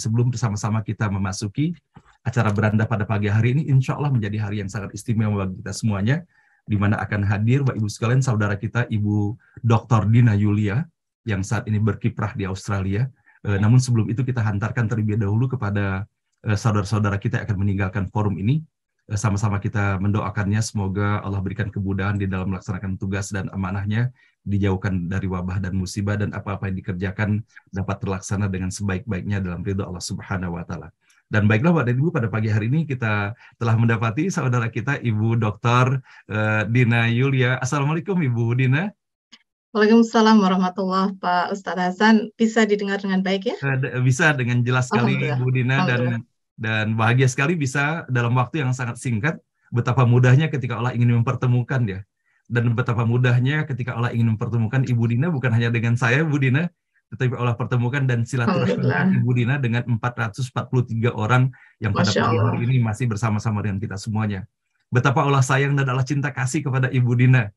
sebelum bersama-sama kita memasuki acara beranda pada pagi hari ini, insya Allah menjadi hari yang sangat istimewa bagi kita semuanya, di mana akan hadir Bapak Ibu sekalian saudara kita Ibu Dr. Dina Yulia yang saat ini berkiprah di Australia. Namun sebelum itu kita hantarkan terlebih dahulu kepada saudara-saudara kita yang akan meninggalkan forum ini. Sama-sama kita mendoakannya semoga Allah berikan kemudahan di dalam melaksanakan tugas dan amanahnya, dijauhkan dari wabah dan musibah, dan apa-apa yang dikerjakan dapat terlaksana dengan sebaik-baiknya dalam ridha Allah Subhanahu wa Ta'ala. Dan baiklah Bapak dan Ibu, pada pagi hari ini kita telah mendapati saudara kita Ibu Dr. Dina Yulia. Assalamualaikum Ibu Dina. Waalaikumsalam warahmatullahi wabarakatuh. Pak Ustadz Hasan, bisa didengar dengan baik ya? Bisa dengan jelas sekali Ibu Dina, Alhamdulillah. dan bahagia sekali bisa dalam waktu yang sangat singkat, betapa mudahnya ketika Allah ingin mempertemukan ya. Dan betapa mudahnya ketika Allah ingin mempertemukan Ibu Dina bukan hanya dengan saya Bu Dina, tetapi Allah pertemukan dan silaturahmi Ibu Dina dengan 443 orang yang pada pagi hari ini masih bersama-sama dengan kita semuanya. Betapa Allah sayang dan Allah cinta kasih kepada Ibu Dina.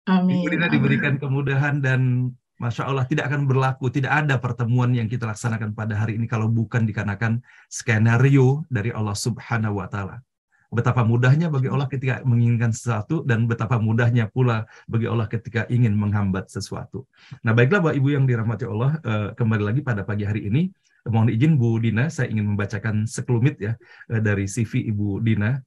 Amin. Ibu Dina diberikan kemudahan dan Masya Allah tidak akan berlaku, tidak ada pertemuan yang kita laksanakan pada hari ini kalau bukan dikarenakan skenario dari Allah Subhanahu wa Ta'ala. Betapa mudahnya bagi Allah ketika menginginkan sesuatu, dan betapa mudahnya pula bagi Allah ketika ingin menghambat sesuatu. Nah, baiklah Bapak Ibu yang dirahmati Allah, kembali lagi pada pagi hari ini, mohon izin Bu Dina, saya ingin membacakan sekelumit ya dari CV Ibu Dina.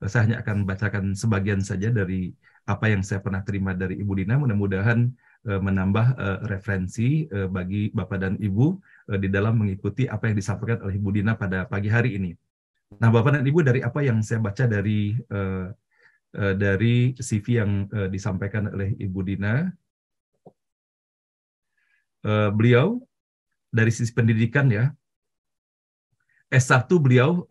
Saya hanya akan bacakan sebagian saja dari apa yang saya pernah terima dari Ibu Dina, mudah-mudahan menambah referensi bagi Bapak dan Ibu di dalam mengikuti apa yang disampaikan oleh Ibu Dina pada pagi hari ini. Nah, Bapak dan Ibu, dari apa yang saya baca dari CV yang disampaikan oleh Ibu Dina, beliau dari sisi pendidikan ya, S1 beliau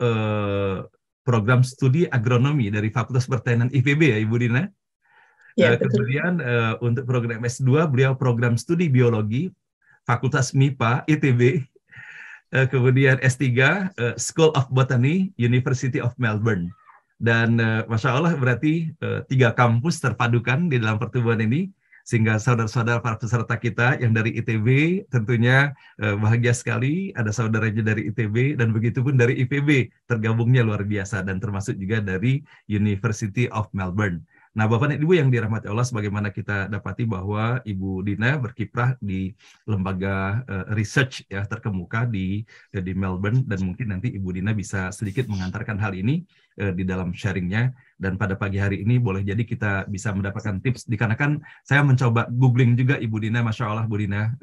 program studi agronomi dari Fakultas Pertanian IPB ya Ibu Dina. Ya, kemudian untuk program S2 beliau program studi biologi Fakultas MIPA ITB. Kemudian S3 School of Botany University of Melbourne. Dan Masya Allah berarti 3 kampus terpadukan di dalam pertemuan ini, sehingga saudara-saudara para peserta kita yang dari ITB tentunya bahagia sekali ada saudaranya dari ITB, dan begitu pun dari IPB tergabungnya luar biasa, dan termasuk juga dari University of Melbourne. Nah, Bapak dan Ibu yang dirahmati Allah, sebagaimana kita dapati bahwa Ibu Dina berkiprah di lembaga research ya terkemuka di Melbourne, dan mungkin nanti Ibu Dina bisa sedikit mengantarkan hal ini di dalam sharingnya. Dan pada pagi hari ini boleh jadi kita bisa mendapatkan tips, dikarenakan saya mencoba googling juga Ibu Dina, Masya Allah Bu Dina,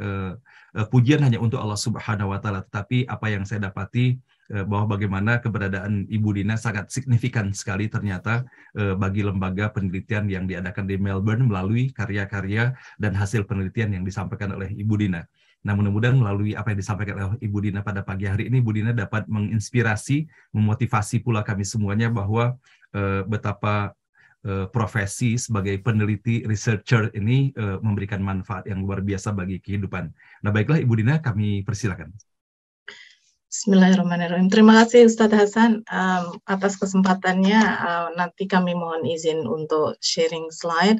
pujian hanya untuk Allah Subhanahu wa Ta'ala, tetapi apa yang saya dapati bahwa bagaimana keberadaan Ibu Dina sangat signifikan sekali ternyata bagi lembaga penelitian yang diadakan di Melbourne melalui karya-karya dan hasil penelitian yang disampaikan oleh Ibu Dina. Nah, mudah-mudahan melalui apa yang disampaikan oleh Ibu Dina pada pagi hari ini, Ibu Dina dapat menginspirasi, memotivasi pula kami semuanya bahwa betapa profesi sebagai peneliti, researcher ini memberikan manfaat yang luar biasa bagi kehidupan. Nah, baiklah Ibu Dina, kami persilakan. Bismillahirrahmanirrahim. Terima kasih Ustadz Hasan atas kesempatannya. Nanti kami mohon izin untuk sharing slide.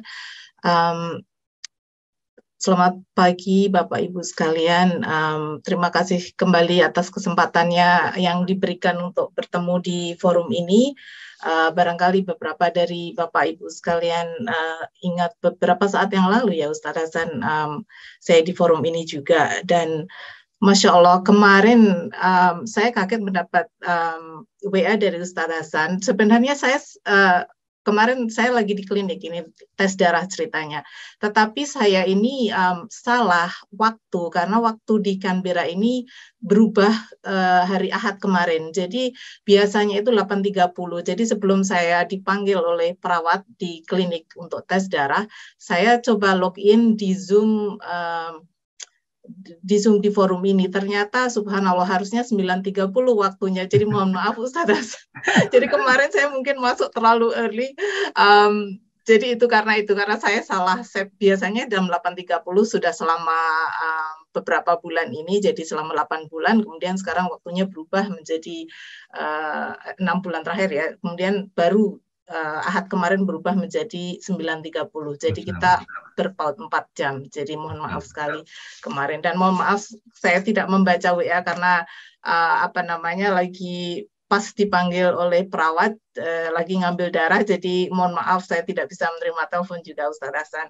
Selamat pagi Bapak Ibu sekalian. Terima kasih kembali atas kesempatannya yang diberikan untuk bertemu di forum ini. Barangkali beberapa dari Bapak Ibu sekalian ingat beberapa saat yang lalu ya Ustadz Hasan, saya di forum ini juga, dan Masya Allah, kemarin saya kaget mendapat WA dari Ustadz Hasan. Sebenarnya saya kemarin saya lagi di klinik ini tes darah ceritanya. Tetapi saya ini salah waktu karena waktu di Canberra ini berubah hari Ahad kemarin. Jadi biasanya itu 8.30. Jadi sebelum saya dipanggil oleh perawat di klinik untuk tes darah, saya coba login di Zoom di forum ini. Ternyata subhanallah harusnya 9.30 waktunya. Jadi mohon maaf Ustaz. Jadi kemarin saya mungkin masuk terlalu early. Jadi karena saya salah. Saya biasanya jam 8.30 sudah selama beberapa bulan ini, jadi selama 8 bulan, kemudian sekarang waktunya berubah menjadi 6 bulan terakhir ya. Kemudian baru Ahad kemarin berubah menjadi 9.30. Jadi kita berpaut 4 jam. Jadi mohon maaf sekali kemarin. Dan mohon maaf saya tidak membaca WA karena lagi pas dipanggil oleh perawat, lagi ngambil darah. Jadi mohon maaf saya tidak bisa menerima telepon juga Ustaz Hasan.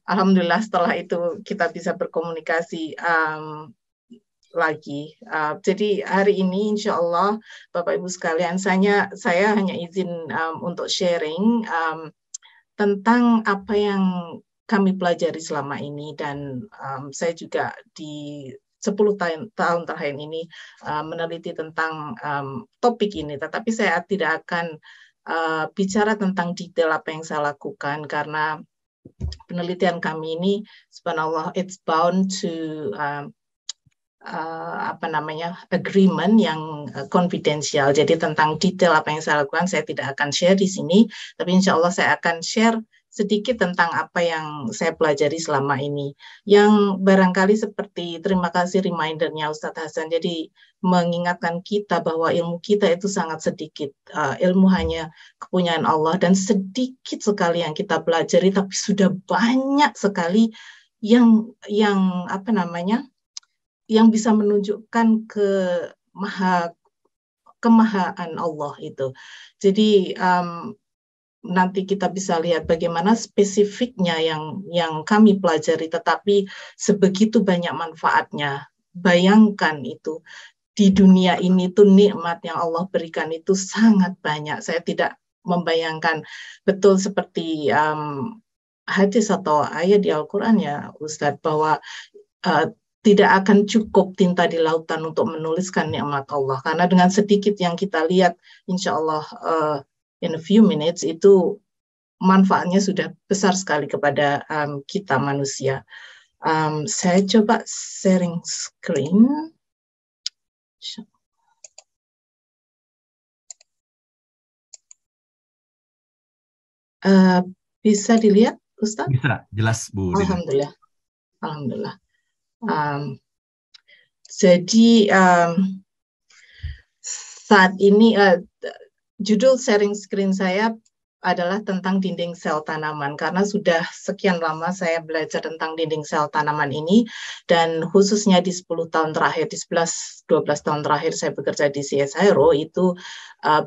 Alhamdulillah setelah itu kita bisa berkomunikasi lagi. Jadi hari ini insya Allah Bapak Ibu sekalian, saya hanya izin untuk sharing tentang apa yang kami pelajari selama ini, dan saya juga di 10 tahun terakhir ini meneliti tentang topik ini, tetapi saya tidak akan bicara tentang detail apa yang saya lakukan karena penelitian kami ini subhanallah it's bound to agreement yang confidential. Jadi tentang detail apa yang saya lakukan saya tidak akan share di sini, tapi insya Allah saya akan share sedikit tentang apa yang saya pelajari selama ini. Yang barangkali seperti, terima kasih remindernya Ustadz Hasan, jadi mengingatkan kita bahwa ilmu kita itu sangat sedikit. Ilmu hanya kepunyaan Allah dan sedikit sekali yang kita pelajari, tapi sudah banyak sekali yang yang bisa menunjukkan kemahaan Allah itu. Jadi nanti kita bisa lihat bagaimana spesifiknya yang kami pelajari, tetapi sebegitu banyak manfaatnya. Bayangkan itu, di dunia ini tuh nikmat yang Allah berikan itu sangat banyak. Saya tidak membayangkan betul seperti hadis atau ayat di Al-Quran ya Ustadz, bahwa tidak akan cukup tinta di lautan untuk menuliskan nikmat Allah. Karena dengan sedikit yang kita lihat, insya Allah in a few minutes itu manfaatnya sudah besar sekali kepada kita manusia. Saya coba sharing screen. Bisa dilihat, Ustaz? Bisa, jelas Bu. Alhamdulillah. Alhamdulillah. Jadi saat ini judul sharing screen saya adalah tentang dinding sel tanaman, karena sudah sekian lama saya belajar tentang dinding sel tanaman ini, dan khususnya di 10 tahun terakhir, di 11-12 tahun terakhir saya bekerja di CSIRO, itu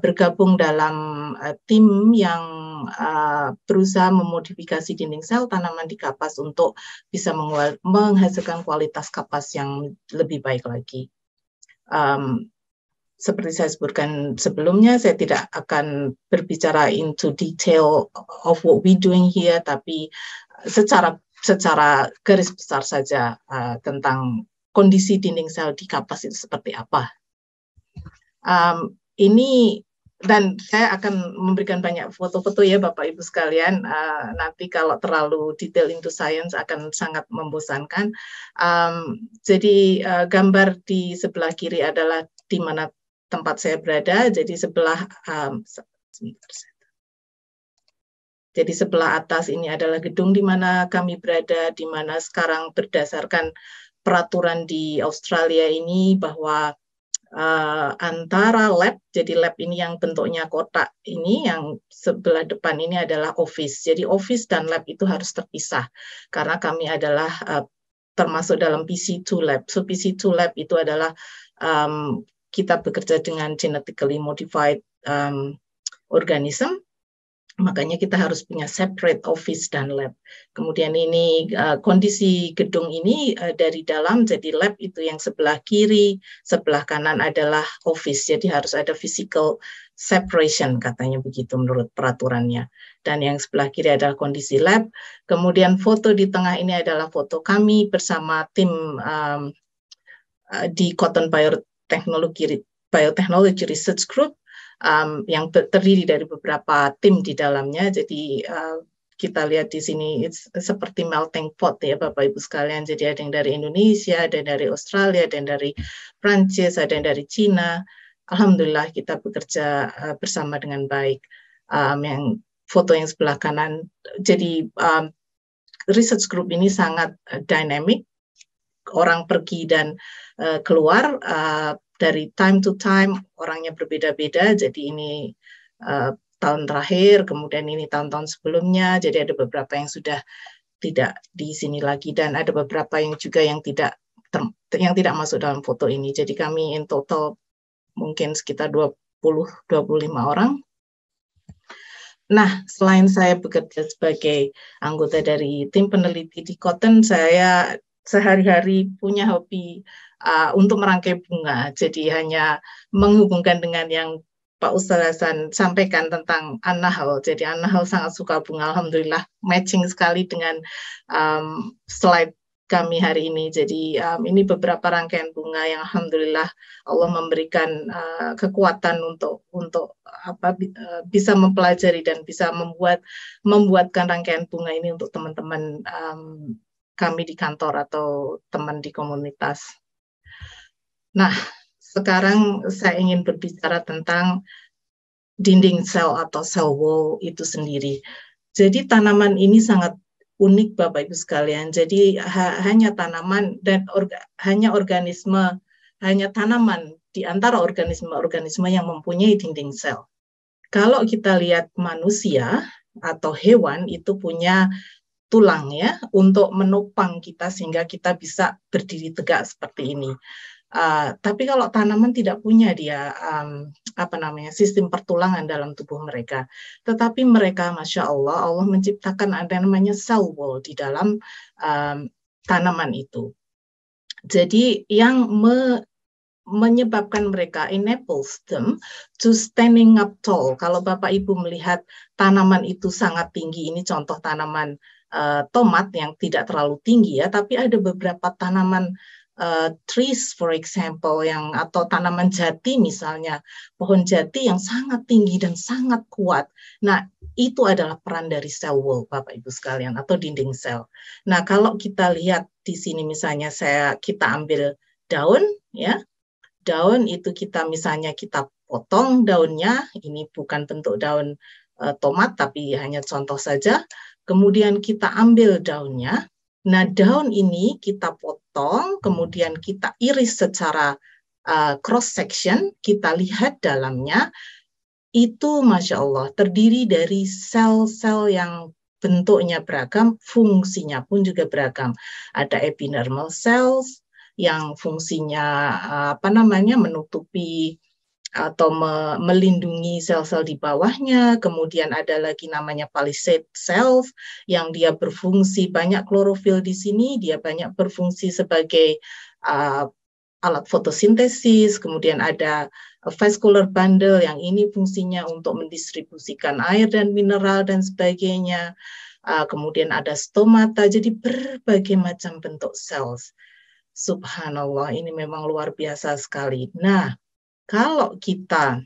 bergabung dalam tim yang berusaha memodifikasi dinding sel tanaman di kapas untuk bisa menghasilkan kualitas kapas yang lebih baik lagi. Seperti saya sebutkan sebelumnya, saya tidak akan berbicara into detail of what we doing here, tapi secara garis besar saja tentang kondisi dinding sel di kapas itu seperti apa. Ini, dan saya akan memberikan banyak foto-foto ya Bapak Ibu sekalian, nanti kalau terlalu detail into science akan sangat membosankan. Jadi gambar di sebelah kiri adalah di mana tempat saya berada, jadi sebelah atas ini adalah gedung di mana kami berada, di mana sekarang berdasarkan peraturan di Australia ini bahwa antara lab, jadi lab ini yang bentuknya kotak ini, yang sebelah depan ini adalah office. Jadi office dan lab itu harus terpisah, karena kami adalah termasuk dalam PC2 lab. So PC2 lab itu adalah kita bekerja dengan genetically modified organism, makanya kita harus punya separate office dan lab. Kemudian ini kondisi gedung ini dari dalam, jadi lab itu yang sebelah kiri, sebelah kanan adalah office, jadi harus ada physical separation katanya begitu menurut peraturannya. Dan yang sebelah kiri adalah kondisi lab. Kemudian foto di tengah ini adalah foto kami bersama tim di Cotton Biotechnology Research Group yang terdiri dari beberapa tim di dalamnya. Jadi kita lihat di sini seperti melting pot ya Bapak Ibu sekalian. Jadi ada yang dari Indonesia, ada yang dari Australia, ada yang dari Prancis, ada yang dari Cina. Alhamdulillah kita bekerja bersama dengan baik. Yang foto yang sebelah kanan, jadi research group ini sangat dynamic. Orang pergi dan keluar dari time to time, orangnya berbeda-beda. Jadi ini tahun terakhir, kemudian ini tahun-tahun sebelumnya. Jadi ada beberapa yang sudah tidak di sini lagi dan ada beberapa yang juga yang tidak masuk dalam foto ini. Jadi kami in total mungkin sekitar 20-25 orang. Nah, selain saya bekerja sebagai anggota dari tim peneliti di Cotton, saya sehari-hari punya hobi untuk merangkai bunga. Jadi hanya menghubungkan dengan yang Pak Ustadz Hasan sampaikan tentang An-Nahl. Jadi An-Nahl sangat suka bunga. Alhamdulillah matching sekali dengan slide kami hari ini. Jadi ini beberapa rangkaian bunga yang alhamdulillah Allah memberikan kekuatan untuk bisa mempelajari dan bisa membuatkan rangkaian bunga ini untuk teman-teman kami di kantor atau teman di komunitas. Nah, sekarang saya ingin berbicara tentang dinding sel atau cell wall itu sendiri. Jadi tanaman ini sangat unik Bapak Ibu sekalian. Jadi hanya tanaman dan hanya tanaman di antara organisme-organisme yang mempunyai dinding sel. Kalau kita lihat manusia atau hewan itu punya tulang ya untuk menopang kita sehingga kita bisa berdiri tegak seperti ini. Tapi kalau tanaman tidak punya dia sistem pertulangan dalam tubuh mereka. Tetapi mereka, masya Allah, Allah menciptakan ada namanya cell wall di dalam tanaman itu. Jadi yang menyebabkan mereka enables them to standing up tall. Kalau Bapak Ibu melihat tanaman itu sangat tinggi, ini contoh tanaman tomat yang tidak terlalu tinggi ya, tapi ada beberapa tanaman trees for example atau tanaman jati misalnya, pohon jati yang sangat tinggi dan sangat kuat. Nah, itu adalah peran dari cell wall Bapak Ibu sekalian atau dinding sel. Nah, kalau kita lihat di sini misalnya kita ambil daun ya. Daun itu kita potong daunnya, ini bukan bentuk daun tomat tapi hanya contoh saja. Kemudian kita ambil daunnya. Nah, daun ini kita potong, kemudian kita iris secara cross section, kita lihat dalamnya, itu Masya Allah terdiri dari sel-sel yang bentuknya beragam, fungsinya pun juga beragam. Ada epidermal cells yang fungsinya menutupi atau melindungi sel-sel di bawahnya. Kemudian ada lagi namanya palisade cells yang dia berfungsi banyak klorofil di sini, dia banyak berfungsi sebagai alat fotosintesis. Kemudian ada vascular bundle yang ini fungsinya untuk mendistribusikan air dan mineral dan sebagainya. Kemudian ada stomata, jadi berbagai macam bentuk cells. Subhanallah, ini memang luar biasa sekali. Nah, kalau kita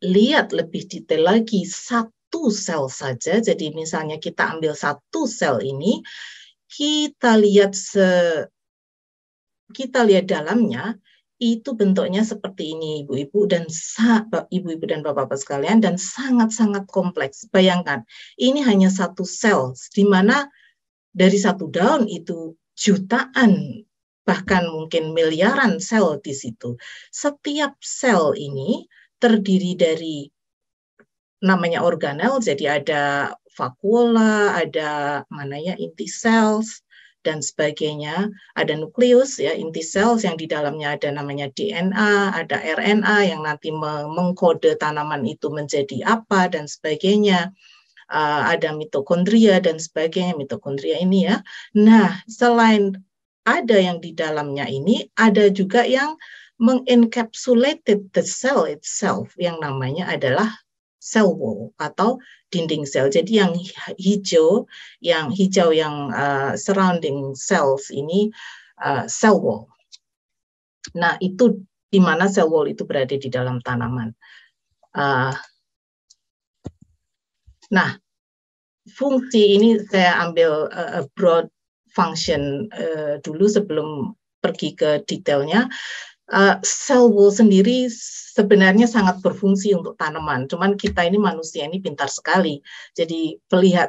lihat lebih detail lagi, satu sel saja, jadi misalnya kita ambil satu sel ini, kita lihat dalamnya, itu bentuknya seperti ini, ibu-ibu dan bapak-bapak sekalian, dan sangat-sangat kompleks. Bayangkan, ini hanya satu sel, di mana dari satu daun itu jutaan, bahkan mungkin miliaran sel di situ. Setiap sel ini terdiri dari namanya organel, jadi ada vakuola, ada inti cells dan sebagainya, ada nukleus ya, inti cells yang di dalamnya ada namanya DNA, ada RNA yang nanti mengkode tanaman itu menjadi apa dan sebagainya. Ada mitokondria dan sebagainya, mitokondria ini ya. Nah, selain ada yang di dalamnya ini, ada juga yang mengencapsulated the cell itself, yang namanya adalah cell wall atau dinding sel. Jadi yang hijau yang surrounding cells ini cell wall. Nah, itu di mana cell wall itu berada di dalam tanaman. Nah, fungsi ini saya ambil broad function dulu sebelum pergi ke detailnya. Cell wall sendiri sebenarnya sangat berfungsi untuk tanaman. Cuman kita ini manusia ini pintar sekali. Jadi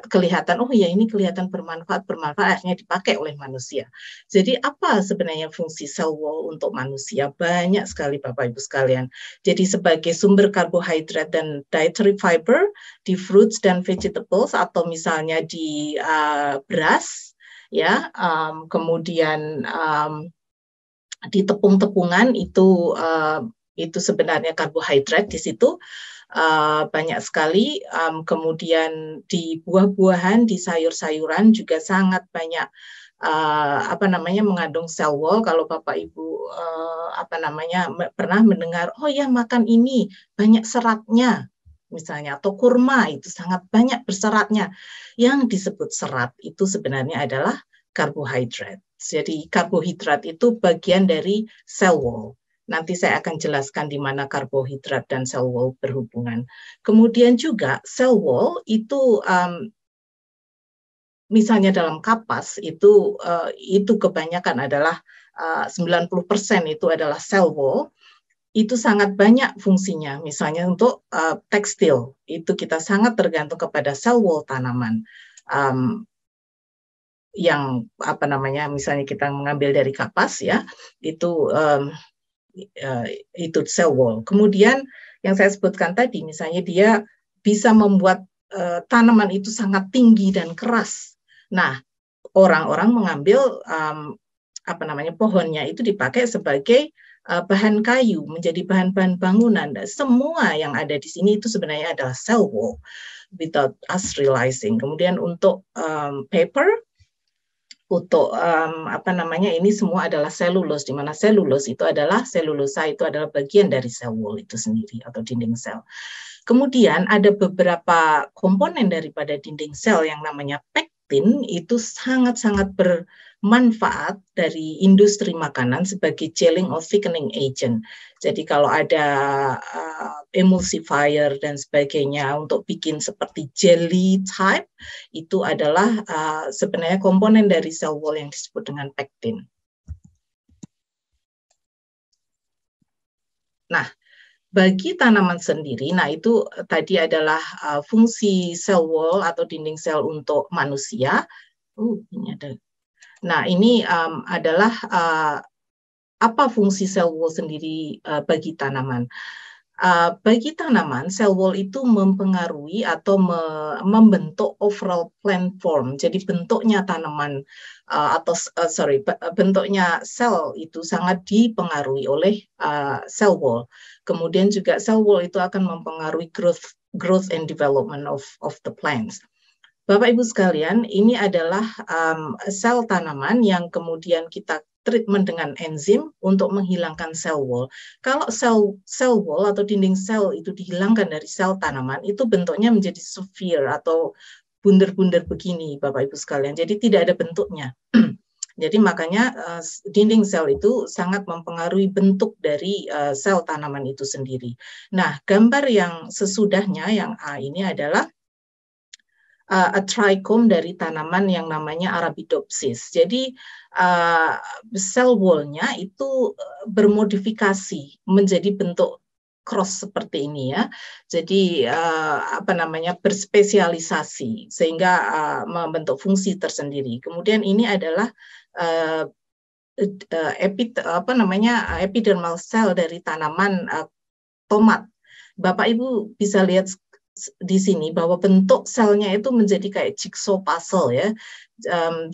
kelihatan, oh ya ini kelihatan bermanfaat akhirnya dipakai oleh manusia. Jadi apa sebenarnya fungsi cell wall untuk manusia? Banyak sekali Bapak Ibu sekalian. Jadi sebagai sumber karbohidrat dan dietary fiber di fruits dan vegetables atau misalnya di beras, ya, kemudian di tepung-tepungan itu sebenarnya karbohidrat di situ banyak sekali. Kemudian di buah-buahan, di sayur-sayuran juga sangat banyak mengandung cell wall. Kalau Bapak Ibu pernah mendengar, oh ya makan ini banyak seratnya misalnya, atau kurma itu sangat banyak berseratnya. Yang disebut serat itu sebenarnya adalah karbohidrat. Jadi karbohidrat itu bagian dari cell wall. Nanti saya akan jelaskan di mana karbohidrat dan cell wall berhubungan. Kemudian juga cell wall itu misalnya dalam kapas itu kebanyakan adalah 90% itu adalah cell wall. Itu sangat banyak fungsinya. Misalnya untuk tekstil itu kita sangat tergantung kepada cell wall tanaman. Yang misalnya kita mengambil dari kapas ya, itu cell wall. Kemudian yang saya sebutkan tadi, misalnya dia bisa membuat tanaman itu sangat tinggi dan keras. Nah, orang-orang mengambil pohonnya itu dipakai sebagai bahan kayu, menjadi bahan-bahan bangunan. Semua yang ada di sini itu sebenarnya adalah cell wall without us realizing. Kemudian untuk paper, untuk ini semua adalah selulose, di mana selulose itu adalah selulosa itu adalah bagian dari cell wall itu sendiri atau dinding sel. Kemudian ada beberapa komponen daripada dinding sel yang namanya pektin itu sangat-sangat bermanfaat dari industri makanan sebagai gelling or thickening agent. Jadi kalau ada emulsifier dan sebagainya untuk bikin seperti jelly type, itu adalah sebenarnya komponen dari cell wall yang disebut dengan pektin. Nah, bagi tanaman sendiri, nah itu tadi adalah fungsi cell wall atau dinding sel untuk manusia. Ini ada. Nah, ini adalah apa fungsi cell wall sendiri bagi tanaman. Bagi tanaman, cell wall itu mempengaruhi atau membentuk overall plant form. Jadi bentuknya tanaman bentuknya sel itu sangat dipengaruhi oleh cell wall. Kemudian juga cell wall itu akan mempengaruhi growth and development of the plants. Bapak Ibu sekalian, ini adalah sel tanaman yang kemudian kita treatment dengan enzim untuk menghilangkan cell wall. Kalau cell wall atau dinding sel itu dihilangkan dari sel tanaman, itu bentuknya menjadi sphere atau bunder-bunder begini, Bapak Ibu sekalian. Jadi tidak ada bentuknya. Jadi makanya dinding sel itu sangat mempengaruhi bentuk dari sel tanaman itu sendiri. Nah, gambar yang sesudahnya yang A ini adalah a trichome dari tanaman yang namanya Arabidopsis. Jadi cell wall-nya itu bermodifikasi menjadi bentuk cross seperti ini ya. Jadi berspesialisasi sehingga membentuk fungsi tersendiri. Kemudian ini adalah epidermal cell dari tanaman tomat. Bapak Ibu bisa lihat di sini bahwa bentuk selnya itu menjadi kayak jigsaw puzzle ya.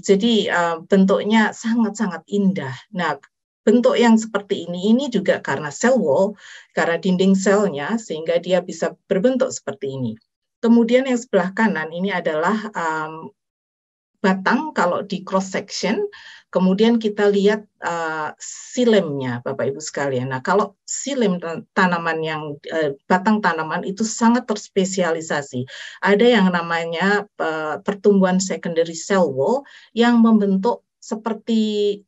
Jadi bentuknya sangat-sangat indah. Nah, bentuk yang seperti ini juga karena cell wall, karena dinding selnya sehingga dia bisa berbentuk seperti ini. Kemudian yang sebelah kanan ini adalah batang kalau di cross section. Kemudian kita lihat silemnya, Bapak Ibu sekalian. Nah, kalau silem tanaman yang batang tanaman itu sangat terspesialisasi. Ada yang namanya pertumbuhan secondary cell wall yang membentuk seperti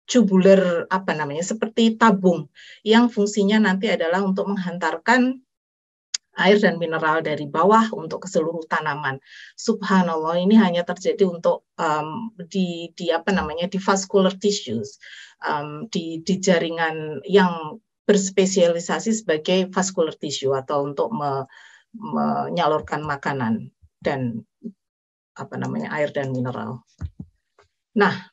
tubular seperti tabung yang fungsinya nanti adalah untuk menghantarkan air dan mineral dari bawah untuk ke seluruh tanaman. Subhanallah, ini hanya terjadi untuk di vascular tissues, di jaringan yang berspesialisasi sebagai vascular tissue atau untuk menyalurkan makanan dan air dan mineral. Nah,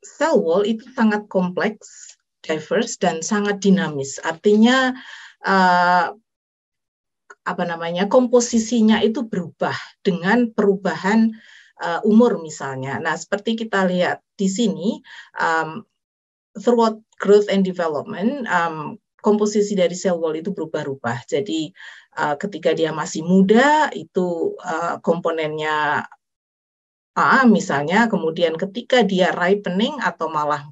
cell wall itu sangat kompleks, diverse, dan sangat dinamis. Artinya komposisinya itu berubah dengan perubahan umur misalnya. Nah, seperti kita lihat di sini, throughout growth and development, komposisi dari cell wall itu berubah-ubah. Jadi ketika dia masih muda itu komponennya A misalnya, kemudian ketika dia ripening atau malah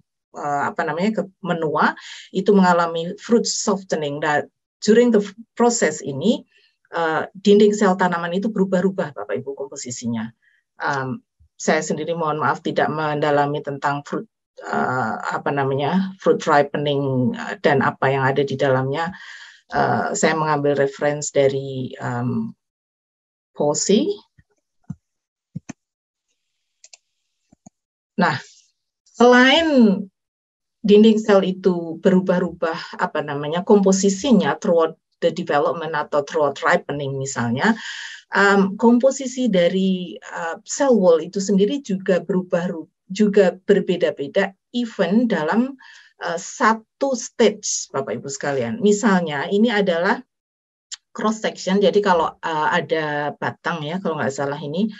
menua, itu mengalami fruit softening. Nah, during the process ini dinding sel tanaman itu berubah-ubah, Bapak Ibu, komposisinya. Saya sendiri mohon maaf tidak mendalami tentang fruit fruit ripening dan apa yang ada di dalamnya. Saya mengambil reference dari Posey. Nah, selain dinding sel itu berubah-ubah komposisinya throughout the development atau throughout ripening misalnya, komposisi dari cell wall itu sendiri juga berbeda-beda even dalam satu stage, Bapak Ibu sekalian. Misalnya ini adalah cross section. Jadi kalau ada batang ya, kalau nggak salah ini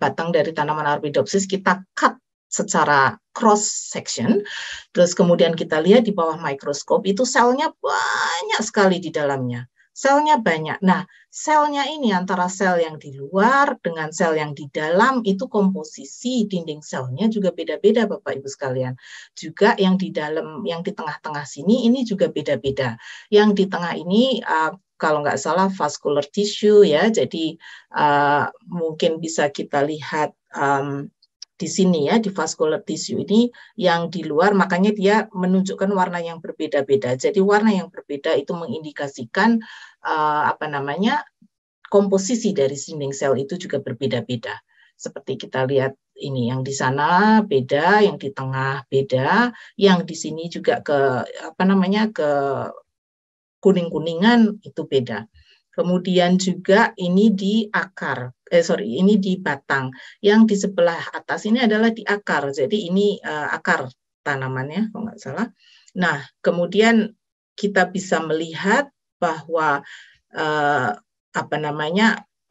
batang dari tanaman Arabidopsis, kita cut secara cross section, terus kemudian kita lihat di bawah mikroskop itu selnya banyak sekali di dalamnya, selnya banyak. Nah, selnya ini antara sel yang di luar dengan sel yang di dalam itu komposisi dinding selnya juga beda-beda, Bapak Ibu sekalian. Juga yang di dalam, yang di tengah-tengah sini ini juga beda-beda. Yang di tengah ini kalau nggak salah vascular tissue ya, jadi mungkin bisa kita lihat di sini ya, di vascular tissue ini yang di luar, makanya dia menunjukkan warna yang berbeda-beda. Jadi warna yang berbeda itu mengindikasikan komposisi dari dinding sel itu juga berbeda-beda. Seperti kita lihat ini, yang di sana beda, yang di tengah beda, yang di sini juga ke kuning-kuningan itu beda. Kemudian juga ini di ini di batang. Yang di sebelah atas ini adalah di akar. Jadi ini akar tanamannya, kalau nggak salah. Nah, kemudian kita bisa melihat bahwa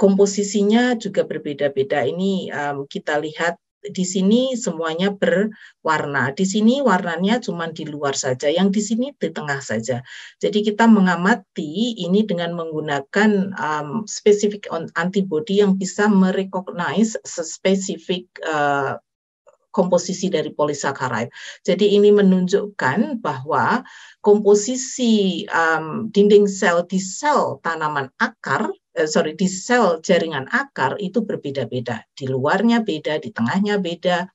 komposisinya juga berbeda-beda. Ini kita lihat di sini semuanya berwarna. Di sini warnanya cuma di luar saja, yang di sini di tengah saja. Jadi kita mengamati ini dengan menggunakan spesifik antibody yang bisa merecognize spesifik komposisi dari polisakaride. Jadi ini menunjukkan bahwa komposisi dinding sel di sel tanaman akar, di sel jaringan akar itu berbeda-beda. Di luarnya beda, di tengahnya beda,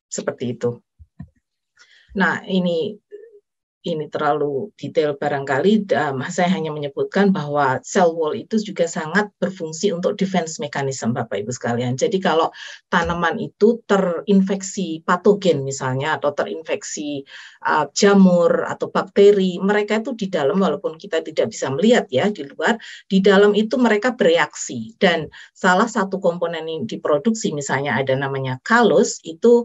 seperti itu. Nah, ini terlalu detail barangkali. Saya hanya menyebutkan bahwa cell wall itu juga sangat berfungsi untuk defense mechanism, Bapak Ibu sekalian. Jadi kalau tanaman itu terinfeksi patogen misalnya, atau terinfeksi jamur atau bakteri, mereka itu di dalam, walaupun kita tidak bisa melihat ya di luar, di dalam itu mereka bereaksi. Dan salah satu komponen yang diproduksi misalnya ada namanya kalus, itu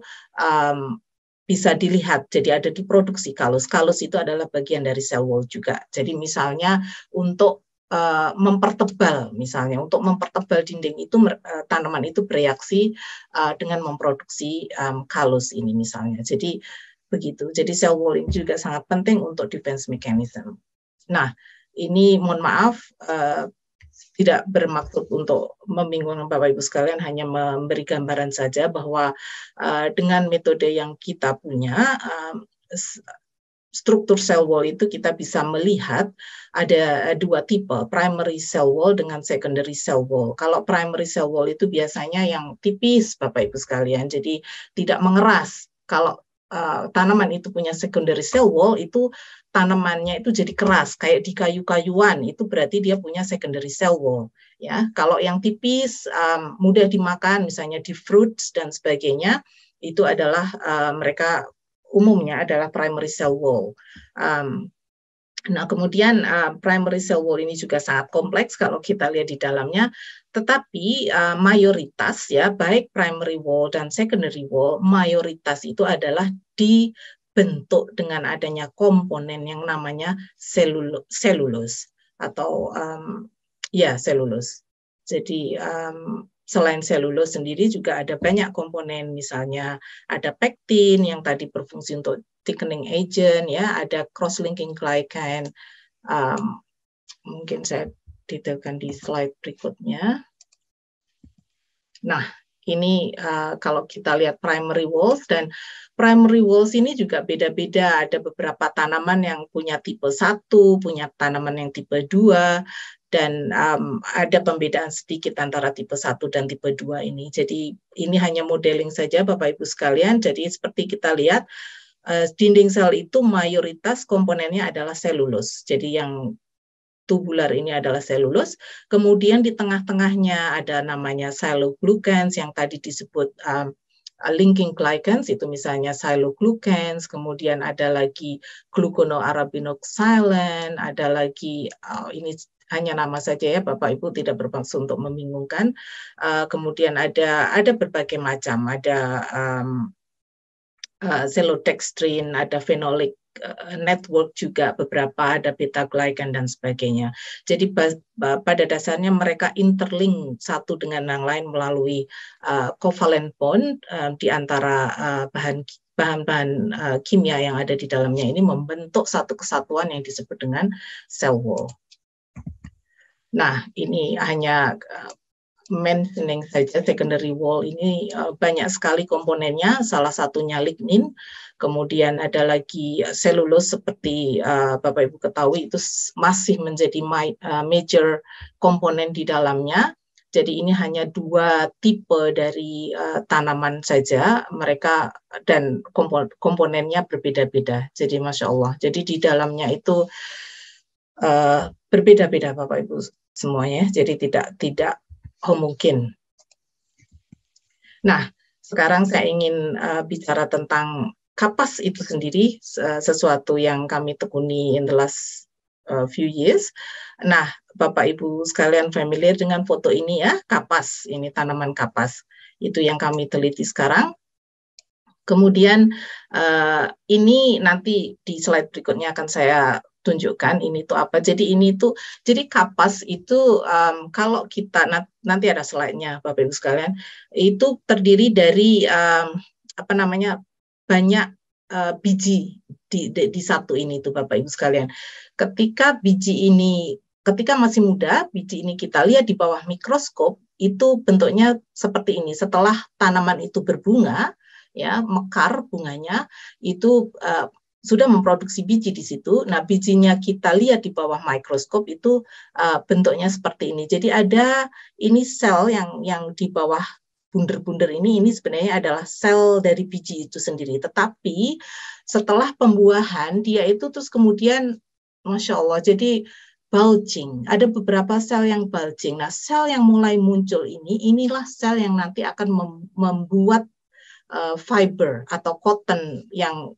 bisa dilihat, jadi ada diproduksi kalus. Kalus itu adalah bagian dari cell wall juga. Jadi misalnya untuk mempertebal, untuk mempertebal dinding itu tanaman itu bereaksi dengan memproduksi kalus ini misalnya. Jadi begitu. Jadi cell wall ini juga sangat penting untuk defense mechanism. Nah, ini mohon maaf tidak bermaksud untuk membingungkan Bapak Ibu sekalian, hanya memberi gambaran saja bahwa dengan metode yang kita punya, struktur cell wall itu kita bisa melihat ada dua tipe, primary cell wall dengan secondary cell wall. Kalau primary cell wall itu biasanya yang tipis, Bapak Ibu sekalian, jadi tidak mengeras. Kalau tanaman itu punya secondary cell wall, itu tanamannya itu jadi keras, kayak di kayu-kayuan, itu berarti dia punya secondary cell wall. Ya, kalau yang tipis, mudah dimakan, misalnya di fruits dan sebagainya, itu adalah mereka umumnya adalah primary cell wall. Nah, kemudian primary cell wall ini juga sangat kompleks kalau kita lihat di dalamnya, tetapi mayoritas ya, baik primary wall dan secondary wall, mayoritas itu adalah dibentuk dengan adanya komponen yang namanya selulose atau selulose. Jadi selain selulose sendiri juga ada banyak komponen, misalnya ada pektin yang tadi berfungsi untuk thickening agent, ya, ada cross-linking glycan. Mungkin saya detailkan di slide berikutnya. Nah, ini kalau kita lihat primary walls, dan primary walls ini juga beda-beda. Ada beberapa tanaman yang punya tipe 1, punya tanaman yang tipe 2, dan ada pembedaan sedikit antara tipe 1 dan tipe 2 ini. Jadi ini hanya modeling saja Bapak Ibu sekalian. Jadi seperti kita lihat, dinding sel itu mayoritas komponennya adalah selulose. Jadi yang tubular ini adalah selulose. Kemudian di tengah-tengahnya ada namanya siloglucans yang tadi disebut linking glycans, itu misalnya siloglucans. Kemudian ada lagi gluconoarabinoxylan, ada lagi ini hanya nama saja ya Bapak Ibu, tidak bermaksud untuk membingungkan. Kemudian ada berbagai macam, ada selodextrin, ada phenolic network juga beberapa, ada beta glycan dan sebagainya. Jadi pada dasarnya mereka interlink satu dengan yang lain melalui covalent bond di antara bahan-bahan kimia yang ada di dalamnya ini, membentuk satu kesatuan yang disebut dengan cell wall. Nah, ini hanya mentioning saja secondary wall ini banyak sekali komponennya, salah satunya lignin, kemudian ada lagi selulose seperti Bapak Ibu ketahui itu masih menjadi major komponen di dalamnya. Jadi ini hanya 2 tipe dari tanaman saja, mereka dan komponennya berbeda-beda. Jadi Masya Allah, jadi di dalamnya itu berbeda-beda Bapak Ibu semuanya, jadi tidak homogen. Nah, sekarang saya ingin bicara tentang kapas itu sendiri, sesuatu yang kami tekuni in the last few years. Nah, Bapak Ibu sekalian familiar dengan foto ini ya, kapas, ini tanaman kapas. Itu yang kami teliti sekarang. Kemudian ini nanti di slide berikutnya akan saya tunjukkan ini tuh apa. Jadi ini tuh, jadi kapas itu kalau kita nanti ada slide-nya Bapak Ibu sekalian, itu terdiri dari banyak biji di satu ini tuh Bapak Ibu sekalian. Ketika masih muda, biji ini kita lihat di bawah mikroskop, itu bentuknya seperti ini. Setelah tanaman itu berbunga, ya, mekar bunganya, itu sudah memproduksi biji di situ. Nah, bijinya kita lihat di bawah mikroskop itu bentuknya seperti ini. Jadi ada ini sel yang di bawah bunder-bunder ini sebenarnya adalah sel dari biji itu sendiri. Tetapi setelah pembuahan dia itu terus kemudian Masya Allah, jadi bulging. Ada beberapa sel yang bulging. Nah, sel yang mulai muncul inilah sel yang nanti akan membuat fiber atau cotton yang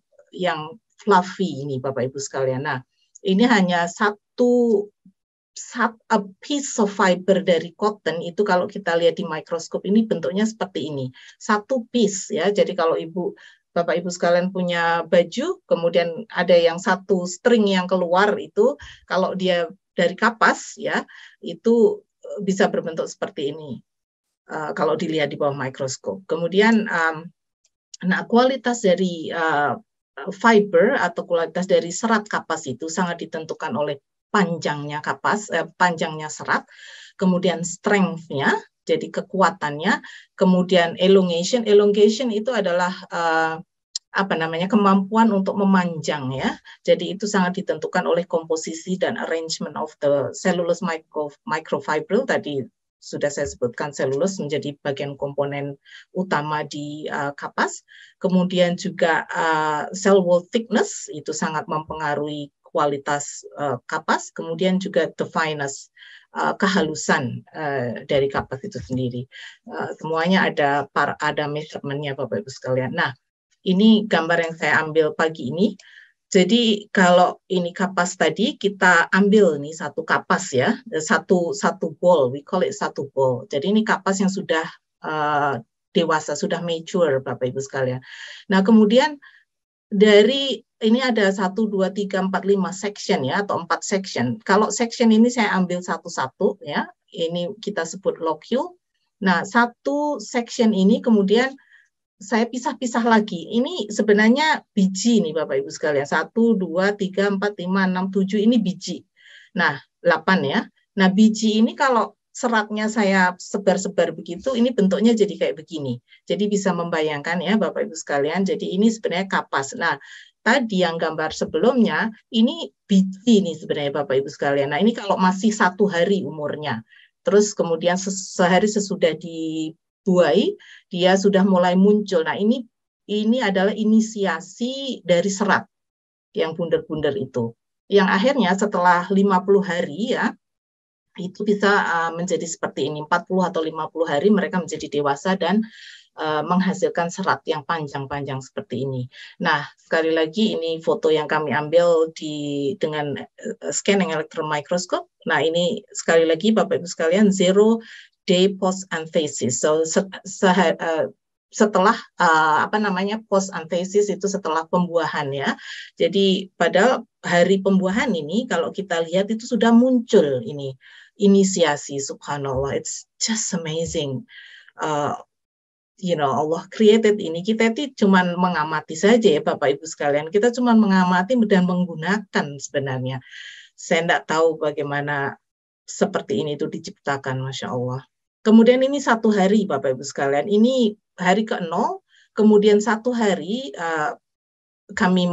fluffy ini Bapak Ibu sekalian. Nah, ini hanya a piece of fiber dari cotton itu kalau kita lihat di mikroskop ini bentuknya seperti ini. Satu piece ya. Jadi kalau Bapak Ibu sekalian punya baju, kemudian ada yang satu string yang keluar itu, kalau dia dari kapas ya, itu bisa berbentuk seperti ini. Kalau dilihat di bawah mikroskop. Kemudian nah, kualitas dari fiber atau kualitas dari serat kapas itu sangat ditentukan oleh panjangnya panjangnya serat, kemudian strength-nya, jadi kekuatannya, kemudian elongation. Elongation itu adalah kemampuan untuk memanjang ya. Jadi itu sangat ditentukan oleh komposisi dan arrangement of the cellulose microfibril tadi sudah saya sebutkan selulus menjadi bagian komponen utama di kapas. Kemudian juga cell wall thickness itu sangat mempengaruhi kualitas kapas. Kemudian juga the fineness, kehalusan dari kapas itu sendiri. Semuanya ada measurement-nya Bapak Ibu sekalian. Nah, ini gambar yang saya ambil pagi ini. Jadi kalau ini kapas tadi kita ambil nih satu kapas ya, satu bowl, we call it satu bowl. Jadi ini kapas yang sudah dewasa, sudah mature Bapak Ibu sekalian. Nah kemudian dari ini ada 1, 2, 3, 4, 5 section ya, atau 4 section. Kalau section ini saya ambil satu-satu ya, ini kita sebut locule. Nah satu section ini kemudian saya pisah-pisah lagi. Ini sebenarnya biji nih Bapak Ibu sekalian. 1, 2, 3, 4, 5, 6, 7 ini biji. Nah, 8 ya. Nah, biji ini kalau seratnya saya sebar-sebar begitu, ini bentuknya jadi kayak begini. Jadi bisa membayangkan ya Bapak Ibu sekalian. Jadi ini sebenarnya kapas. Nah, tadi yang gambar sebelumnya, ini biji nih sebenarnya Bapak Ibu sekalian. Nah, ini kalau masih 1 hari umurnya. Terus kemudian sehari sesudah dibuai, dia sudah mulai muncul. Nah, ini adalah inisiasi dari serat yang bunder-bunder itu. Yang akhirnya setelah 50 hari ya, itu bisa menjadi seperti ini. 40 atau 50 hari mereka menjadi dewasa dan menghasilkan serat yang panjang-panjang seperti ini. Nah, sekali lagi ini foto yang kami ambil dengan scanning electron microscope. Nah, ini sekali lagi Bapak Ibu sekalian 0 day post anthesis. So setelah post anthesis itu setelah pembuahan ya. Jadi pada hari pembuahan ini kalau kita lihat itu sudah muncul ini inisiasi, subhanallah. It's just amazing. Allah created ini, kita itu cuma mengamati saja ya Bapak Ibu sekalian, kita cuma mengamati dan menggunakan sebenarnya. Saya tidak tahu bagaimana seperti ini itu diciptakan, Masya Allah. Kemudian ini 1 hari Bapak Ibu sekalian, ini hari ke-0, kemudian 1 hari kami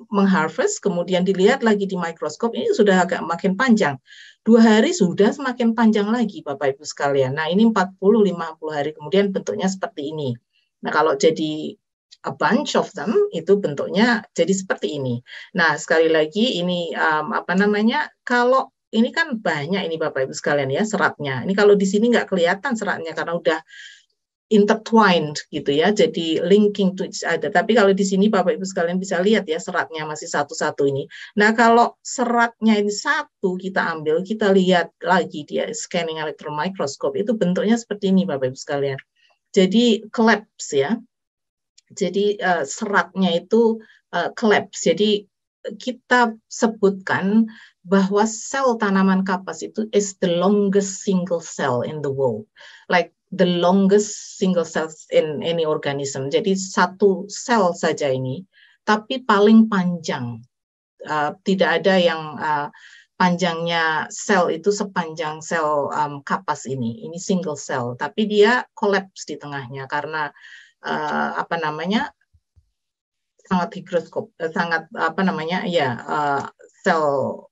mengharvest, kemudian dilihat lagi di mikroskop, ini sudah agak makin panjang. 2 hari sudah semakin panjang lagi Bapak Ibu sekalian. Nah ini 40-50 hari kemudian bentuknya seperti ini. Nah kalau jadi a bunch of them itu bentuknya jadi seperti ini. Nah sekali lagi ini kalau ini kan banyak ini Bapak Ibu sekalian ya seratnya. Ini kalau di sini nggak kelihatan seratnya karena udah intertwined gitu ya, jadi linking to each other. Tapi kalau di sini Bapak Ibu sekalian bisa lihat ya seratnya masih satu-satu ini. Nah kalau seratnya ini satu kita ambil, kita lihat lagi dia scanning electron microscope itu bentuknya seperti ini Bapak Ibu sekalian. Jadi collapse ya. Jadi seratnya itu collapse. Jadi kita sebutkan bahwa sel tanaman kapas itu is the longest single cell in the world. Like the longest single cells in any organism. Jadi satu sel saja ini, tapi paling panjang. Tidak ada yang panjangnya sel itu sepanjang sel kapas ini. Ini single cell, tapi dia collapse di tengahnya karena sangat higroskop, sel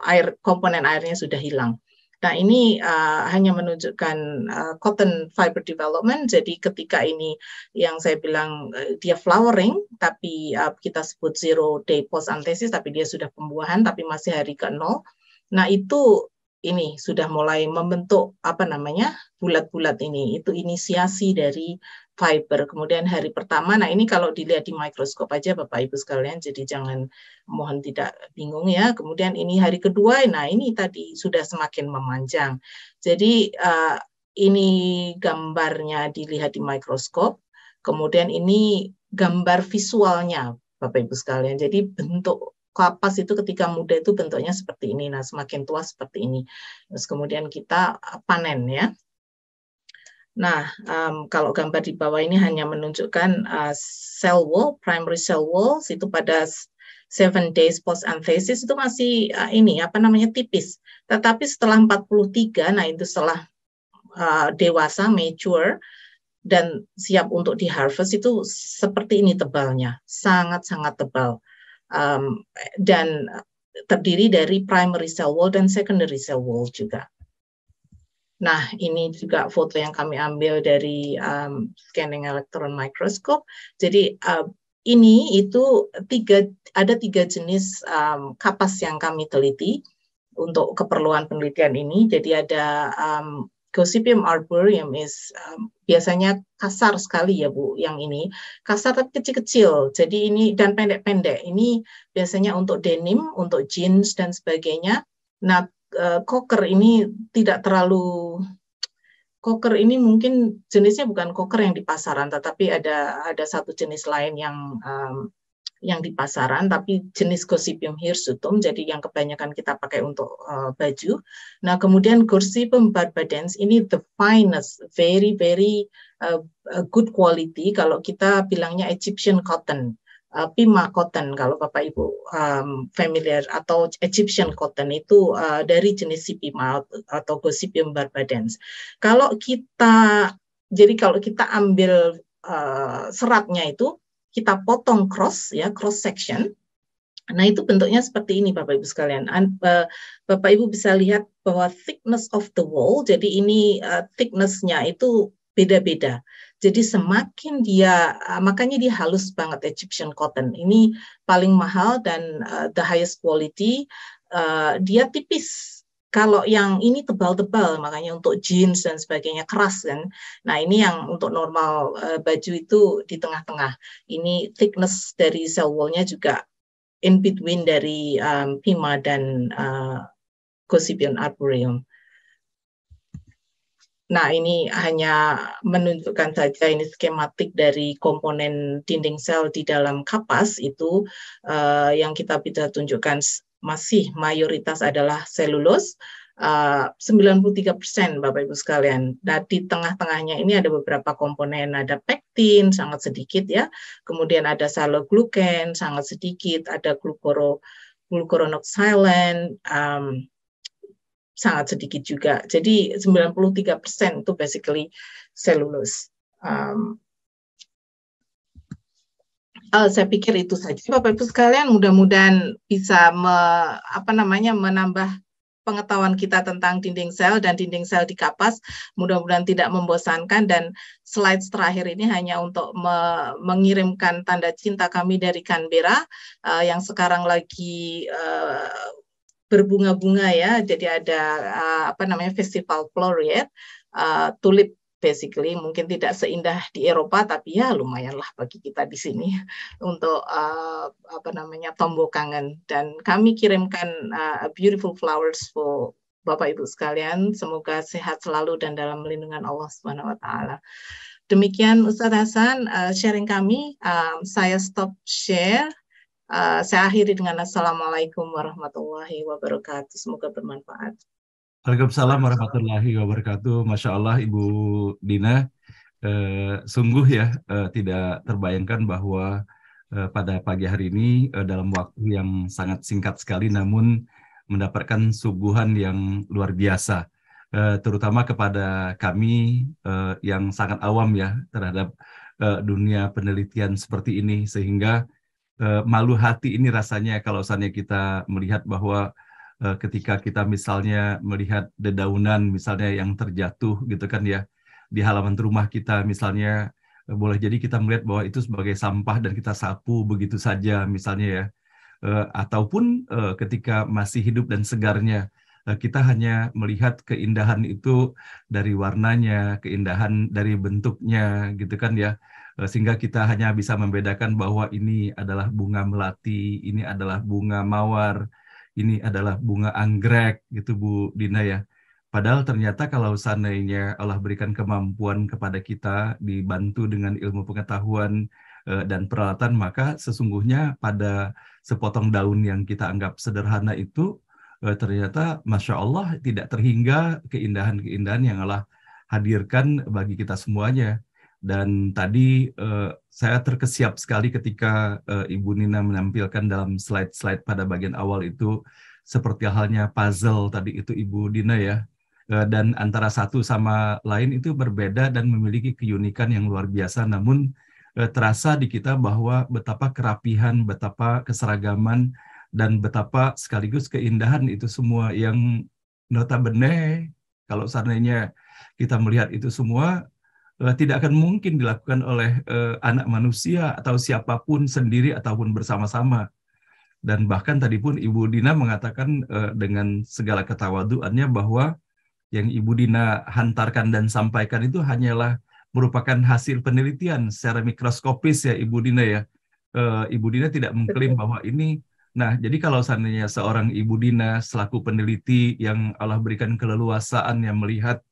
air, komponen airnya sudah hilang. Nah ini hanya menunjukkan cotton fiber development. Jadi ketika ini yang saya bilang dia flowering, tapi kita sebut 0 day post anthesis, tapi dia sudah pembuahan, tapi masih hari ke-0. Nah itu ini sudah mulai membentuk bulat-bulat ini. Itu inisiasi dari fiber. Kemudian hari pertama, nah ini kalau dilihat di mikroskop aja Bapak Ibu sekalian, jadi mohon tidak bingung ya. Kemudian ini hari kedua, nah ini tadi sudah semakin memanjang. Jadi ini gambarnya dilihat di mikroskop, kemudian ini gambar visualnya Bapak Ibu sekalian. Jadi bentuk kapas itu ketika muda itu bentuknya seperti ini, nah semakin tua seperti ini. Terus kemudian kita panen ya. Nah, kalau gambar di bawah ini hanya menunjukkan cell wall, primary cell walls itu pada 7 days post anthesis itu masih tipis. Tetapi setelah 43, nah itu setelah dewasa, mature, dan siap untuk di-harvest itu seperti ini tebalnya, sangat-sangat tebal. Dan terdiri dari primary cell wall dan secondary cell wall juga. Nah, ini juga foto yang kami ambil dari scanning electron microscope. Jadi ini itu ada tiga jenis kapas yang kami teliti untuk keperluan penelitian ini. Jadi ada Gossypium arboreum biasanya kasar sekali ya Bu, yang ini kasar tapi kecil-kecil. Jadi ini dan pendek-pendek. Ini biasanya untuk denim, untuk jeans dan sebagainya. Nah, cocker ini tidak terlalu, cocker ini mungkin jenisnya bukan cocker yang di pasaran, tetapi ada satu jenis lain yang di pasaran, tapi jenis Gossypium hirsutum, jadi yang kebanyakan kita pakai untuk baju. Nah, kemudian Gossypium barbadans ini the finest, very good quality. Kalau kita bilangnya Egyptian cotton. Pima cotton kalau Bapak Ibu familiar, atau Egyptian cotton itu dari jenis si Pima atau Gossypium barbadans. Kalau kita ambil seratnya itu kita potong cross section. Nah, itu bentuknya seperti ini Bapak Ibu sekalian. Bapak Ibu bisa lihat bahwa thickness of the wall, jadi ini thickness-nya itu beda-beda. Jadi semakin makanya dia halus banget Egyptian cotton. Ini paling mahal dan the highest quality. Dia tipis. Kalau yang ini tebal-tebal, makanya untuk jeans dan sebagainya keras kan. Nah, ini yang untuk normal baju itu di tengah-tengah. Ini thickness dari cell wall-nya juga in between dari Pima dan Gossypium arboreum. Nah, ini hanya menunjukkan saja ini skematik dari komponen dinding sel di dalam kapas itu yang kita bisa tunjukkan masih mayoritas adalah selulose, 93% Bapak Ibu sekalian. Nah, di tengah-tengahnya ini ada beberapa komponen, ada pektin sangat sedikit ya, kemudian ada sialoglucan sangat sedikit, ada glucuronolactone sangat sedikit juga. Jadi 93% itu basically cellulose. Saya pikir itu saja. Bapak Ibu sekalian, mudah-mudahan bisa menambah pengetahuan kita tentang dinding sel dan dinding sel di kapas. Mudah-mudahan tidak membosankan, dan slide terakhir ini hanya untuk mengirimkan tanda cinta kami dari Canberra yang sekarang lagi berbunga-bunga ya. Jadi ada festival Floreat, tulip basically, mungkin tidak seindah di Eropa, tapi ya lumayanlah bagi kita di sini untuk tombol kangen. Dan kami kirimkan beautiful flowers for Bapak Ibu sekalian. Semoga sehat selalu dan dalam lindungan Allah Subhanahu wa taala. Demikian Ustadz Hasan sharing kami. Saya stop share. Saya akhiri dengan Assalamualaikum warahmatullahi wabarakatuh. Semoga bermanfaat. Waalaikumsalam warahmatullahi wabarakatuh. Masya Allah Ibu Dina, sungguh ya tidak terbayangkan bahwa pada pagi hari ini dalam waktu yang sangat singkat sekali namun mendapatkan suguhan yang luar biasa, terutama kepada kami yang sangat awam ya terhadap dunia penelitian seperti ini, sehingga malu hati ini rasanya kalau misalnya kita melihat bahwa ketika kita misalnya melihat dedaunan misalnya yang terjatuh gitu kan ya di halaman rumah kita misalnya, boleh jadi kita melihat bahwa itu sebagai sampah dan kita sapu begitu saja misalnya ya, ataupun ketika masih hidup dan segarnya kita hanya melihat keindahan itu dari warnanya, keindahan dari bentuknya gitu kan ya, sehingga kita hanya bisa membedakan bahwa ini adalah bunga melati, ini adalah bunga mawar, ini adalah bunga anggrek gitu Bu Dina ya. Padahal ternyata kalau seandainya Allah berikan kemampuan kepada kita, dibantu dengan ilmu pengetahuan dan peralatan, maka sesungguhnya pada sepotong daun yang kita anggap sederhana itu ternyata Masya Allah tidak terhingga keindahan-keindahan yang Allah hadirkan bagi kita semuanya. Dan tadi saya terkesiap sekali ketika Ibu Nina menampilkan dalam slide-slide pada bagian awal itu seperti halnya puzzle tadi itu Ibu Dina ya, dan antara satu sama lain itu berbeda dan memiliki keunikan yang luar biasa, namun terasa di kita bahwa betapa kerapihan, betapa keseragaman dan betapa sekaligus keindahan itu semua yang notabene kalau seandainya kita melihat itu semua tidak akan mungkin dilakukan oleh anak manusia atau siapapun sendiri ataupun bersama-sama. Dan bahkan tadi pun Ibu Dina mengatakan dengan segala ketawaduannya bahwa yang Ibu Dina hantarkan dan sampaikan itu hanyalah merupakan hasil penelitian secara mikroskopis ya Ibu Dina ya. Ibu Dina tidak mengklaim bahwa ini. Nah, jadi kalau seandainya seorang Ibu Dina selaku peneliti yang Allah berikan keleluasaan yang melihat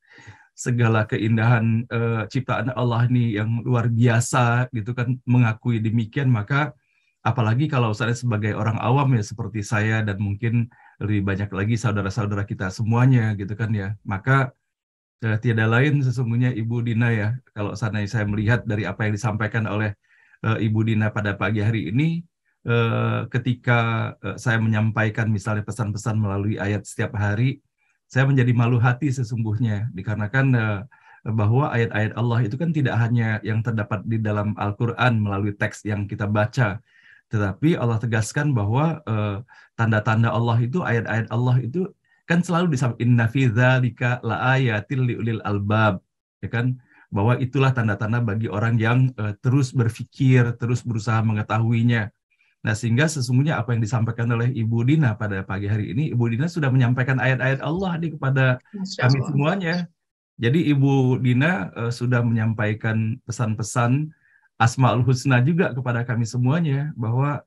segala keindahan ciptaan Allah ini yang luar biasa gitu kan, mengakui demikian, maka apalagi kalau saya sebagai orang awam ya seperti saya dan mungkin lebih banyak lagi saudara-saudara kita semuanya gitu kan ya, maka tiada lain sesungguhnya Ibu Dina ya, kalau seandainya saya melihat dari apa yang disampaikan oleh Ibu Dina pada pagi hari ini, ketika saya menyampaikan misalnya pesan-pesan melalui ayat setiap hari, saya menjadi malu hati sesungguhnya, dikarenakan bahwa ayat-ayat Allah itu kan tidak hanya yang terdapat di dalam Al-Quran melalui teks yang kita baca, tetapi Allah tegaskan bahwa tanda-tanda Allah itu, ayat-ayat Allah itu kan selalu disampaikan inna fi dzalika laayatil liulil albab, ya kan, bahwa itulah tanda-tanda bagi orang yang terus berpikir, terus berusaha mengetahuinya. Nah, sehingga sesungguhnya apa yang disampaikan oleh Ibu Dina pada pagi hari ini, Ibu Dina sudah menyampaikan ayat-ayat Allah nih kepada kami semuanya. Jadi Ibu Dina sudah menyampaikan pesan-pesan Asmaul Husna juga kepada kami semuanya, bahwa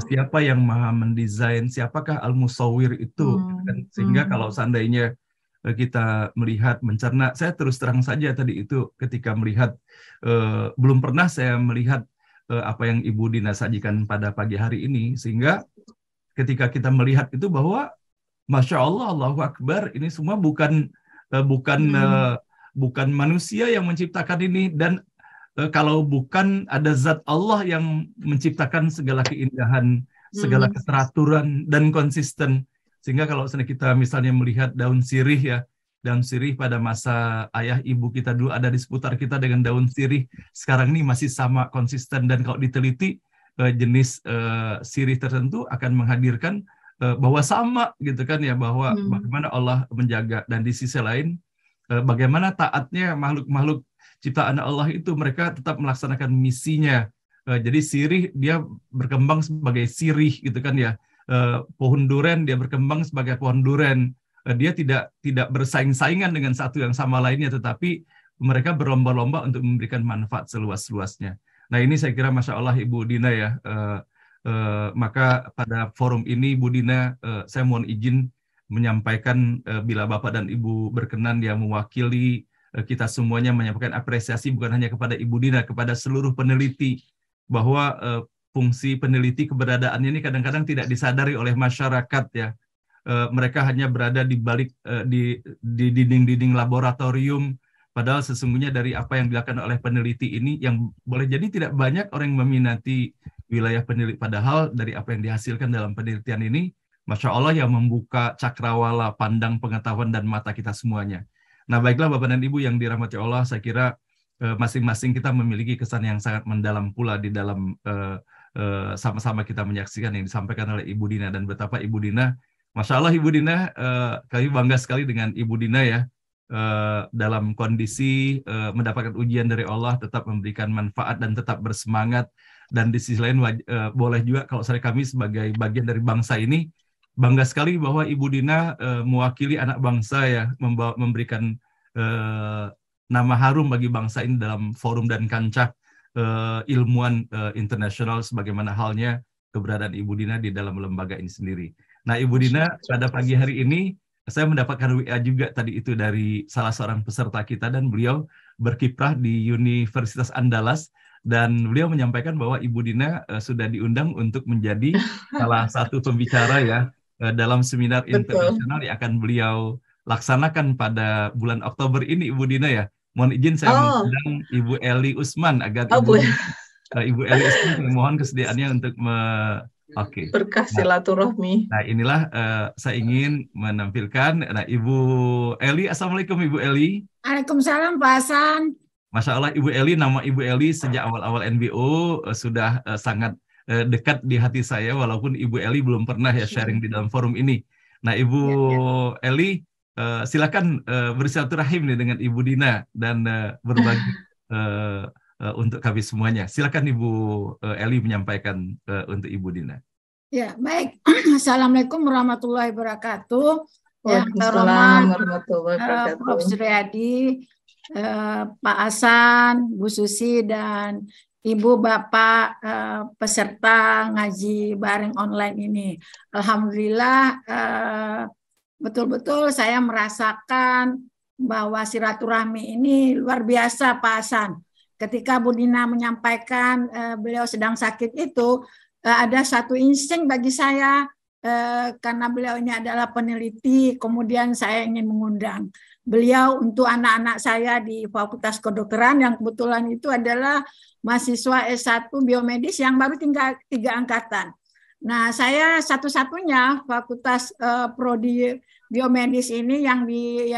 siapa yang maha mendesain, siapakah Al-Musawwir itu. Sehingga kalau seandainya kita melihat, mencerna, saya terus terang saja tadi itu ketika melihat, belum pernah saya melihat apa yang Ibu Dina sajikan pada pagi hari ini, sehingga ketika kita melihat itu bahwa Masya Allah, Allahu Akbar, ini semua bukan manusia yang menciptakan ini, dan kalau bukan ada zat Allah yang menciptakan segala keindahan, segala keteraturan dan konsisten. Sehingga kalau kita misalnya melihat daun sirih ya, daun sirih pada masa ayah ibu kita dulu ada di seputar kita dengan daun sirih, sekarang ini masih sama konsisten, dan kalau diteliti jenis sirih tertentu akan menghadirkan bahwa sama gitu kan ya, bahwa bagaimana Allah menjaga, dan di sisi lain bagaimana taatnya makhluk-makhluk ciptaan Allah itu, mereka tetap melaksanakan misinya. Jadi sirih dia berkembang sebagai sirih gitu kan ya. Pohon duren dia berkembang sebagai pohon duren. Dia tidak bersaing-saingan dengan satu yang sama lainnya, tetapi mereka berlomba-lomba untuk memberikan manfaat seluas-luasnya. Nah, ini saya kira Masya Allah Ibu Dina ya. Maka pada forum ini Ibu Dina, saya mohon izin menyampaikan, bila Bapak dan Ibu berkenan, yang mewakili kita semuanya menyampaikan apresiasi bukan hanya kepada Ibu Dina, kepada seluruh peneliti, bahwa fungsi peneliti keberadaannya ini kadang-kadang tidak disadari oleh masyarakat ya. Mereka hanya berada di balik di dinding-dinding laboratorium, padahal sesungguhnya dari apa yang dilakukan oleh peneliti ini, yang boleh jadi tidak banyak orang yang meminati wilayah peneliti, padahal dari apa yang dihasilkan dalam penelitian ini, Masya Allah, yang membuka cakrawala pandang pengetahuan dan mata kita semuanya. Nah, baiklah Bapak dan Ibu yang dirahmati Allah, saya kira masing-masing kita memiliki kesan yang sangat mendalam pula di dalam sama-sama kita menyaksikan yang disampaikan oleh Ibu Dina, dan betapa Ibu Dina, Masya Allah Ibu Dina, kami bangga sekali dengan Ibu Dina ya, dalam kondisi mendapatkan ujian dari Allah, tetap memberikan manfaat dan tetap bersemangat. Dan di sisi lain boleh juga kalau kami sebagai bagian dari bangsa ini, bangga sekali bahwa Ibu Dina mewakili anak bangsa ya, memberikan nama harum bagi bangsa ini dalam forum dan kancah ilmuwan internasional, sebagaimana halnya keberadaan Ibu Dina di dalam lembaga ini sendiri. Nah, Ibu Dina, pada pagi hari ini saya mendapatkan WA juga tadi itu dari salah seorang peserta kita, dan beliau berkiprah di Universitas Andalas, dan beliau menyampaikan bahwa Ibu Dina sudah diundang untuk menjadi salah satu pembicara ya dalam seminar internasional yang akan beliau laksanakan pada bulan Oktober ini, Ibu Dina ya. Mohon izin saya mengundang Ibu Eli Usman agar Ibu Eli Usman mohon kesediaannya untuk berkah silaturahmi. Nah, inilah saya ingin menampilkan Ibu Eli. Assalamualaikum Ibu Eli. Waalaikumsalam Pak Hasan. Masya Allah Ibu Eli, nama Ibu Eli sejak awal-awal NBO sudah sangat dekat di hati saya, walaupun Ibu Eli belum pernah ya sharing di dalam forum ini. Nah, Ibu Eli, silakan bersilaturahim nih dengan Ibu Dina dan berbagi untuk kami semuanya. Silakan Ibu Eli menyampaikan untuk Ibu Dina. Ya, baik. Assalamualaikum warahmatullahi wabarakatuh. Waalaikumsalam warahmatullahi wabarakatuh. Prof. Suryadi, Pak Hasan, Bu Susi, dan Ibu Bapak peserta ngaji bareng online ini. Alhamdulillah, betul-betul saya merasakan bahwa silaturahmi ini luar biasa, Pak Hasan. Ketika Bu Dina menyampaikan beliau sedang sakit itu, ada satu insting bagi saya, karena beliau ini adalah peneliti, kemudian saya ingin mengundang beliau untuk anak-anak saya di Fakultas Kedokteran yang kebetulan itu adalah mahasiswa S1 biomedis yang baru tinggal 3 angkatan. Nah, saya satu-satunya fakultas prodi biomedis ini yang di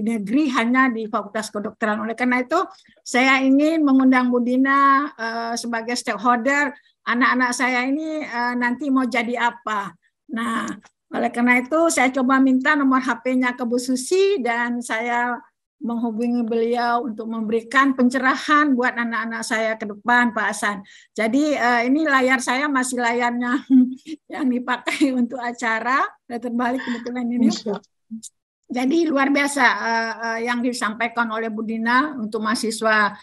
negeri hanya di Fakultas Kedokteran. Oleh karena itu, saya ingin mengundang Bu Dina sebagai stakeholder. Anak-anak saya ini nanti mau jadi apa. Nah, oleh karena itu saya coba minta nomor HP-nya ke Bu Susi dan saya menghubungi beliau untuk memberikan pencerahan buat anak-anak saya ke depan, Pak Hasan. Jadi ini layar saya masih layarnya yang dipakai untuk acara, terbalik kebetulan ini. Jadi luar biasa yang disampaikan oleh Bu Dina untuk mahasiswa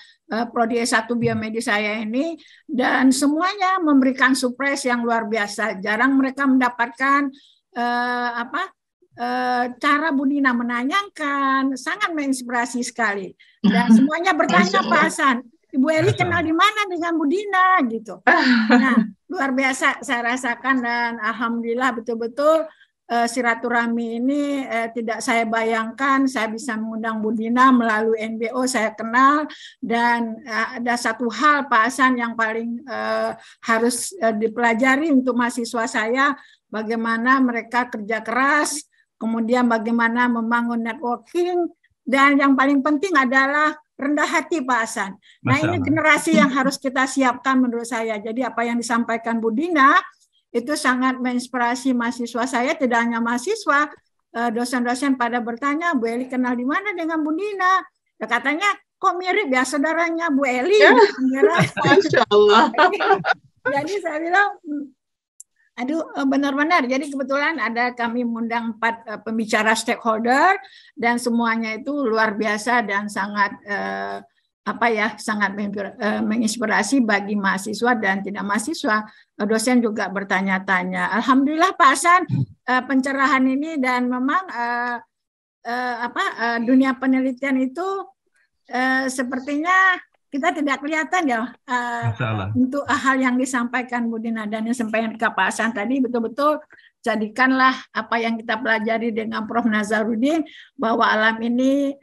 Prodi S1 Biomedis saya ini, dan semuanya memberikan surprise yang luar biasa. Jarang mereka mendapatkan cara Bu Dina menanyakan, sangat menginspirasi sekali. Dan semuanya bertanya, Pak Hasan, Ibu Eli kenal di mana dengan Bu Dina gitu. Nah, luar biasa saya rasakan, dan alhamdulillah betul-betul silaturahmi ini tidak saya bayangkan saya bisa mengundang Bu Dina melalui NBO, saya kenal. Dan ada satu hal, Pak Hasan, yang paling harus dipelajari untuk mahasiswa saya, bagaimana mereka kerja keras, kemudian bagaimana membangun networking, dan yang paling penting adalah rendah hati, Pak Hasan. Nah, ini generasi yang harus kita siapkan menurut saya. Jadi apa yang disampaikan Bu Dina itu sangat menginspirasi mahasiswa saya, tidak hanya mahasiswa, dosen-dosen pada bertanya, Bu Eli kenal di mana dengan Bu Dina? Ya, katanya, kok mirip ya saudaranya Bu Eli? Masya Allah. Jadi saya bilang, aduh, benar-benar. Jadi kebetulan ada kami mengundang 4 pembicara stakeholder, dan semuanya itu luar biasa dan sangat sangat menginspirasi bagi mahasiswa dan tidak mahasiswa. Dosen juga bertanya-tanya. Alhamdulillah, Pak Hasan, pencerahan ini, dan memang dunia penelitian itu sepertinya kita tidak kelihatan ya untuk hal yang disampaikan Bu Dina dan yang disampaikan ke Pak Hasan tadi. Betul-betul jadikanlah apa yang kita pelajari dengan Prof. Nazarudin, bahwa alam ini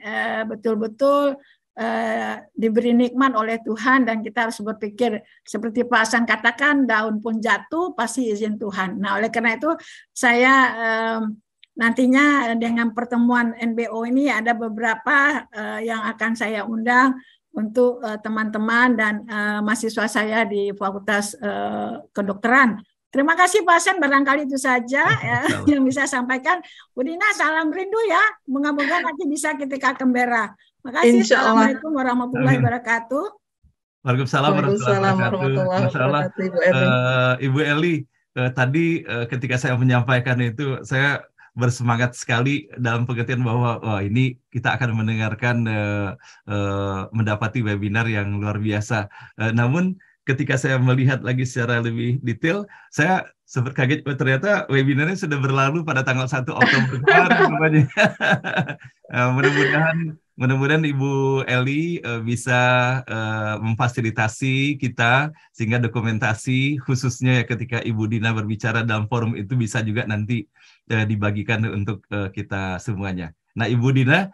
betul-betul diberi nikmat oleh Tuhan, dan kita harus berpikir seperti Pak Hasan katakan, daun pun jatuh pasti izin Tuhan. Nah, oleh karena itu saya nantinya dengan pertemuan NBO ini ada beberapa yang akan saya undang untuk teman-teman dan mahasiswa saya di Fakultas Kedokteran. Terima kasih Pak Hasan, barangkali itu saja yang bisa sampaikan. Bu Dina, salam rindu ya. Moga-moga nanti bisa ketika Canberra. Terima kasih. Assalamualaikum warahmatullahi wabarakatuh. Waalaikumsalam warahmatullahi wabarakatuh. Ibu Eli, tadi ketika saya menyampaikan itu, saya bersemangat sekali dalam pengertian bahwa ini kita akan mendengarkan mendapati webinar yang luar biasa. Namun ketika saya melihat lagi secara lebih detail, saya sempat kaget, ternyata webinarnya sudah berlalu pada tanggal 1 Oktober kemarin. Mudah-mudahan Ibu Eli bisa memfasilitasi kita sehingga dokumentasi khususnya ketika Ibu Dina berbicara dalam forum itu bisa juga nanti dibagikan untuk kita semuanya. Nah, Ibu Dina,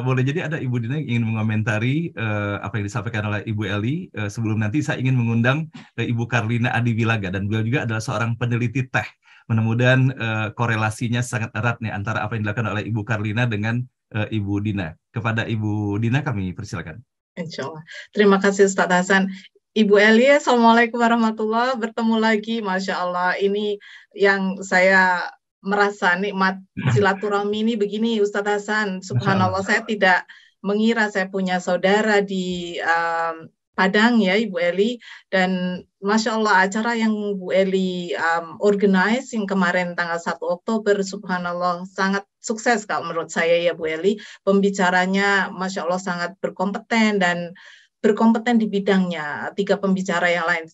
boleh jadi ada Ibu Dina yang ingin mengomentari apa yang disampaikan oleh Ibu Eli. Sebelum nanti saya ingin mengundang Ibu Karlina Adiwilaga, dan beliau juga adalah seorang peneliti teh. Mudah-mudahan korelasinya sangat erat nih antara apa yang dilakukan oleh Ibu Karlina dengan Ibu Dina. Kepada Ibu Dina kami persilakan. Insya Allah. Terima kasih Ustaz Hasan. Ibu Eli, Assalamualaikum warahmatullahi wabarakatuh. Bertemu lagi, Masya Allah. Ini yang saya merasa nikmat silaturahmi ini begini, Ustadz Hasan. Subhanallah, saya tidak mengira saya punya saudara di Padang ya, Ibu Eli. Dan Masya Allah, acara yang Bu Eli organize yang kemarin tanggal 1 Oktober, Subhanallah, sangat sukses kalau menurut saya ya, Bu Eli. Pembicaranya Masya Allah sangat berkompeten dan berkompeten di bidangnya. 3 pembicara yang lain,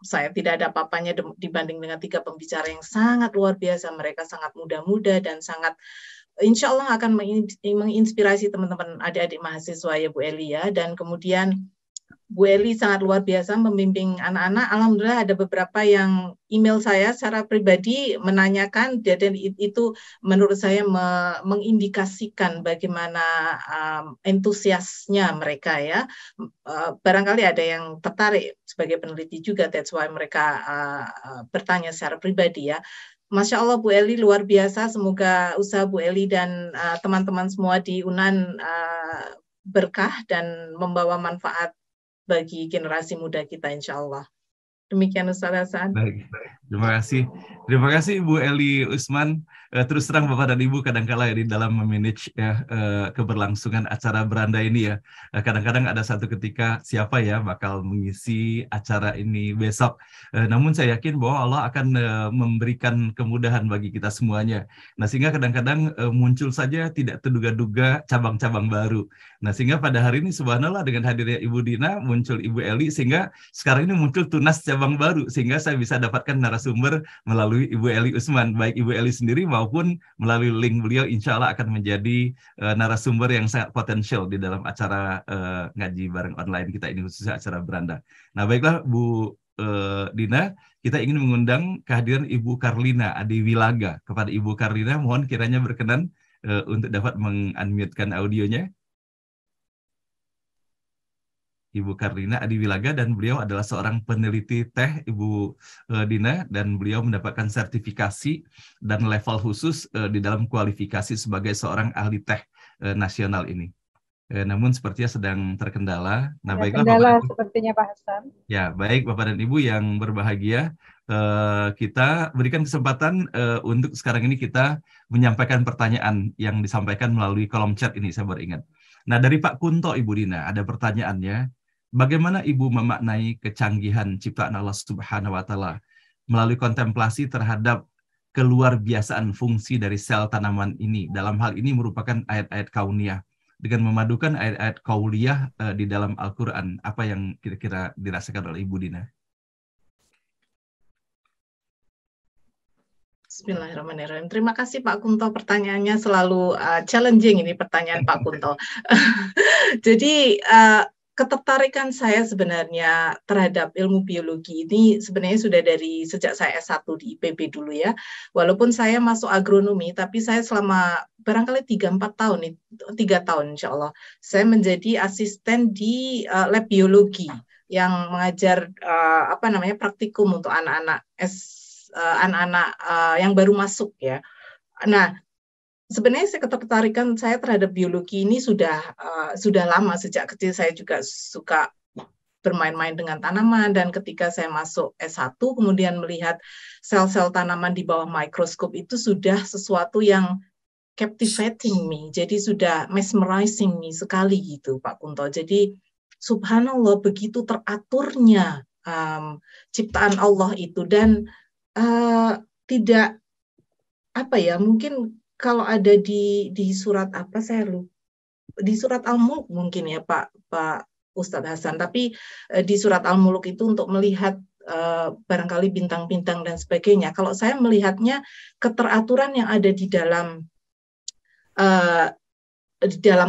saya tidak ada apa-apanya dibanding dengan 3 pembicara yang sangat luar biasa. Mereka sangat muda-muda dan sangat insya Allah akan menginspirasi teman-teman adik-adik mahasiswa ya Bu Eli ya. Dan kemudian Bu Eli sangat luar biasa membimbing anak-anak. Alhamdulillah ada beberapa yang email saya secara pribadi menanyakan, dan itu menurut saya mengindikasikan bagaimana entusiasnya mereka ya. Barangkali ada yang tertarik sebagai peneliti juga, that's why mereka bertanya secara pribadi ya. Masya Allah Bu Eli luar biasa, semoga usaha Bu Eli dan teman-teman semua di UNAN berkah dan membawa manfaat bagi generasi muda kita, insya Allah. Demikian Ustaz Hasan. Baik. Terima kasih. Terima kasih Ibu Eli Usman. Terus terang Bapak dan Ibu kadang-kala ya di dalam memanage ya keberlangsungan acara beranda ini ya. Kadang-kadang ada satu ketika siapa ya bakal mengisi acara ini besok. Namun saya yakin bahwa Allah akan memberikan kemudahan bagi kita semuanya. Nah, sehingga kadang-kadang muncul saja tidak terduga-duga cabang-cabang baru. Nah, sehingga pada hari ini subhanallah dengan hadirnya Ibu Dina muncul Ibu Eli, sehingga sekarang ini muncul tunas cabang baru, sehingga saya bisa dapatkan narasumber melalui Ibu Eli Usman, baik Ibu Eli sendiri maupun melalui link beliau, insya Allah akan menjadi narasumber yang sangat potensial di dalam acara ngaji bareng online kita ini, khususnya acara beranda. Nah, baiklah Bu Dina, kita ingin mengundang kehadiran Ibu Karlina Adiwilaga. Kepada Ibu Karlina, mohon kiranya berkenan untuk dapat meng-unmute-kan audionya. Ibu Karlina Adiwilaga, dan beliau adalah seorang peneliti teh, Ibu Dina, dan beliau mendapatkan sertifikasi dan level khusus di dalam kualifikasi sebagai seorang ahli teh nasional ini. Namun sepertinya sedang terkendala. Nah, baiklah Bapak, sepertinya Pak Hasan. Ya, baik Bapak dan Ibu yang berbahagia, kita berikan kesempatan untuk sekarang ini kita menyampaikan pertanyaan yang disampaikan melalui kolom chat ini, saya baru ingat. Nah, dari Pak Kunto, Ibu Dina, ada pertanyaannya. Bagaimana Ibu memaknai kecanggihan ciptaan Allah Subhanahu wa Ta'ala melalui kontemplasi terhadap keluarbiasaan fungsi dari sel tanaman ini? Dalam hal ini merupakan ayat-ayat kauniyah. Dengan memadukan ayat-ayat kauliyah di dalam Al-Quran, apa yang kira-kira dirasakan oleh Ibu Dina? Bismillahirrahmanirrahim. Terima kasih Pak Kunto, pertanyaannya selalu challenging ini pertanyaan Pak Kunto. Jadi ketertarikan saya sebenarnya terhadap ilmu biologi ini sebenarnya sudah dari sejak saya S1 di IPB dulu ya. Walaupun saya masuk agronomi, tapi saya selama barangkali 3-4 tahun, 3 tahun insya Allah, saya menjadi asisten di lab biologi yang mengajar praktikum untuk anak-anak yang baru masuk ya. Nah, sebenarnya ketertarikan saya terhadap biologi ini sudah lama. Sejak kecil saya juga suka bermain-main dengan tanaman, dan ketika saya masuk S1 kemudian melihat sel-sel tanaman di bawah mikroskop itu sudah sesuatu yang captivating me, jadi sudah mesmerizing me sekali gitu Pak Kunto. Jadi subhanallah begitu teraturnya ciptaan Allah itu, dan tidak mungkin kalau ada di surat apa saya lupa, di surat Al-Mulk mungkin ya Pak Ustadz Hasan, tapi di surat Al-Mulk itu untuk melihat barangkali bintang-bintang dan sebagainya. Kalau saya melihatnya keteraturan yang ada di dalam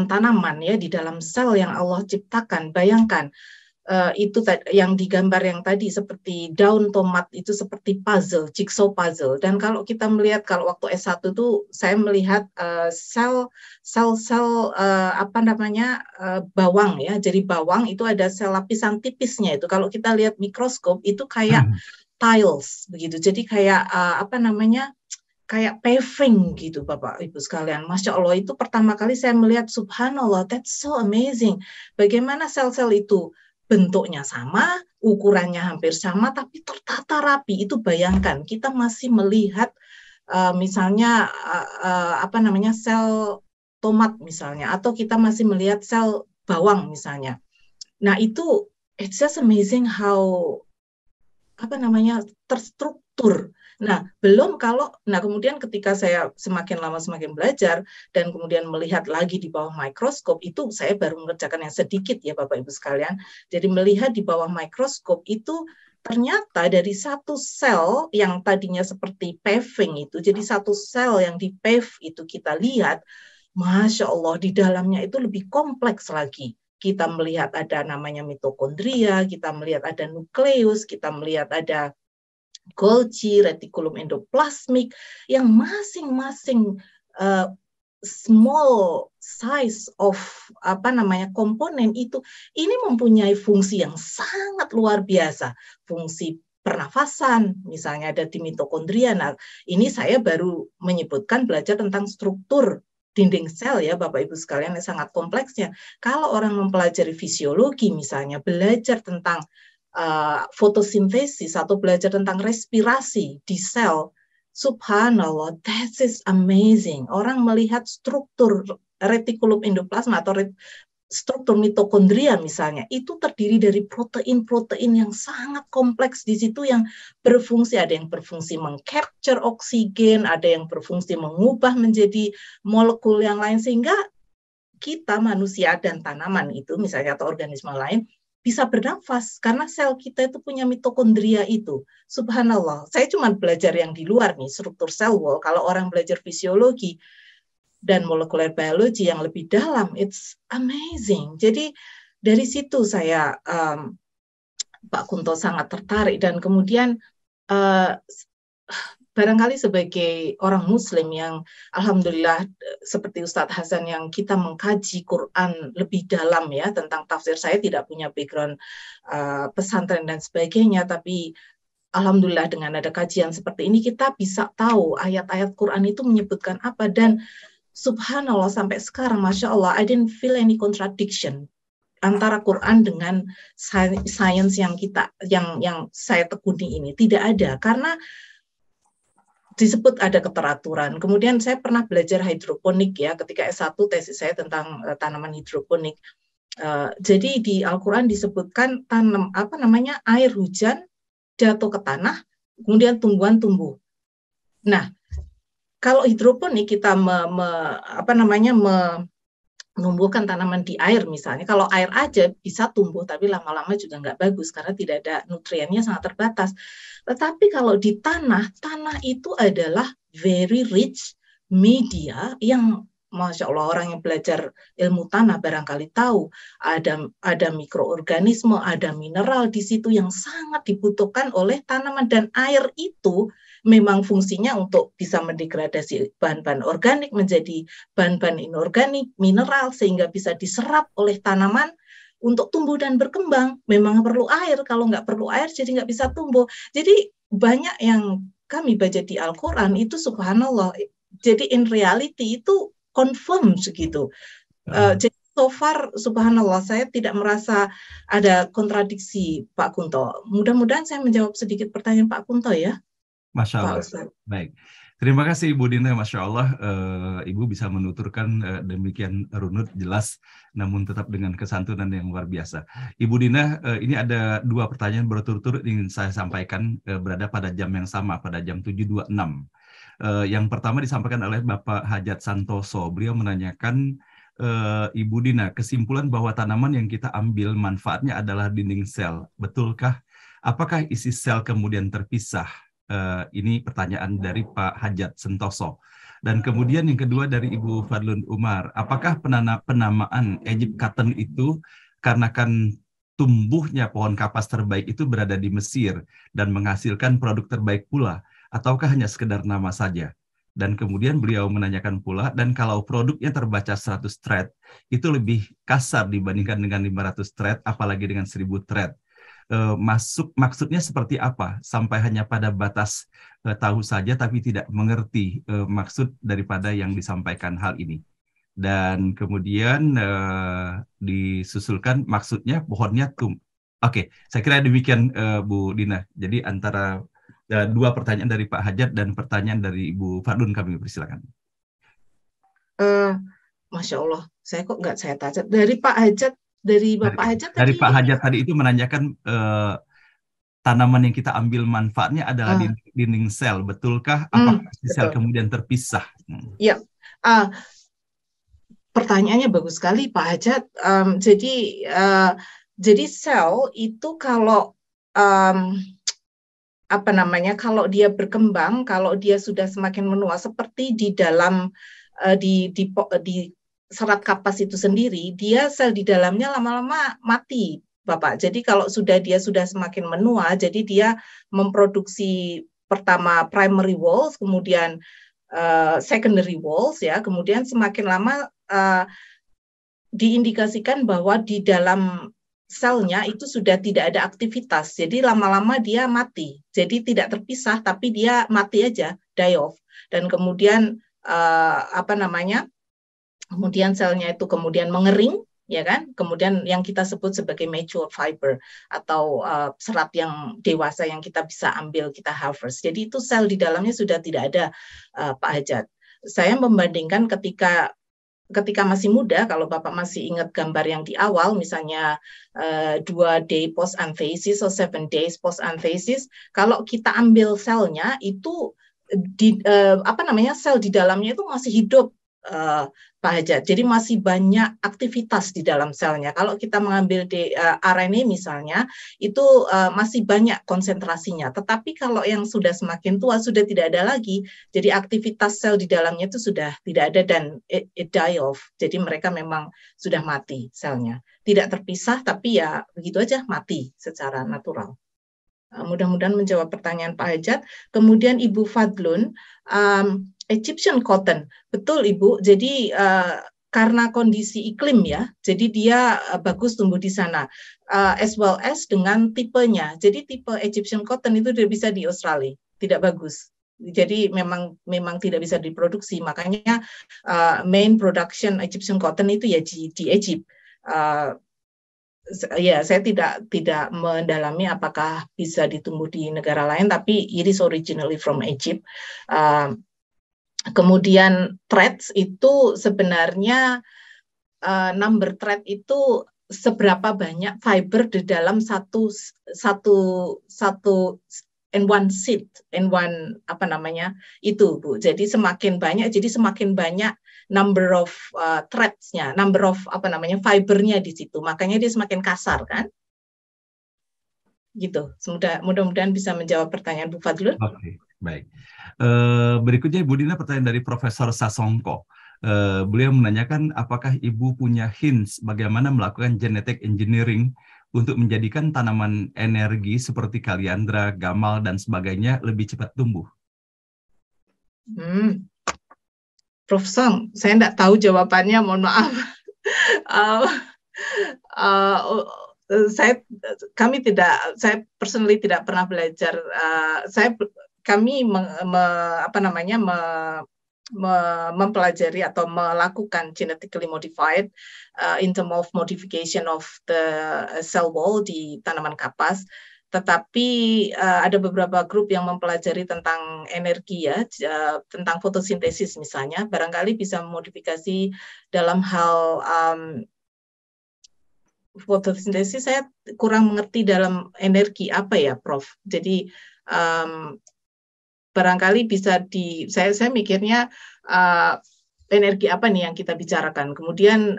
tanaman ya, di dalam sel yang Allah ciptakan. Bayangkan itu yang digambar yang tadi seperti daun tomat itu seperti puzzle, jigsaw puzzle. Dan kalau kita melihat, kalau waktu S1 itu saya melihat sel bawang ya. Jadi bawang itu ada sel lapisan tipisnya itu. Kalau kita lihat mikroskop itu kayak tiles begitu. Jadi kayak kayak paving gitu Bapak Ibu sekalian. Masya Allah, itu pertama kali saya melihat, subhanallah, that's so amazing. Bagaimana sel-sel itu bentuknya sama, ukurannya hampir sama tapi tertata rapi. Itu bayangkan kita masih melihat misalnya sel tomat misalnya, atau kita masih melihat sel bawang misalnya. Nah itu it's just amazing how terstruktur. Nah, kemudian ketika saya semakin lama semakin belajar dan kemudian melihat lagi di bawah mikroskop, itu saya baru mengerjakan yang sedikit ya Bapak Ibu sekalian. Jadi melihat di bawah mikroskop itu ternyata dari satu sel yang tadinya seperti paving itu, jadi satu sel yang di pave itu kita lihat, Masya Allah di dalamnya itu lebih kompleks lagi. Kita melihat ada namanya mitokondria, kita melihat ada nukleus, kita melihat ada Golgi, retikulum endoplasmik yang masing-masing small size of komponen itu ini mempunyai fungsi yang sangat luar biasa. Fungsi pernafasan, misalnya ada di mitokondria. Nah, ini saya baru menyebutkan belajar tentang struktur dinding sel ya Bapak Ibu sekalian yang sangat kompleksnya. Kalau orang mempelajari fisiologi misalnya, belajar tentang fotosintesis atau belajar tentang respirasi di sel, subhanallah, that is amazing. Orang melihat struktur retikulum endoplasma atau struktur mitokondria misalnya, itu terdiri dari protein-protein yang sangat kompleks di situ yang berfungsi, ada yang berfungsi mengcapture oksigen, ada yang berfungsi mengubah menjadi molekul yang lain, sehingga kita manusia dan tanaman itu misalnya atau organisme lain bisa bernafas karena sel kita itu punya mitokondria itu. Subhanallah, saya cuma belajar yang di luar nih, struktur sel wall. Kalau orang belajar fisiologi dan molekuler biologi yang lebih dalam, it's amazing. Jadi dari situ saya, Pak Kunto sangat tertarik, dan kemudian barangkali sebagai orang Muslim yang alhamdulillah seperti Ustadz Hasan yang kita mengkaji Quran lebih dalam ya tentang tafsir, saya tidak punya background pesantren dan sebagainya, tapi alhamdulillah dengan ada kajian seperti ini kita bisa tahu ayat-ayat Quran itu menyebutkan apa, dan subhanallah sampai sekarang Masya Allah I didn't feel any contradiction antara Quran dengan sains yang saya tekuni ini, tidak ada, karena disebut ada keteraturan. Kemudian saya pernah belajar hidroponik ya ketika S1, tesis saya tentang tanaman hidroponik. Jadi di Al-Quran disebutkan air hujan jatuh ke tanah, kemudian tumbuhan tumbuh. Nah, kalau hidroponik kita menumbuhkan tanaman di air misalnya, kalau air aja bisa tumbuh, tapi lama-lama juga nggak bagus karena tidak ada nutriennya, sangat terbatas. Tetapi kalau di tanah itu adalah very rich media yang Masya Allah orang yang belajar ilmu tanah barangkali tahu ada mikroorganisme, ada mineral di situ yang sangat dibutuhkan oleh tanaman, dan air itu memang fungsinya untuk bisa mendegradasi bahan-bahan organik menjadi bahan-bahan inorganik, mineral, sehingga bisa diserap oleh tanaman untuk tumbuh dan berkembang. Memang perlu air, kalau nggak perlu air jadi nggak bisa tumbuh. Jadi banyak yang kami baca di Al-Quran itu subhanallah, jadi in reality itu confirm segitu. Jadi so far subhanallah saya tidak merasa ada kontradiksi Pak Kunto. Mudah-mudahan saya menjawab sedikit pertanyaan Pak Kunto ya. Masya Allah. Baik. Terima kasih Ibu Dina, Masya Allah Ibu bisa menuturkan demikian runut, jelas, namun tetap dengan kesantunan yang luar biasa. Ibu Dina, ini ada dua pertanyaan berturut-turut ingin saya sampaikan, berada pada jam yang sama, pada jam 7.26. Yang pertama disampaikan oleh Bapak Hajat Santoso. Beliau menanyakan, Ibu Dina, kesimpulan bahwa tanaman yang kita ambil manfaatnya adalah dinding sel, betulkah? Apakah isi sel kemudian terpisah? Ini pertanyaan dari Pak Hajat Santoso. Dan kemudian yang kedua dari Ibu Fadlun Umar, apakah penamaan Egypt cotton itu karena kan tumbuhnya pohon kapas terbaik itu berada di Mesir dan menghasilkan produk terbaik pula, ataukah hanya sekedar nama saja? Dan kemudian beliau menanyakan pula, dan kalau produknya terbaca 100 thread, itu lebih kasar dibandingkan dengan 500 thread, apalagi dengan 1000 thread. Maksudnya seperti apa, sampai hanya pada batas tahu saja tapi tidak mengerti maksud daripada yang disampaikan hal ini. Dan kemudian disusulkan maksudnya pohonnya Oke, saya kira demikian Bu Dina. Jadi antara dua pertanyaan dari Pak Hajat dan pertanyaan dari Ibu Fardun, kami persilakan. Masya Allah, saya kok nggak saya tanya. Dari Pak Hajat, dari Bapak Hajat tadi. Dari Pak Hajat tadi itu menanyakan tanaman yang kita ambil manfaatnya adalah dinding sel, betulkah? Apakah sel kemudian terpisah? Ya, pertanyaannya bagus sekali Pak Hajat. Jadi sel itu kalau kalau dia berkembang, kalau dia sudah semakin menua, seperti di dalam di serat kapas itu sendiri, dia sel di dalamnya lama-lama mati, Bapak. Jadi kalau dia sudah semakin menua, jadi dia memproduksi pertama primary walls, kemudian secondary walls, ya, kemudian semakin lama diindikasikan bahwa di dalam selnya itu sudah tidak ada aktivitas, jadi lama-lama dia mati, jadi tidak terpisah, tapi dia mati aja, die off, dan kemudian kemudian selnya itu kemudian mengering, ya kan, kemudian yang kita sebut sebagai mature fiber atau serat yang dewasa yang kita bisa ambil, kita harvest. Jadi itu sel di dalamnya sudah tidak ada, Pak Hajat. Saya membandingkan ketika masih muda, kalau Bapak masih ingat gambar yang di awal, misalnya 2 day post anthesis atau 7 days post anthesis, kalau kita ambil selnya itu sel di dalamnya itu masih hidup, Pak Hajat. Jadi masih banyak aktivitas di dalam selnya. Kalau kita mengambil RNA misalnya, itu masih banyak konsentrasinya. Tetapi kalau yang sudah semakin tua, sudah tidak ada lagi. Jadi aktivitas sel di dalamnya itu sudah tidak ada dan it die off. Jadi mereka memang sudah mati selnya. Tidak terpisah, tapi ya begitu aja mati secara natural. Mudah-mudahan menjawab pertanyaan Pak Hajat. Kemudian Ibu Fadlun, Egyptian cotton, betul Ibu. Jadi karena kondisi iklim ya, jadi dia bagus tumbuh di sana, as well as dengan tipenya. Jadi tipe Egyptian cotton itu tidak bisa di Australia, tidak bagus. Jadi memang tidak bisa diproduksi. Makanya main production Egyptian cotton itu ya di Egypt. Ya, saya tidak mendalami apakah bisa ditumbuh di negara lain, tapi it is originally from Egypt. Kemudian threads itu sebenarnya number thread itu seberapa banyak fiber di dalam satu and one seed, and one itu Bu. Jadi semakin banyak number of threads-nya, number of fibernya di situ. Makanya dia semakin kasar kan? Gitu. Mudah-mudahan bisa menjawab pertanyaan Bu Fadlun. Oke, baik. Berikutnya Ibu Dina, pertanyaan dari Profesor Sasongko. Beliau menanyakan apakah Ibu punya hints bagaimana melakukan genetic engineering untuk menjadikan tanaman energi seperti kaliandra, gamal, dan sebagainya lebih cepat tumbuh? Prof. Song, saya tidak tahu jawabannya, mohon maaf. Saya personally tidak pernah belajar. Kami mempelajari atau melakukan genetically modified in terms of modification of the cell wall di tanaman kapas. Tetapi ada beberapa grup yang mempelajari tentang energi ya, tentang fotosintesis misalnya, barangkali bisa memodifikasi dalam hal fotosintesis. Saya kurang mengerti dalam energi apa ya, Prof. Jadi barangkali bisa saya mikirnya energi apa nih yang kita bicarakan. Kemudian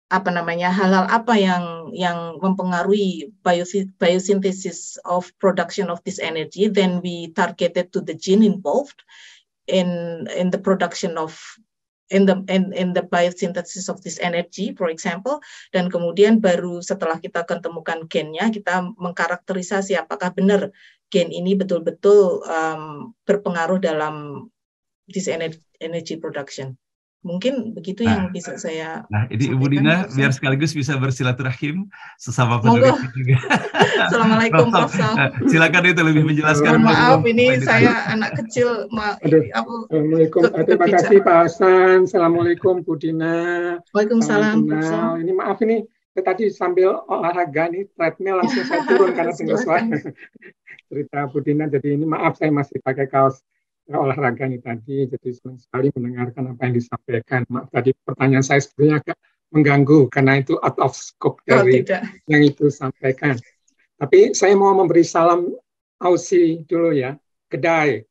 hal-hal apa yang mempengaruhi biosynthesis of production of this energy, then we targeted to the gene involved in the production of in the biosynthesis of this energy, for example, dan kemudian baru setelah kita ketemukan gennya, kita mengkarakterisasi apakah benar gen ini betul-betul berpengaruh dalam this energy production. Mungkin begitu yang bisa saya ini Ibu Dina, biar sekaligus bisa bersilaturahim sesama peneliti juga. Assalamualaikum, Prof. Silakan itu lebih menjelaskan. Mohon maaf, ini saya anak kecil. Assalamualaikum. Terima kasih Pak Hasan. Assalamualaikum Bu Dina. Waalaikumsalam. Ini maaf ini tadi sambil olahraga nih treadmill langsung saya turun karena dengar suara cerita Bu Dina. Jadi ini maaf saya masih pakai kaos olahraga nih tadi. Jadi senang sekali mendengarkan apa yang disampaikan. Maaf tadi pertanyaan saya sebenarnya agak mengganggu karena itu out of scope dari yang itu sampaikan. Tapi saya mau memberi salam Aussie dulu ya. Kedai.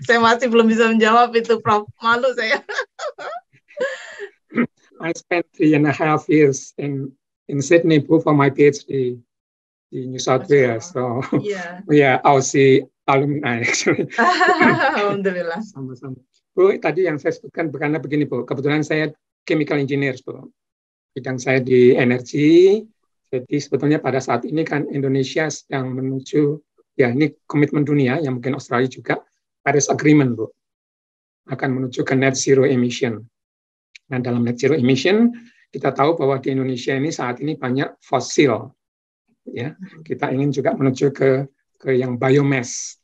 Saya masih belum bisa menjawab itu, Prof. Malu saya. I spent 3.5 years in Sydney for my PhD di New South Wales. So, yeah, Aussie alumni actually. Alhamdulillah. Sama-sama. Bu, tadi yang saya sebutkan karena begini Bu, kebetulan saya chemical engineer Bu. Bidang saya di energi. Jadi sebetulnya pada saat ini kan Indonesia sedang menuju, ya ini komitmen dunia, yang mungkin Australia juga, Paris Agreement Bu. Akan menuju ke net zero emission. Nah, dalam net zero emission, kita tahu bahwa di Indonesia ini saat ini banyak fosil. Ya, kita ingin juga menuju ke yang biomass.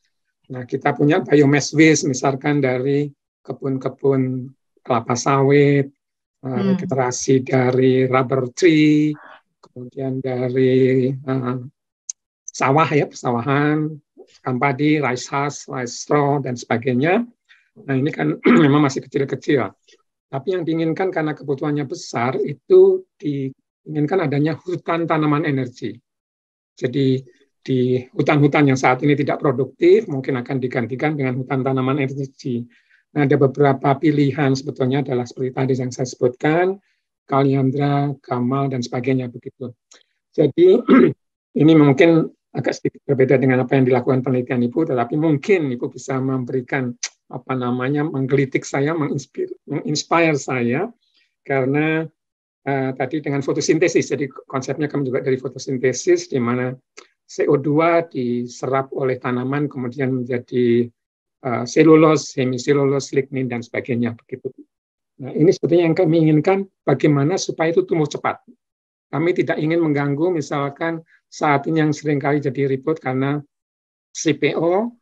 Nah, kita punya biomass waste, misalkan dari kebun-kebun kelapa sawit, regenerasi dari rubber tree, kemudian dari sawah ya, pesawahan, padi, rice husk, rice straw, dan sebagainya. Nah, ini kan memang masih kecil-kecil. Tapi yang diinginkan karena kebutuhannya besar itu diinginkan adanya hutan tanaman energi. Jadi di hutan-hutan yang saat ini tidak produktif mungkin akan digantikan dengan hutan tanaman energi. Nah, ada beberapa pilihan sebetulnya adalah seperti tadi yang saya sebutkan, kaliandra, gamal, dan sebagainya begitu. Jadi ini mungkin agak sedikit berbeda dengan apa yang dilakukan penelitian Ibu, tetapi mungkin Ibu bisa memberikan menggelitik saya, menginspire saya, karena tadi dengan fotosintesis, jadi konsepnya kami juga dari fotosintesis, di mana CO2 diserap oleh tanaman, kemudian menjadi selulos, hemiselulos, lignin, dan sebagainya. Begitu. Nah, ini sebetulnya yang kami inginkan, bagaimana supaya itu tumbuh cepat. Kami tidak ingin mengganggu, misalkan saat ini yang seringkali jadi ribut karena CPO,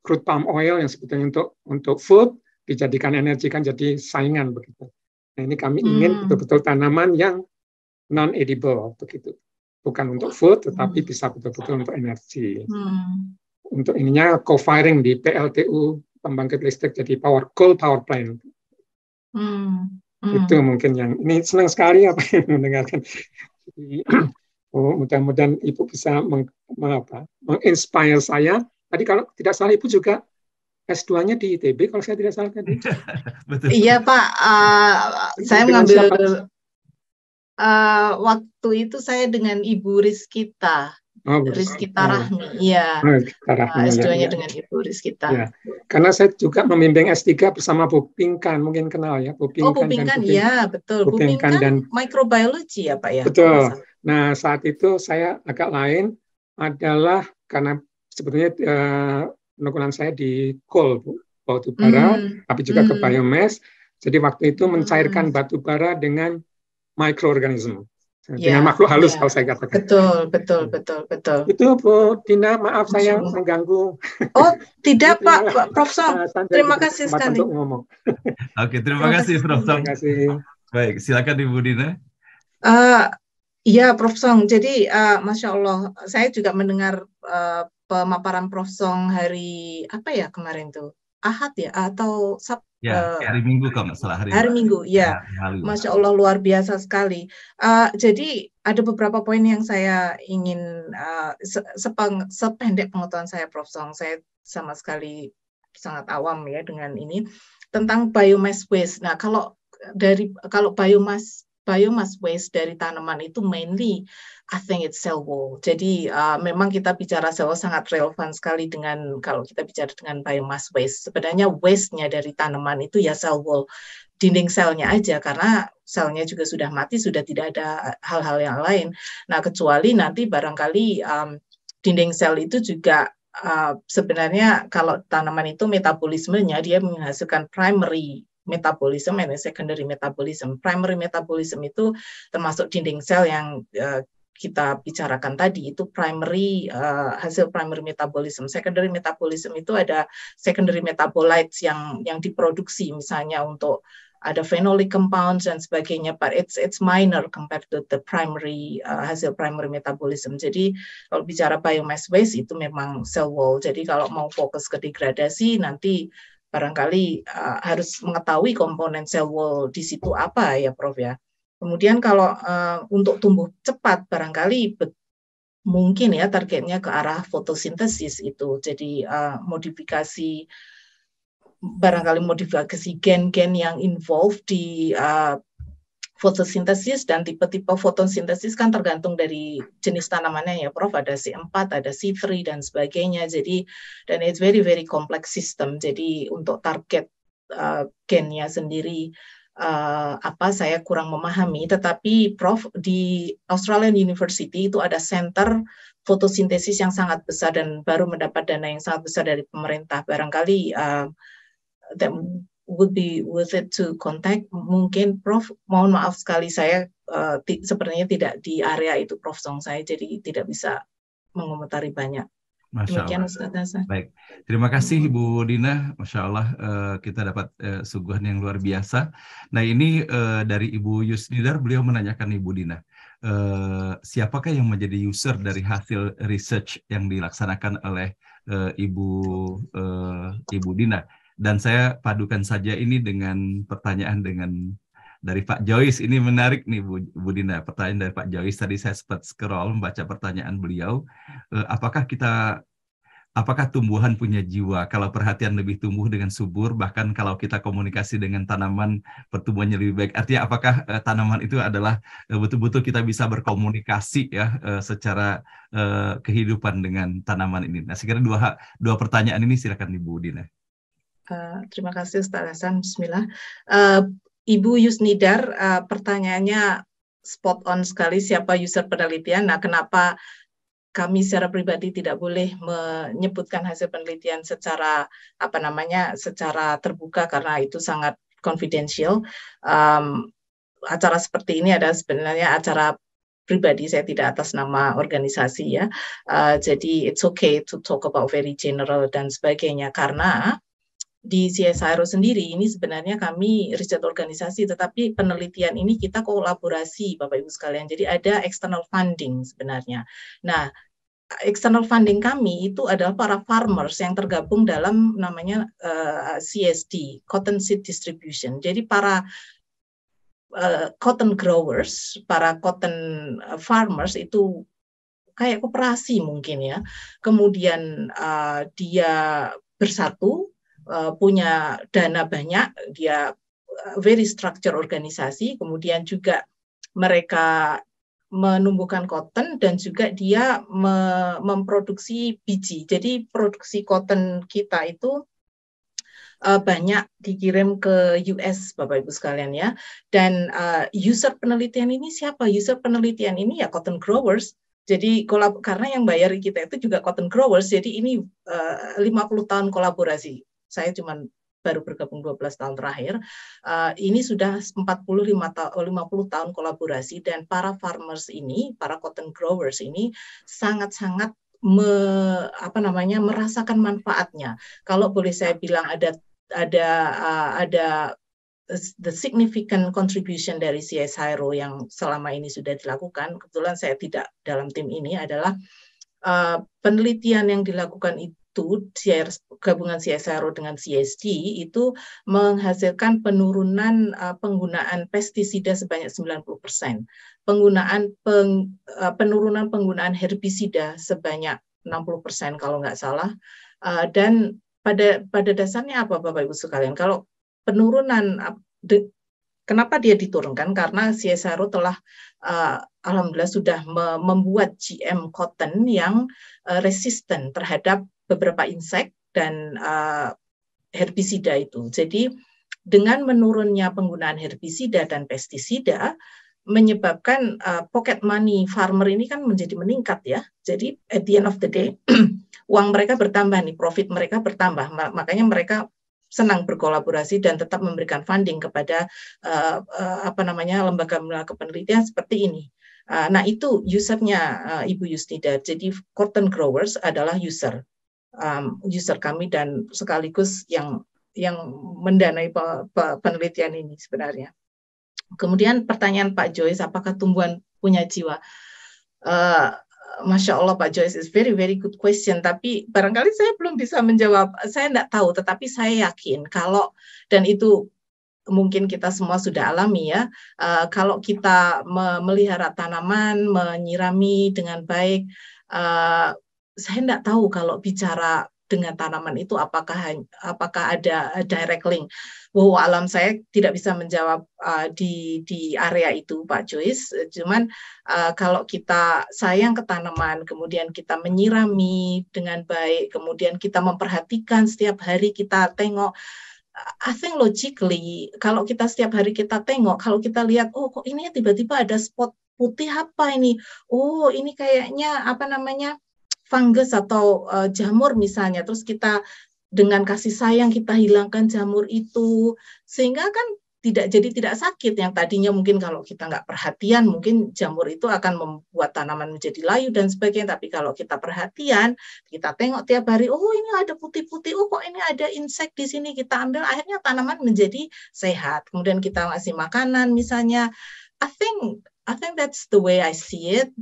crude palm oil yang sebetulnya untuk food dijadikan energi kan jadi saingan begitu. Nah, ini kami ingin betul-betul tanaman yang non-edible begitu. Bukan untuk food tetapi bisa betul-betul untuk energi. Untuk ininya co-firing di PLTU pembangkit listrik jadi coal power plant. Itu mungkin yang ini senang sekali apa yang mendengarkan. Jadi, mudah-mudahan Ibu bisa menginspire saya. Tadi kalau tidak salah Ibu juga S2-nya di ITB kalau saya tidak salah tadi. Betul. Iya Pak, saya mengambil waktu itu saya dengan Ibu Rizkita. Rizkita Rahmi, iya. S2-nya dengan Ibu Rizkita. Ya. Karena saya juga membimbing S3 bersama Bu Pinkan, mungkin kenal ya. Bu Pinkan, iya betul. Bu Pinkan dan microbiology ya Pak ya. Betul. Nah, saat itu saya agak lain adalah karena sebetulnya penekunan saya di coal, batu bara, tapi juga ke biomass. Jadi waktu itu mencairkan batu bara dengan mikroorganisme. Dengan makhluk halus kalau saya katakan. Betul. Itu Bu Dina, maaf saya mengganggu. Oh, tidak Pak, Prof. Song. Terima kasih sekali. Oke, terima kasih Prof. Song. Terima kasih. Baik, silakan Ibu Dina. Iya, Prof. Song. Jadi, Masya Allah, saya juga mendengar pemaparan Prof. Song hari apa ya kemarin tuh? Ahad ya atau Sabtu? Ya, hari Minggu kalau nggak salah. Hari Minggu, ya. Masya Allah, luar biasa sekali. Jadi ada beberapa poin yang saya ingin, sependek pengetahuan saya, Prof. Song, saya sama sekali sangat awam ya dengan ini, tentang biomass waste. Nah, kalau biomass waste dari tanaman itu mainly, I think it's cell wall. Jadi memang kita bicara cell wall sangat relevan sekali dengan kalau kita bicara dengan biomass waste. Sebenarnya waste-nya dari tanaman itu ya cell wall, dinding selnya aja, karena selnya juga sudah mati, sudah tidak ada hal-hal yang lain. Nah, kecuali nanti barangkali dinding sel itu juga sebenarnya kalau tanaman itu metabolismenya dia menghasilkan primary metabolism and secondary metabolism. Primary metabolism itu termasuk dinding sel yang kita bicarakan tadi, itu primary, hasil primary metabolism. Secondary metabolism itu ada secondary metabolites yang diproduksi misalnya untuk ada phenolic compounds dan sebagainya, but it's minor compared to the primary hasil primary metabolism. Jadi kalau bicara biomass waste itu memang cell wall. Jadi kalau mau fokus ke degradasi nanti barangkali harus mengetahui komponen cell wall di situ apa ya Prof ya. Kemudian kalau untuk tumbuh cepat barangkali mungkin ya targetnya ke arah fotosintesis itu. Jadi modifikasi gen-gen yang involved di fotosintesis, dan tipe-tipe fotosintesis kan tergantung dari jenis tanamannya ya Prof, ada C4, ada C3 dan sebagainya. Jadi dan it's very very complex system. Jadi untuk target gennya sendiri saya kurang memahami, tetapi Prof di Australian University itu ada center fotosintesis yang sangat besar dan baru mendapat dana yang sangat besar dari pemerintah. Barangkali that would be worth it to contact. Mungkin Prof, mohon maaf sekali saya sepertinya tidak di area itu Prof Song, saya jadi tidak bisa mengomentari banyak. Masya Demikian Allah. Ustaz Hasan. Baik, terima kasih Ibu Dina. Masya Allah kita dapat suguhan yang luar biasa. Nah ini dari Ibu Yusnidar, beliau menanyakan Ibu Dina, siapakah yang menjadi user dari hasil research yang dilaksanakan oleh Ibu Dina? Dan saya padukan saja ini dengan pertanyaan dari Pak Joyce. Ini menarik nih Bu Dina, pertanyaan dari Pak Joyce. Tadi saya sempat scroll membaca pertanyaan beliau. Apakah tumbuhan punya jiwa? Kalau perhatian lebih tumbuh dengan subur, bahkan kalau kita komunikasi dengan tanaman, pertumbuhannya lebih baik. Artinya apakah tanaman itu adalah betul-betul kita bisa berkomunikasi ya secara kehidupan dengan tanaman ini? Nah, sekiranya dua pertanyaan ini silakan Ibu Dina. Terima kasih Ustaz Hasan. Bismillah. Ibu Yusnidar, pertanyaannya spot on sekali, siapa user penelitian. Nah, kenapa kami secara pribadi tidak boleh menyebutkan hasil penelitian secara secara terbuka karena itu sangat confidential. Acara seperti ini adalah sebenarnya acara pribadi, saya tidak atas nama organisasi ya. Jadi it's okay to talk about very general dan sebagainya, karena di CSIRO sendiri ini sebenarnya kami riset organisasi, tetapi penelitian ini kita kolaborasi Bapak Ibu sekalian. Jadi ada external funding sebenarnya. Nah, external funding kami itu adalah para farmers yang tergabung dalam namanya CSD, Cotton Seed Distribution. Jadi para cotton growers, para cotton farmers itu kayak koperasi mungkin ya. Kemudian dia bersatu, punya dana banyak, dia very structure organisasi, kemudian juga mereka menumbuhkan cotton dan juga dia memproduksi biji. Jadi produksi cotton kita itu banyak dikirim ke US Bapak Ibu sekalian ya. Dan user penelitian ini siapa? User penelitian ini ya cotton growers. Jadi karena yang bayar kita itu juga cotton growers, jadi ini 50 tahun kolaborasi. Saya cuma baru bergabung 12 tahun terakhir. Ini sudah 50 tahun kolaborasi, dan para farmers ini, para cotton growers ini sangat-sangat merasakan manfaatnya. Kalau boleh saya bilang ada the significant contribution dari CSIRO yang selama ini sudah dilakukan. Kebetulan saya tidak dalam tim ini, adalah penelitian yang dilakukan itu gabungan CSIRO dengan CSD itu menghasilkan penurunan penggunaan pestisida sebanyak 90%, penurunan penggunaan herbisida sebanyak 60% kalau nggak salah, dan pada dasarnya apa Bapak Ibu sekalian? Kalau penurunan, kenapa dia diturunkan? Karena CSIRO telah alhamdulillah sudah membuat GM cotton yang resisten terhadap beberapa insek dan herbisida itu. Jadi dengan menurunnya penggunaan herbisida dan pestisida menyebabkan pocket money farmer ini kan menjadi meningkat ya. Jadi at the end of the day uang mereka bertambah nih, profit mereka bertambah. Makanya mereka senang berkolaborasi dan tetap memberikan funding kepada lembaga penelitian seperti ini. Nah itu usernya Ibu Yusnidar. Jadi cotton growers adalah user kami dan sekaligus yang mendanai penelitian ini sebenarnya. Kemudian pertanyaan Pak Joyce, apakah tumbuhan punya jiwa? Masya Allah Pak Joyce, is very very good question. Tapi barangkali saya belum bisa menjawab. Saya tidak tahu, tetapi saya yakin kalau, dan itu mungkin kita semua sudah alami ya, kalau kita memelihara tanaman, menyirami dengan baik, saya tidak tahu kalau bicara dengan tanaman itu apakah ada direct link. Alam saya tidak bisa menjawab di area itu Pak Joyce. Cuman kalau kita sayang ke tanaman, kemudian kita menyirami dengan baik, kemudian kita memperhatikan setiap hari kita tengok, I think logically kalau kita setiap hari kita tengok, kalau kita lihat, oh kok ini tiba-tiba ada spot putih apa ini? Oh ini kayaknya apa namanya fungus atau jamur misalnya. Terus kita dengan kasih sayang kita hilangkan jamur itu, sehingga kan tidak sakit. Yang tadinya mungkin kalau kita nggak perhatian mungkin jamur itu akan membuat tanaman menjadi layu dan sebagainya. Tapi kalau kita perhatian, kita tengok tiap hari, oh ini ada putih-putih, oh kok ini ada insek di sini, kita ambil, akhirnya tanaman menjadi sehat. Kemudian kita ngasih makanan misalnya. I think that's the way I see it,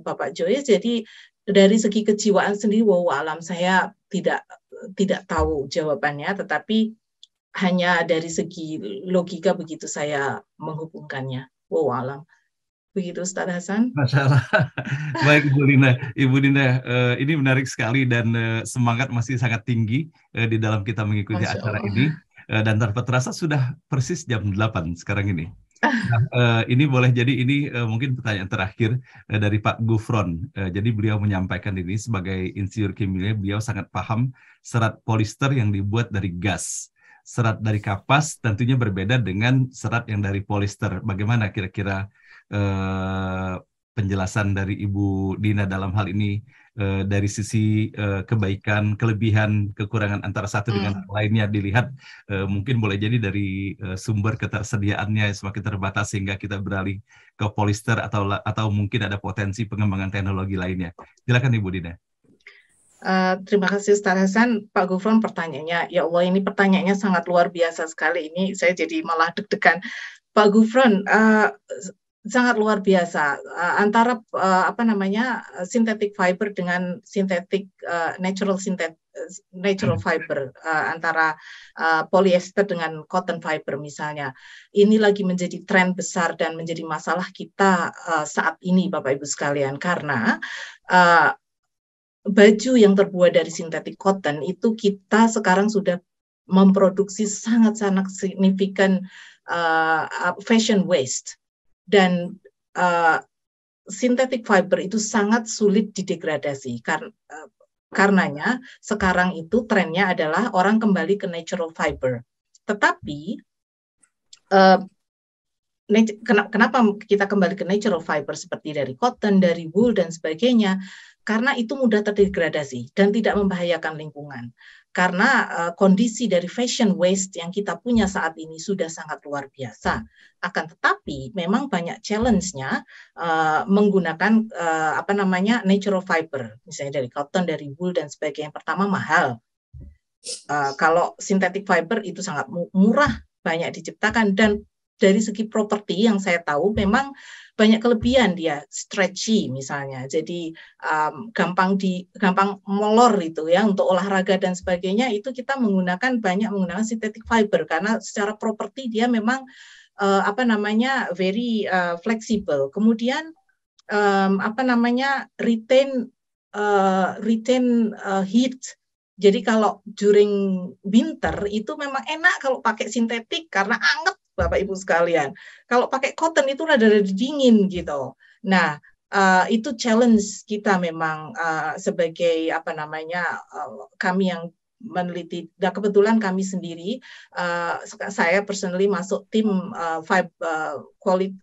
Bapak Joyce. Jadi dari segi kejiwaan sendiri, alam saya tidak tahu jawabannya, tetapi hanya dari segi logika begitu saya menghubungkannya. Alam. Begitu Ustaz Hasan. Masalah. Baik Ibu Dina, ini menarik sekali dan semangat masih sangat tinggi di dalam kita mengikuti acara ini. Dan tanpa terasa sudah persis jam 8 sekarang ini. Nah, ini boleh jadi ini mungkin pertanyaan terakhir dari Pak Gufron. Jadi beliau menyampaikan ini sebagai insinyur kimia, beliau sangat paham serat polister yang dibuat dari gas. Serat dari kapas tentunya berbeda dengan serat yang dari polister. Bagaimana kira-kira penjelasan dari Ibu Dina dalam hal ini dari sisi kebaikan, kelebihan, kekurangan antara satu dengan lainnya dilihat, mungkin boleh jadi dari sumber ketersediaannya semakin terbatas sehingga kita beralih ke polister atau mungkin ada potensi pengembangan teknologi lainnya. Silakan Ibu Dina. Terima kasih Ustaz Hasan. Pak Gufron pertanyaannya, ya Allah ini pertanyaannya sangat luar biasa sekali. Ini saya jadi malah deg-degan. Pak Gufron, sangat luar biasa antara synthetic fiber dengan natural fiber, antara polyester dengan cotton fiber misalnya. Ini lagi menjadi tren besar dan menjadi masalah kita saat ini Bapak Ibu sekalian, karena baju yang terbuat dari synthetic cotton itu kita sekarang sudah memproduksi sangat-sangat signifikan fashion waste. Dan synthetic fiber itu sangat sulit didegradasi karenanya sekarang itu trennya adalah orang kembali ke natural fiber. Tetapi kenapa kita kembali ke natural fiber seperti dari cotton, dari wool dan sebagainya? Karena itu mudah terdegradasi dan tidak membahayakan lingkungan. Karena kondisi dari fashion waste yang kita punya saat ini sudah sangat luar biasa. Akan tetapi memang banyak challenge-nya menggunakan natural fiber, misalnya dari cotton, dari wool dan sebagainya. Yang pertama mahal. Kalau synthetic fiber itu sangat murah, banyak diciptakan, dan dari segi properti yang saya tahu memang banyak kelebihan, dia stretchy misalnya, jadi gampang molor itu ya untuk olahraga dan sebagainya. Itu kita banyak menggunakan synthetic fiber karena secara properti dia memang very fleksibel. Kemudian retain heat. Jadi kalau during winter itu memang enak kalau pakai sintetik karena anget Bapak Ibu sekalian. Kalau pakai cotton itu rada dingin gitu. Nah, itu challenge kita memang sebagai kami yang meneliti. Nah, kebetulan kami sendiri, saya personally masuk tim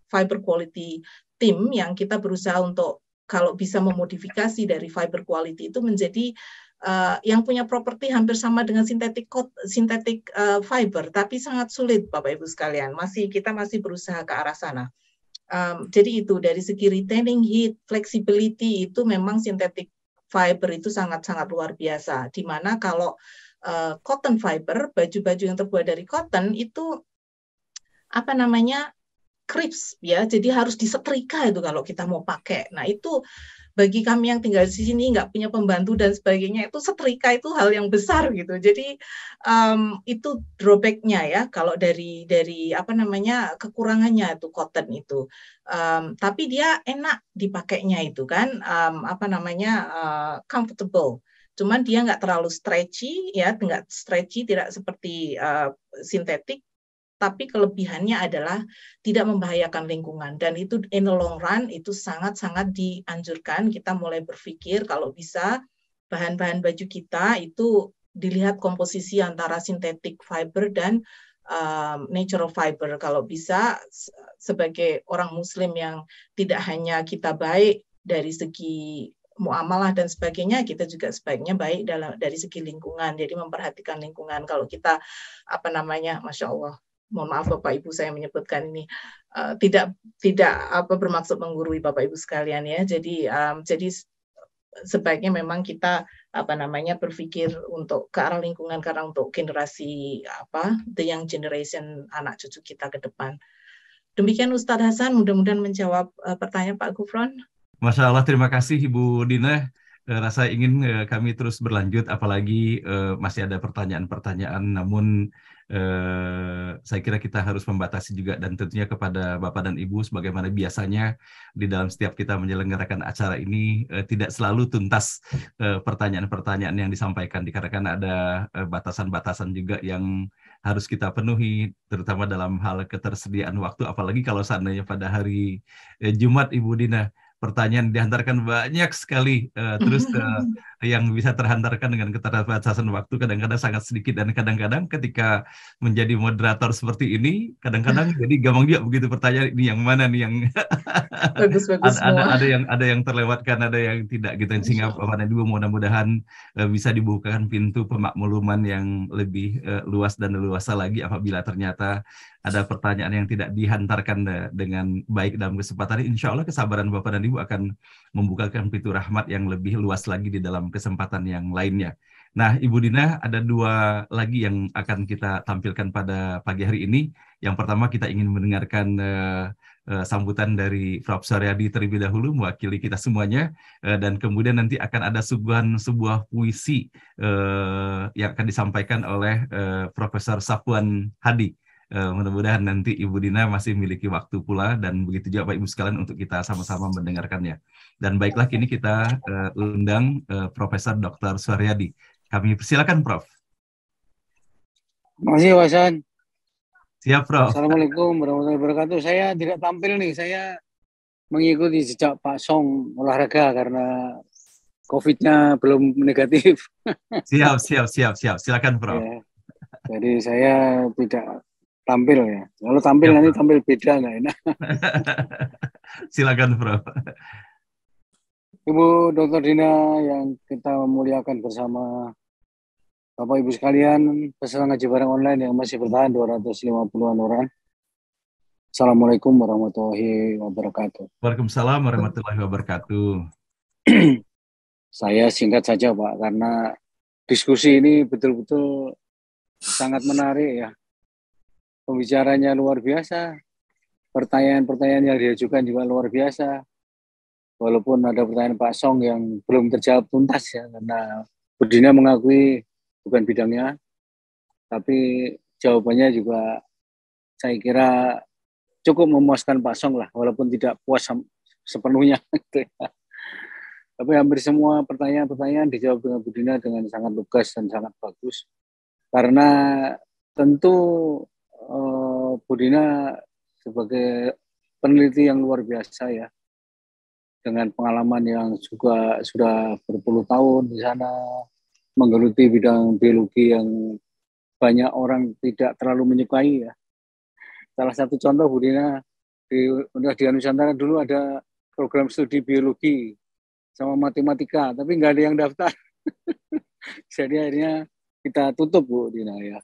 fiber quality team yang kita berusaha untuk kalau bisa memodifikasi dari fiber quality itu menjadi yang punya properti hampir sama dengan synthetic fiber, tapi sangat sulit Bapak Ibu sekalian. Kita masih berusaha ke arah sana. Jadi itu dari segi retaining heat, flexibility itu memang synthetic fiber itu sangat-sangat luar biasa. Di mana kalau cotton fiber, baju-baju yang terbuat dari cotton itu crisp ya, jadi harus disetrika itu kalau kita mau pakai. Nah itu bagi kami yang tinggal di sini nggak punya pembantu dan sebagainya, itu setrika itu hal yang besar gitu. Jadi itu drawback-nya ya kalau dari kekurangannya itu cotton itu. Tapi dia enak dipakainya itu kan, comfortable. Cuman dia nggak terlalu stretchy ya, nggak stretchy, tidak seperti sintetik. Tapi kelebihannya adalah tidak membahayakan lingkungan, dan itu in the long run itu sangat-sangat dianjurkan kita mulai berpikir kalau bisa bahan-bahan baju kita itu dilihat komposisi antara synthetic fiber dan natural fiber. Kalau bisa sebagai orang muslim yang tidak hanya kita baik dari segi muamalah dan sebagainya, kita juga sebaiknya baik dari segi lingkungan. Jadi memperhatikan lingkungan. Kalau kita Masya Allah, mohon maaf Bapak Ibu saya menyebutkan ini tidak bermaksud menggurui Bapak Ibu sekalian ya. Jadi sebaiknya memang kita berpikir untuk ke arah lingkungan, karena untuk generasi the young generation, anak cucu kita ke depan. Demikian Ustadz Hasan, mudah-mudahan menjawab pertanyaan Pak Gufron. Masya Allah, terima kasih Ibu Dina. Rasa ingin kami terus berlanjut, apalagi masih ada pertanyaan-pertanyaan, namun saya kira kita harus membatasi juga, dan tentunya kepada Bapak dan Ibu sebagaimana biasanya di dalam setiap kita menyelenggarakan acara ini tidak selalu tuntas pertanyaan-pertanyaan yang disampaikan, dikarenakan ada batasan-batasan juga yang harus kita penuhi, terutama dalam hal ketersediaan waktu, apalagi kalau seandainya pada hari Jumat Ibu Dina pertanyaan dihantarkan banyak sekali, terus yang bisa terhantarkan dengan keterbatasan waktu kadang-kadang sangat sedikit, dan kadang-kadang ketika menjadi moderator seperti ini kadang-kadang jadi gampang juga begitu pertanyaan, ini yang mana nih yang bagus-bagus semua. ada yang terlewatkan, ada yang tidak gitu, sehingga Bapak dan Ibu mudah-mudahan bisa dibukakan pintu pemakmuman yang lebih luas dan leluasa lagi apabila ternyata ada pertanyaan yang tidak dihantarkan dengan baik dalam kesempatan ini. Insya Allah kesabaran Bapak dan Ibu akan membukakan pintu rahmat yang lebih luas lagi di dalam kesempatan yang lainnya. Nah, Ibu Dina, ada 2 lagi yang akan kita tampilkan pada pagi hari ini. Yang pertama, kita ingin mendengarkan sambutan dari Prof. Suharyadi terlebih dahulu, mewakili kita semuanya, dan kemudian nanti akan ada sebuah puisi yang akan disampaikan oleh Profesor Safwan Hadi. Mudah-mudahan nanti Ibu Dina masih memiliki waktu pula, dan begitu juga Pak Ibu sekalian untuk kita sama-sama mendengarkannya. Dan baiklah, kini kita undang Profesor Dr. Suharyadi. Kami persilakan, Prof. Terima kasih, Wasan. Siap, Prof. Assalamualaikum warahmatullahi wabarakatuh. Saya tidak tampil nih, saya mengikuti jejak Pak Song olahraga karena COVID-nya belum negatif. Siap. Silakan, Prof. Ya, jadi saya tidak tampil ya. Kalau tampil ya, nanti Prof. Tampil beda nggak enak. Silakan, Prof. Ibu Dr. Dina yang kita muliakan bersama, Bapak Ibu sekalian, peserta ngaji bareng online yang masih bertahan 250-an orang. Assalamualaikum warahmatullahi wabarakatuh. Waalaikumsalam warahmatullahi wabarakatuh. Saya singkat saja Pak, karena diskusi ini betul-betul sangat menarik ya. Pembicaranya luar biasa, pertanyaan-pertanyaan yang diajukan juga luar biasa. Walaupun ada pertanyaan Pak Song yang belum terjawab tuntas ya, karena Bu Dina mengakui bukan bidangnya, tapi jawabannya juga saya kira cukup memuaskan Pak Song lah, walaupun tidak puas sepenuhnya. Tapi hampir semua pertanyaan-pertanyaan dijawab dengan Bu Dina dengan sangat lugas dan sangat bagus. Karena tentu Bu Dina sebagai peneliti yang luar biasa ya, dengan pengalaman yang juga sudah berpuluh tahun di sana, menggeluti bidang biologi yang banyak orang tidak terlalu menyukai ya. Salah satu contoh Bu Dina, di Universitas Nusantara dulu ada program studi biologi sama matematika, tapi nggak ada yang daftar. Jadi akhirnya kita tutup Bu Dina ya.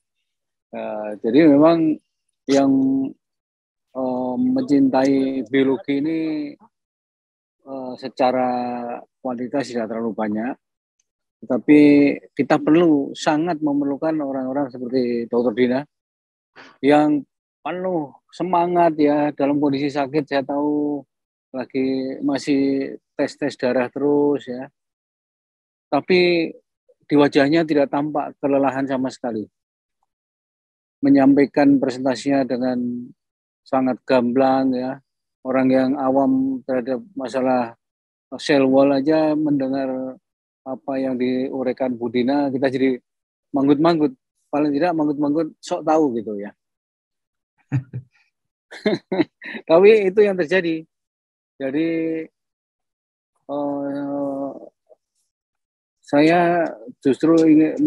Jadi memang yang mencintai biologi ini secara kuantitas tidak terlalu banyak, Tetapi kita sangat memerlukan orang-orang seperti Dr. Dina yang penuh semangat ya dalam kondisi sakit. Saya tahu lagi masih tes darah terus ya. Tapi di wajahnya tidak tampak kelelahan sama sekali. Menyampaikan presentasinya dengan sangat gamblang ya. Orang yang awam terhadap masalah cell wall aja mendengar apa yang diuraikan Bu Dina, kita jadi manggut-manggut. Paling tidak manggut-manggut sok tahu gitu ya. Tapi itu yang terjadi. Jadi saya justru ingin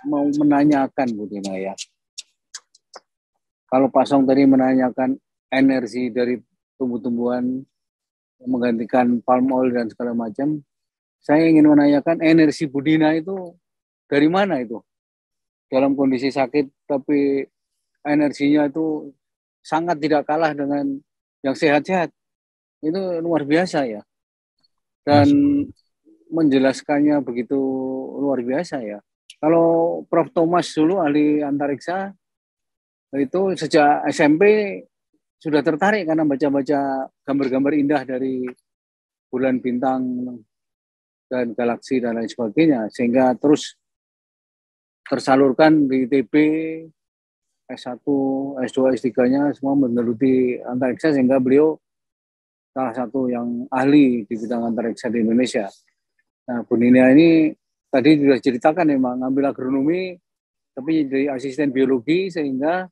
mau menanyakan Bu Dina ya. Kalau Pak Song tadi menanyakan energi dari tumbuh-tumbuhan menggantikan palm oil dan segala macam, saya ingin menanyakan energi Bu Dina itu dari mana itu? Dalam kondisi sakit tapi energinya itu sangat tidak kalah dengan yang sehat-sehat. Itu luar biasa ya. Dan menjelaskannya begitu luar biasa ya. Kalau Prof. Thomas dulu ahli antariksa, itu sejak SMP sudah tertarik karena baca-baca gambar-gambar indah dari bulan, bintang, dan galaksi dan lain sebagainya. Sehingga terus tersalurkan di ITB, S1, S2, S3-nya semua mengeluti antariksa sehingga beliau salah satu yang ahli di bidang antariksa di Indonesia. Nah, Bu Dina ini tadi sudah ceritakan memang ngambil agronomi tapi jadi asisten biologi sehingga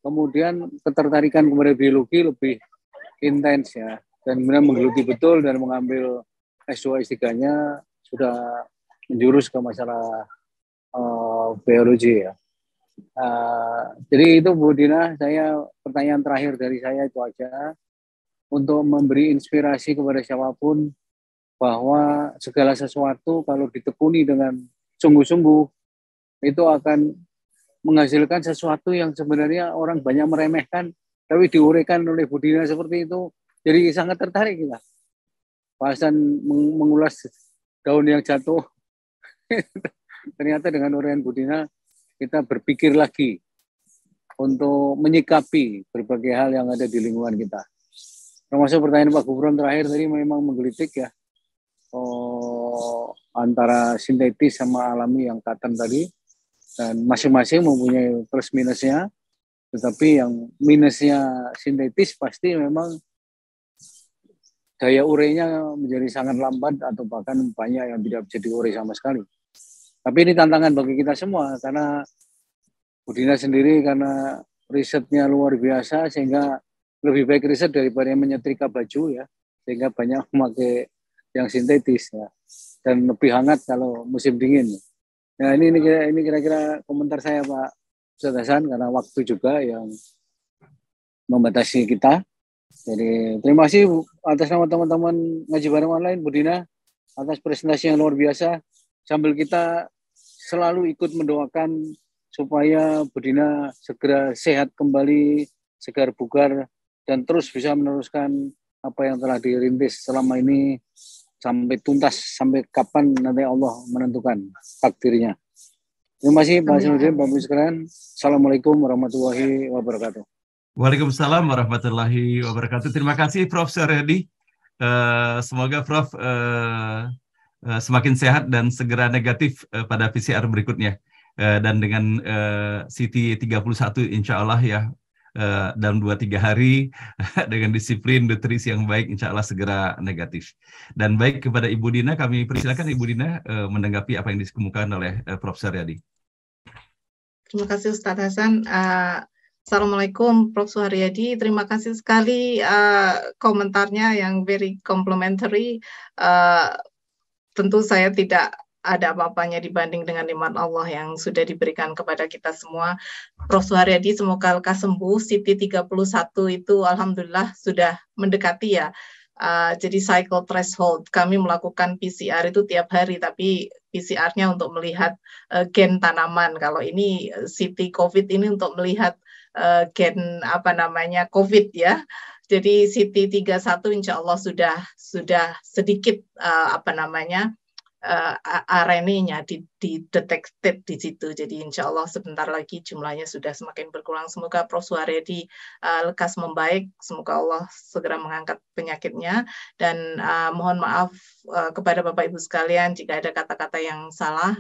kemudian ketertarikan kepada biologi lebih intens ya. Dan kemudian menggeluti betul dan mengambil S2, S3-nya sudah menjurus ke masalah biologi ya. Jadi itu Bu Dina, pertanyaan terakhir dari saya itu aja. Untuk memberi inspirasi kepada siapapun bahwa segala sesuatu kalau ditekuni dengan sungguh-sungguh itu akan menghasilkan sesuatu yang sebenarnya orang banyak meremehkan, tapi diuraikan oleh Bu Dina seperti itu, jadi sangat tertarik kita. Bahasan mengulas daun yang jatuh, ternyata dengan uraian Bu Dina, kita berpikir lagi untuk menyikapi berbagai hal yang ada di lingkungan kita. Termasuk pertanyaan Pak Gufron terakhir tadi memang menggelitik ya, antara sintetis sama alami yang Katen tadi. Dan masing-masing mempunyai plus minusnya, tetapi yang minusnya sintetis pasti memang daya urainya menjadi sangat lambat atau bahkan banyak yang tidak bisa diurai sama sekali. Tapi ini tantangan bagi kita semua karena Bu Dina sendiri karena risetnya luar biasa sehingga lebih baik riset daripada yang menyetrika baju ya, sehingga banyak memakai yang sintetis ya, dan lebih hangat kalau musim dingin. Nah ini kira-kira komentar saya Pak Ustadz Hasan karena waktu juga yang membatasi kita. Jadi terima kasih atas nama teman-teman ngaji bareng online Bu Dina atas presentasi yang luar biasa. Sambil kita selalu ikut mendoakan supaya Bu Dina segera sehat kembali, segar bugar dan terus bisa meneruskan apa yang telah dirintis selama ini sampai tuntas, sampai kapan nanti Allah menentukan takdirnya. Terima kasih Pak Hasanuddin, Bapak sekalian. Assalamualaikum warahmatullahi wabarakatuh. Waalaikumsalam warahmatullahi wabarakatuh. Terima kasih Prof. Suharyadi. Semoga Prof. Semakin sehat dan segera negatif pada PCR berikutnya. Dan dengan CT 31 insya Allah ya, dalam 2-3 hari dengan disiplin nutrisi yang baik insya Allah segera negatif. Dan baik kepada Ibu Dina, kami persilakan Ibu Dina menanggapi apa yang dikemukakan oleh Prof. Suharyadi. Terima kasih Ustadz Hasan. Assalamualaikum Prof. Suharyadi. Terima kasih sekali komentarnya yang very complimentary. Tentu saya tidak ada apa-apanya dibanding dengan nikmat Allah yang sudah diberikan kepada kita semua. Prof. Suharyadi, semoga lekas sembuh. CT 31 itu alhamdulillah sudah mendekati ya. Jadi cycle threshold, kami melakukan PCR itu tiap hari, tapi PCR-nya untuk melihat gen tanaman. Kalau ini CT COVID ini untuk melihat gen COVID ya. Jadi CT 31 insya Allah sudah sedikit RNA-nya didetekted di situ. Jadi insya Allah sebentar lagi jumlahnya sudah semakin berkurang. Semoga Prof. Suharyadi lekas membaik. Semoga Allah segera mengangkat penyakitnya. Dan mohon maaf kepada Bapak Ibu sekalian jika ada kata-kata yang salah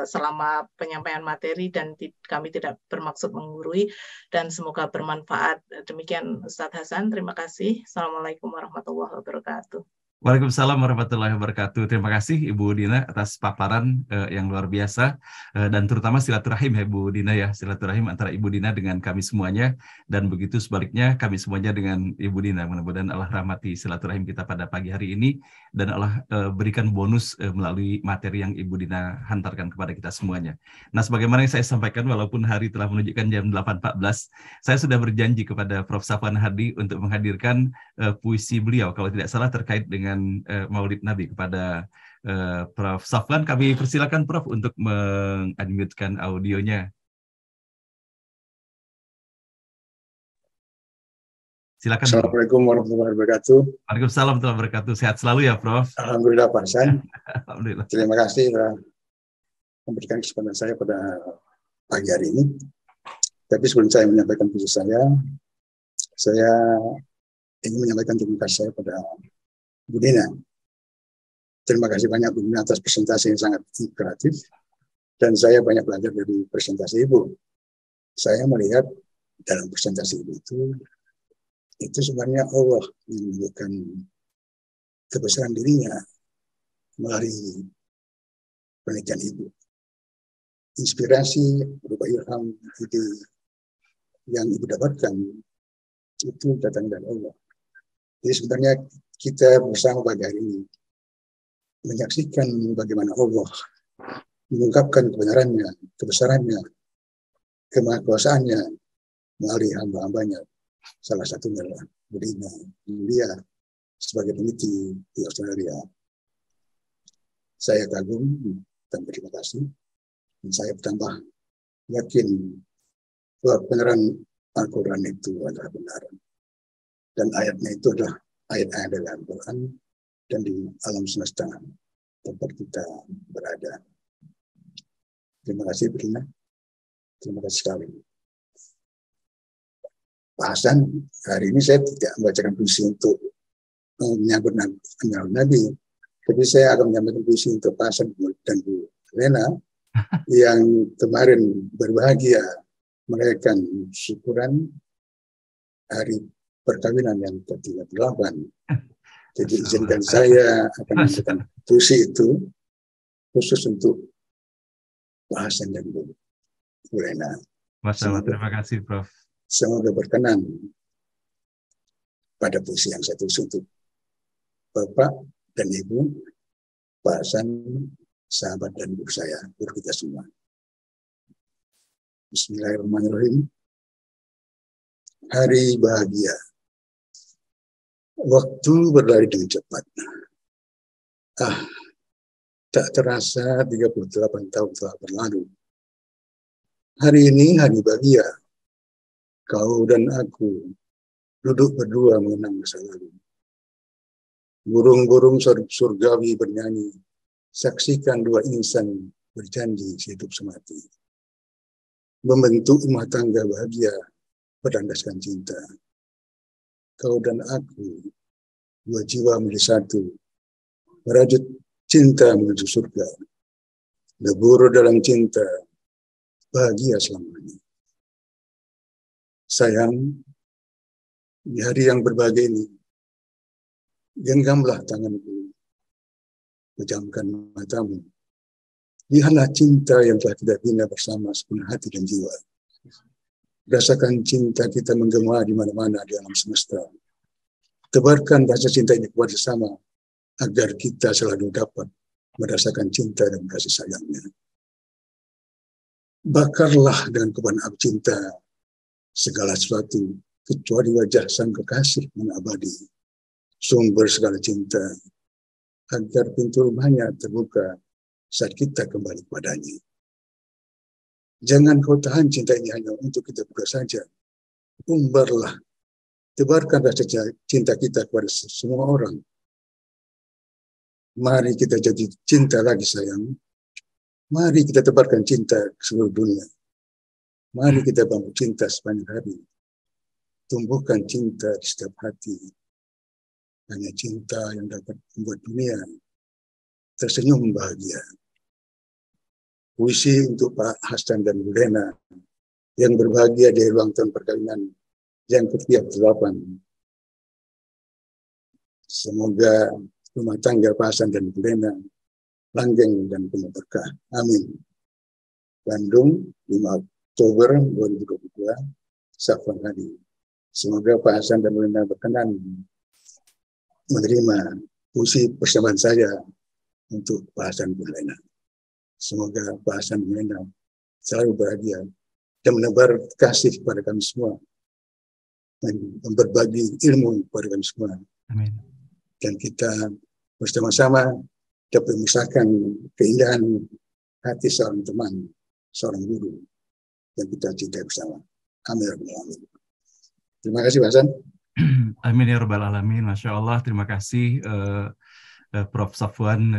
selama penyampaian materi dan kami tidak bermaksud menggurui dan semoga bermanfaat. Demikian Ustadz Hasan. Terima kasih. Assalamualaikum warahmatullahi wabarakatuh. Waalaikumsalam warahmatullahi wabarakatuh. Terima kasih Ibu Dina atas paparan yang luar biasa dan terutama silaturahim ya Ibu Dina ya, silaturahim antara Ibu Dina dengan kami semuanya dan begitu sebaliknya kami semuanya dengan Ibu Dina. Mudah-mudahan Allah rahmati silaturahim kita pada pagi hari ini dan Allah berikan bonus melalui materi yang Ibu Dina hantarkan kepada kita semuanya. Nah, sebagaimana yang saya sampaikan walaupun hari telah menunjukkan jam 8.14, saya sudah berjanji kepada Prof. Safwan Hadi untuk menghadirkan puisi beliau kalau tidak salah terkait dengan Maulid Nabi kepada Prof. Safwan. Kami persilakan Prof untuk meng-unmute-kan audionya. Silakan. Assalamualaikum warahmatullahi wabarakatuh. Waalaikumsalam warahmatullahi wabarakatuh. Sehat selalu ya Prof. Alhamdulillah Pak Hasan. Alhamdulillah. Terima kasih telah memberikan kesempatan saya pada pagi hari ini. Tapi sebelum saya menyampaikan puisi saya ingin menyampaikan terima kasih saya pada Bu Dina. Terima kasih banyak Bu Dina atas presentasi yang sangat kreatif dan saya banyak belajar dari presentasi Ibu. Saya melihat dalam presentasi Ibu itu sebenarnya Allah yang menunjukkan kebesaran dirinya melalui penelitian Ibu. Inspirasi berupa ilham ide yang Ibu dapatkan itu datang dari Allah. Jadi sebenarnya kita bersama pagi hari ini menyaksikan bagaimana Allah mengungkapkan kebenarannya, kebesarannya, kemahakuasaannya melalui hamba-hambanya. Salah satunya adalah Bu Dina, dia sebagai peneliti di Australia. Saya kagum dan berterima kasih. Dan saya bertambah yakin bahwa benaran Al-Quran itu adalah benar. Dan ayatnya itu adalah ayat-ayat dari Al-Quran dan di alam semesta tempat kita berada. Terima kasih Bu Dina. Terima kasih sekali. Pak Hasan, hari ini saya tidak membacakan puisi untuk menyambut Nabi, tapi saya akan menyampaikan puisi untuk Pak Hasan dan Bu Lena yang kemarin berbahagia merayakan syukuran hari perkawinan yang ke-38. Jadi izinkan saya akan menyampaikan puisi itu khusus untuk Pak Hasan dan Bu Lena. Masya Allah, terima kasih Prof. Semoga berkenan pada puisi yang saya tulis untuk Bapak dan Ibu, Pak Hasan, sahabat dan guru saya, guru kita semua. Bismillahirrahmanirrahim. Hari bahagia. Waktu berlari dengan cepat. Tak terasa 38 tahun telah berlalu. Hari ini hari bahagia. Kau dan aku duduk berdua mengenang masa lalu. Burung-burung surgawi bernyanyi, saksikan dua insan berjanji hidup semati. Membentuk rumah tangga bahagia berlandaskan cinta. Kau dan aku, dua jiwa menjadi satu, merajut cinta menuju surga. Lebur dalam cinta, bahagia selamanya. Sayang, di hari yang berbahagia ini, genggamlah tanganku, pejamkan matamu. Lihatlah cinta yang telah kita bina bersama sepenuh hati dan jiwa. Rasakan cinta kita menggema di mana-mana di alam semesta. Tebarkan rasa cinta ini kepada sesama, agar kita selalu dapat merasakan cinta dan kasih sayangnya. Bakarlah dengan kobaran api cinta segala sesuatu, kecuali wajah sang kekasih yang abadi, sumber segala cinta, agar pintu rumahnya terbuka saat kita kembali kepadanya. Jangan kau tahan cinta ini hanya untuk kita berdua saja. Umbarlah, tebarkan rasa cinta kita kepada semua orang. Mari kita jadi cinta lagi sayang. Mari kita tebarkan cinta ke seluruh dunia. Mari kita bangun cinta sepanjang hari. Tumbuhkan cinta di setiap hati. Hanya cinta yang dapat membuat dunia tersenyum bahagia. Puisi untuk Pak Hasan dan Bu Lena yang berbahagia di ulang tahun perkawinan yang ke-38. Semoga rumah tangga Pak Hasan dan Bu Lena langgeng dan penuh berkah. Amin. Bandung, 5 Oktober 2022, Safwan Hadi. Semoga Pak Hasan dan Bu Lena berkenan menerima puisi persembahan saya untuk Pak Hasan dan Bu Lena. Semoga Pak Hasan dan Bu Lena selalu bahagia dan menebar kasih kepada kami semua, dan berbagi ilmu kepada kami semua. Amin. Dan kita bersama-sama dapat memisahkan keindahan hati seorang teman, seorang guru yang kita cintai bersama. Amin. Terima kasih Pak Hasan. Amin ya rabbal alamin. Masya Allah, terima kasih Prof. Safwan.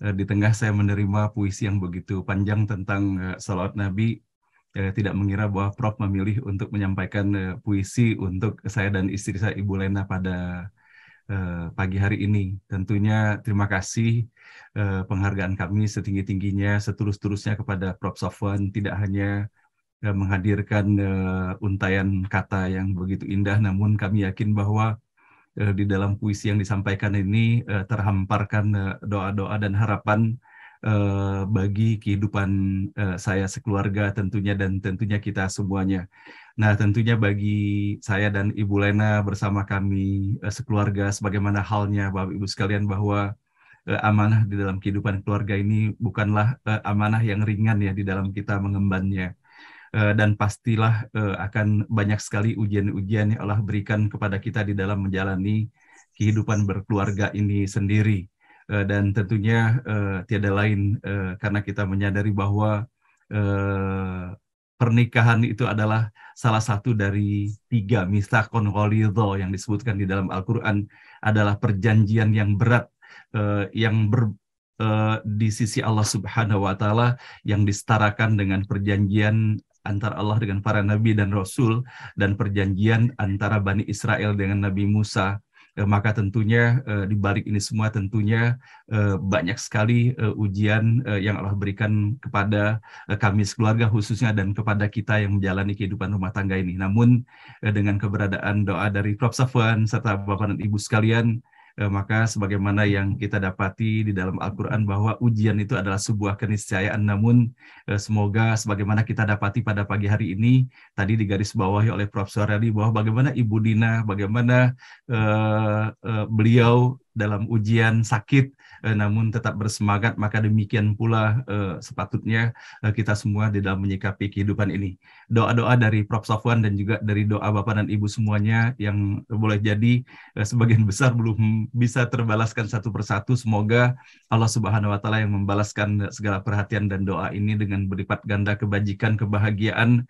Di tengah saya menerima puisi yang begitu panjang tentang salawat Nabi, tidak mengira bahwa Prof memilih untuk menyampaikan puisi untuk saya dan istri saya Ibu Lena pada pagi hari ini. Tentunya terima kasih penghargaan kami setinggi-tingginya, setulus-tulusnya kepada Prof. Safwan, tidak hanya menghadirkan untayan kata yang begitu indah, namun kami yakin bahwa di dalam puisi yang disampaikan ini terhamparkan doa-doa dan harapan bagi kehidupan saya sekeluarga tentunya, dan tentunya kita semuanya. Nah, tentunya bagi saya dan Ibu Lena bersama kami sekeluarga, sebagaimana halnya Bapak Ibu sekalian, bahwa amanah di dalam kehidupan keluarga ini bukanlah amanah yang ringan ya di dalam kita mengembannya. Dan pastilah akan banyak sekali ujian-ujian yang Allah berikan kepada kita di dalam menjalani kehidupan berkeluarga ini sendiri. Dan tentunya tiada lain karena kita menyadari bahwa pernikahan itu adalah salah satu dari 3 mitsaqun ghalidha yang disebutkan di dalam Al-Quran, adalah perjanjian yang berat yang di sisi Allah Subhanahu wa Ta'ala, yang disetarakan dengan perjanjian antara Allah dengan para nabi dan rasul, dan perjanjian antara Bani Israel dengan Nabi Musa. Maka tentunya di balik ini semua tentunya banyak sekali ujian yang Allah berikan kepada kami sekeluarga khususnya, dan kepada kita yang menjalani kehidupan rumah tangga ini. Namun dengan keberadaan doa dari Prof. Safwan serta Bapak dan Ibu sekalian, maka sebagaimana yang kita dapati di dalam Al-Quran bahwa ujian itu adalah sebuah keniscayaan. Namun semoga sebagaimana kita dapati pada pagi hari ini, tadi digarisbawahi oleh Prof. Suharyadi, bahwa bagaimana Ibu Dina, bagaimana beliau dalam ujian sakit namun tetap bersemangat, maka demikian pula sepatutnya kita semua di dalam menyikapi kehidupan ini. Doa-doa dari Prof. Safwan dan juga dari doa Bapak dan Ibu semuanya yang boleh jadi sebagian besar belum bisa terbalaskan satu persatu. Semoga Allah Subhanahu wa Ta'ala yang membalaskan segala perhatian dan doa ini dengan berlipat ganda kebajikan, kebahagiaan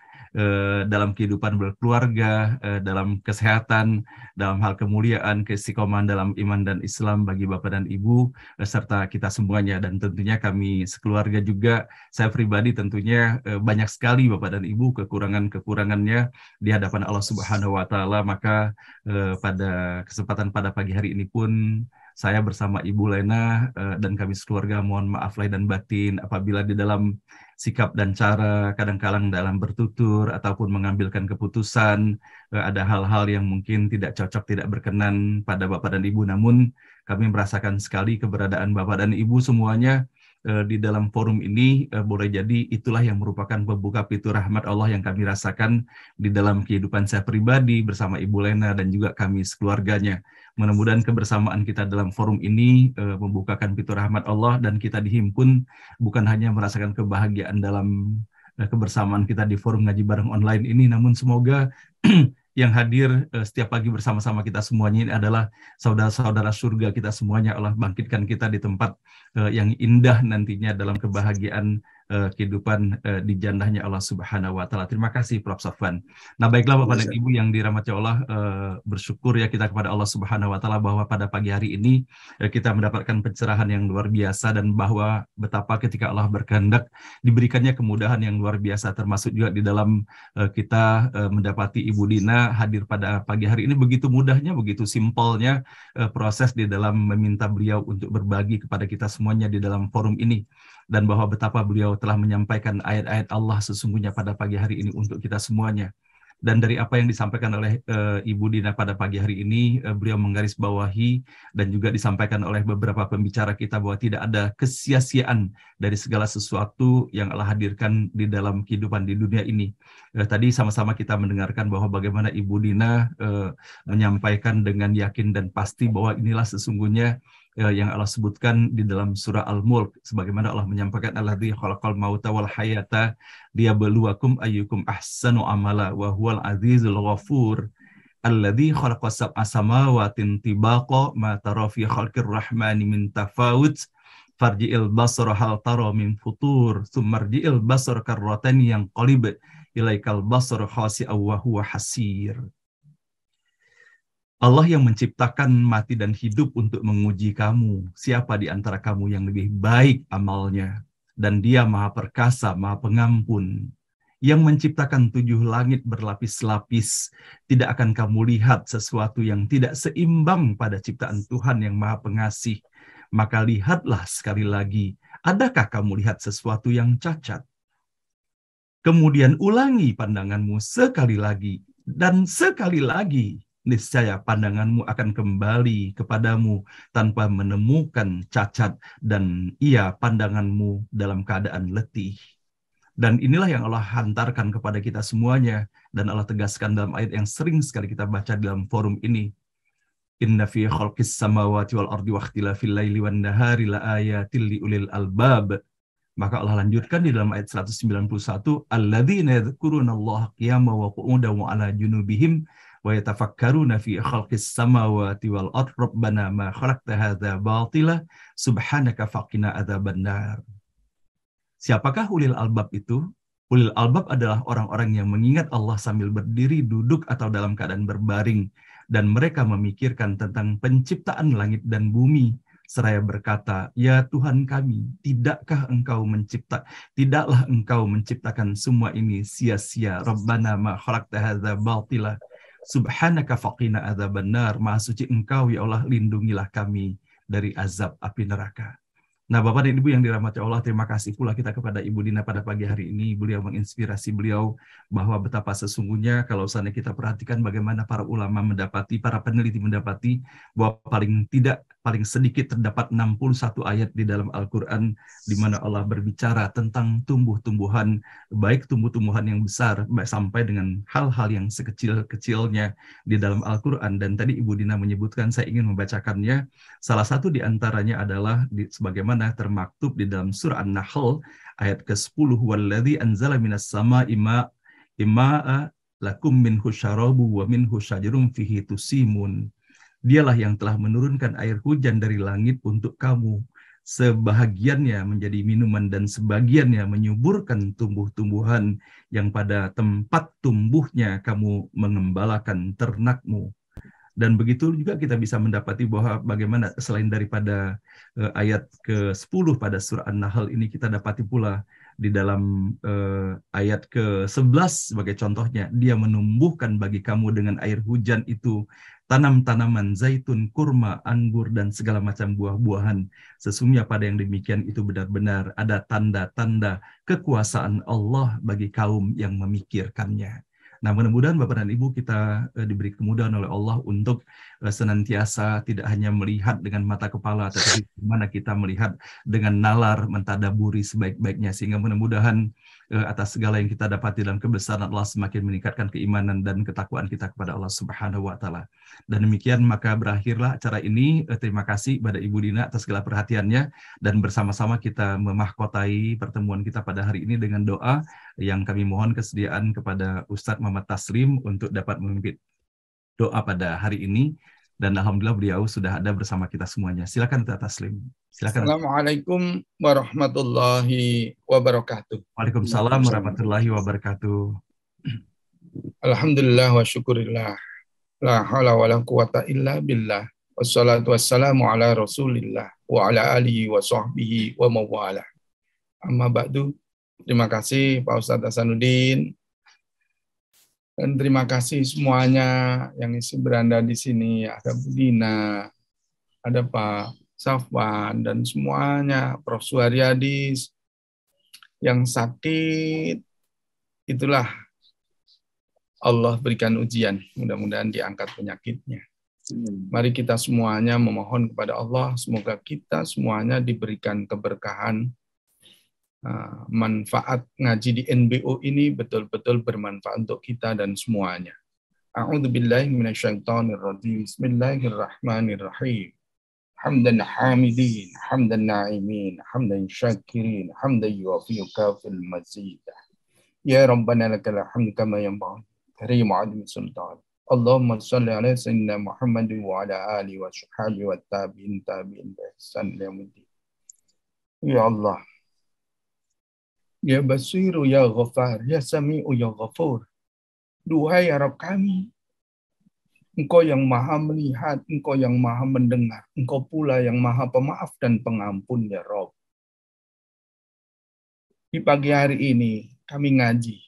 dalam kehidupan berkeluarga, dalam kesehatan, dalam hal kemuliaan, keistiqomahan dalam iman dan Islam bagi Bapak dan Ibu serta kita semuanya. Dan tentunya kami sekeluarga juga, saya pribadi tentunya banyak sekali Bapak dan Ibu kekurangannya di hadapan Allah Subhanahu wa Ta'ala. Maka pada kesempatan pada pagi hari ini pun saya bersama Ibu Lena dan kami sekeluarga mohon maaf lahir dan batin apabila di dalam sikap dan cara kadang-kadang dalam bertutur ataupun mengambilkan keputusan ada hal-hal yang mungkin tidak cocok, tidak berkenan pada Bapak dan Ibu. Namun kami merasakan sekali keberadaan Bapak dan Ibu semuanya di dalam forum ini. Boleh jadi itulah yang merupakan pembuka pintu rahmat Allah yang kami rasakan di dalam kehidupan saya pribadi bersama Ibu Lena dan juga kami sekeluarganya. Mudah-mudahan kebersamaan kita dalam forum ini membukakan pintu rahmat Allah, dan kita dihimpun bukan hanya merasakan kebahagiaan dalam kebersamaan kita di forum ngaji bareng online ini, namun semoga yang hadir setiap pagi bersama-sama kita semuanya ini adalah saudara-saudara surga kita semuanya. Allah bangkitkan kita di tempat yang indah nantinya dalam kebahagiaan kehidupan di jannahnya Allah Subhanahu wa taala. Terima kasih Prof. Safwan. Nah, baiklah Bapak dan Ibu yang dirahmati Allah, bersyukur ya kita kepada Allah Subhanahu wa taala bahwa pada pagi hari ini kita mendapatkan pencerahan yang luar biasa, dan bahwa betapa ketika Allah berkehendak diberikannya kemudahan yang luar biasa, termasuk juga di dalam kita mendapati Ibu Dina hadir pada pagi hari ini. Begitu mudahnya, begitu simpelnya proses di dalam meminta beliau untuk berbagi kepada kita semuanya di dalam forum ini, dan bahwa betapa beliau telah menyampaikan ayat-ayat Allah sesungguhnya pada pagi hari ini untuk kita semuanya. Dan dari apa yang disampaikan oleh Ibu Dina pada pagi hari ini, beliau menggarisbawahi dan juga disampaikan oleh beberapa pembicara kita bahwa tidak ada kesia-siaan dari segala sesuatu yang Allah hadirkan di dalam kehidupan di dunia ini. Tadi sama-sama kita mendengarkan bahwa bagaimana Ibu Dina menyampaikan dengan yakin dan pasti bahwa inilah sesungguhnya yang Allah sebutkan di dalam surah Al-Mulk, sebagaimana Allah menyampaikan alladzi khalaqal mauta wal hayata liyabluwakum ayyukum ahsanu amala wa huwal azizul ghafur alladzi khalaqas sab'a samawatin tibaqa ma tara fi khalqir rahmani min tafawut farji'il basara hal tara min futur tsummarji'il basara karratani yanqalib ilaikal basara khasi'aw wa huwa hasir. Allah yang menciptakan mati dan hidup untuk menguji kamu. Siapa di antara kamu yang lebih baik amalnya? Dan Dia Maha Perkasa, Maha Pengampun. Yang menciptakan 7 langit berlapis-lapis. Tidak akan kamu lihat sesuatu yang tidak seimbang pada ciptaan Tuhan yang Maha Pengasih. Maka lihatlah sekali lagi, adakah kamu lihat sesuatu yang cacat? Kemudian ulangi pandanganmu sekali lagi dan sekali lagi. Niscaya pandanganmu akan kembali kepadamu tanpa menemukan cacat, dan pandanganmu dalam keadaan letih. Dan inilah yang Allah hantarkan kepada kita semuanya, dan Allah tegaskan dalam ayat yang sering sekali kita baca dalam forum ini. Inna fi khalqis samawati wal ardi wa ikhtilafil laili wan nahari laayatil liulil albab. Maka Allah lanjutkan di dalam ayat 191, alladzina yadhkurunallaha qiyaman wa qu'udan wa 'ala junubihim wa yatafakkaruna fi khalqis samawati wal ardi rabbana ma khalaqta hadza batila subhanaka faqina adzabannar. Siapakah ulil albab itu? Ulil albab adalah orang-orang yang mengingat Allah sambil berdiri, duduk, atau dalam keadaan berbaring, dan mereka memikirkan tentang penciptaan langit dan bumi, seraya berkata, ya Tuhan kami, tidaklah engkau menciptakan semua ini sia-sia. Rabbana ma khalaqta hadza batila subhanaka faqina adzabannar. Maha suci Engkau ya Allah, lindungilah kami dari azab api neraka. Nah, Bapak dan Ibu yang dirahmati Allah, terima kasih pula kita kepada Ibu Dina pada pagi hari ini. Beliau menginspirasi beliau bahwa betapa sesungguhnya kalau misalnya kita perhatikan bagaimana para ulama mendapati, para peneliti mendapati bahwa paling sedikit terdapat 61 ayat di dalam Al-Quran di mana Allah berbicara tentang tumbuh-tumbuhan, baik tumbuh-tumbuhan yang besar sampai dengan hal-hal yang sekecil-kecilnya di dalam Al-Quran. Dan tadi Ibu Dina menyebutkan, saya ingin membacakannya. Salah satu di antaranya adalah sebagaimana termaktub di dalam surah An-Nahl ayat ke-10, walladzi anzala minas sama'i ma'a lakum minhu syarabu wa minhu syajarun fihi tusimun. Dialah yang telah menurunkan air hujan dari langit untuk kamu, sebahagiannya menjadi minuman dan sebagiannya menyuburkan tumbuh-tumbuhan yang pada tempat tumbuhnya kamu mengembalakan ternakmu. Dan begitu juga kita bisa mendapati bahwa bagaimana selain daripada ayat ke-10 pada surah An-Nahl ini, kita dapati pula di dalam ayat ke-11 sebagai contohnya, Dia menumbuhkan bagi kamu dengan air hujan itu tanam-tanaman zaitun, kurma, anggur, dan segala macam buah-buahan. Sesungguhnya pada yang demikian itu benar-benar ada tanda-tanda kekuasaan Allah bagi kaum yang memikirkannya. Nah, mudah-mudahan Bapak dan Ibu kita diberi kemudahan oleh Allah untuk senantiasa tidak hanya melihat dengan mata kepala, tetapi bagaimana kita melihat dengan nalar, mentadaburi sebaik-baiknya, sehingga mudah-mudahan atas segala yang kita dapati dalam kebesaran Allah semakin meningkatkan keimanan dan ketakwaan kita kepada Allah Subhanahu wa taala. Dan demikian maka berakhirlah acara ini. Terima kasih pada Ibu Dina atas segala perhatiannya, dan bersama-sama kita memahkotai pertemuan kita pada hari ini dengan doa yang kami mohon kesediaan kepada Ustadz Muhammad Taslim untuk dapat memimpin doa pada hari ini. Dan alhamdulillah beliau sudah ada bersama kita semuanya. Silakan Ustaz Taslim. Silakan. Assalamualaikum warahmatullahi wabarakatuh. Waalaikumsalam warahmatullahi wabarakatuh. Alhamdulillah wa syukurillah. La haula wa la quwata illa billah. Wassalatu wassalamu ala rasulillah wa ala alihi wa sahbihi wa mawalah. Amma ba'du. Terima kasih Pak Ustadz Hasanuddin. Dan terima kasih semuanya yang berada di sini. Ada Bu Dina, ada Pak Safwan, dan semuanya, Prof. Suharyadi yang sakit. Itulah Allah berikan ujian. Mudah-mudahan diangkat penyakitnya. Mari kita semuanya memohon kepada Allah, semoga kita semuanya diberikan keberkahan, manfaat ngaji di NBO ini betul-betul bermanfaat untuk kita dan semuanya. A'udzubillahi minasyaitonirrajim. Bismillahirrahmanirrahim. Hamdan hamidin, hamdan na'imin, hamdan syakirin, hamdan yuwafi'u kafil mazid. Ya Rabbana lakal hamd kama yanbaghi karim 'azim sultan. Allahumma shalli ala sayyidina Muhammad wa ala alihi wa sahbihi wa tabi'in bi ihsan ila yaumil. Ya Allah, Ya Basiru, Ya Ghafar, Ya Sami'u, Ya Ghafur. Duhai Rabb kami, Engkau yang maha melihat, Engkau yang maha mendengar, Engkau pula yang maha pemaaf dan pengampun, Ya Rabb. Di pagi hari ini, kami ngaji.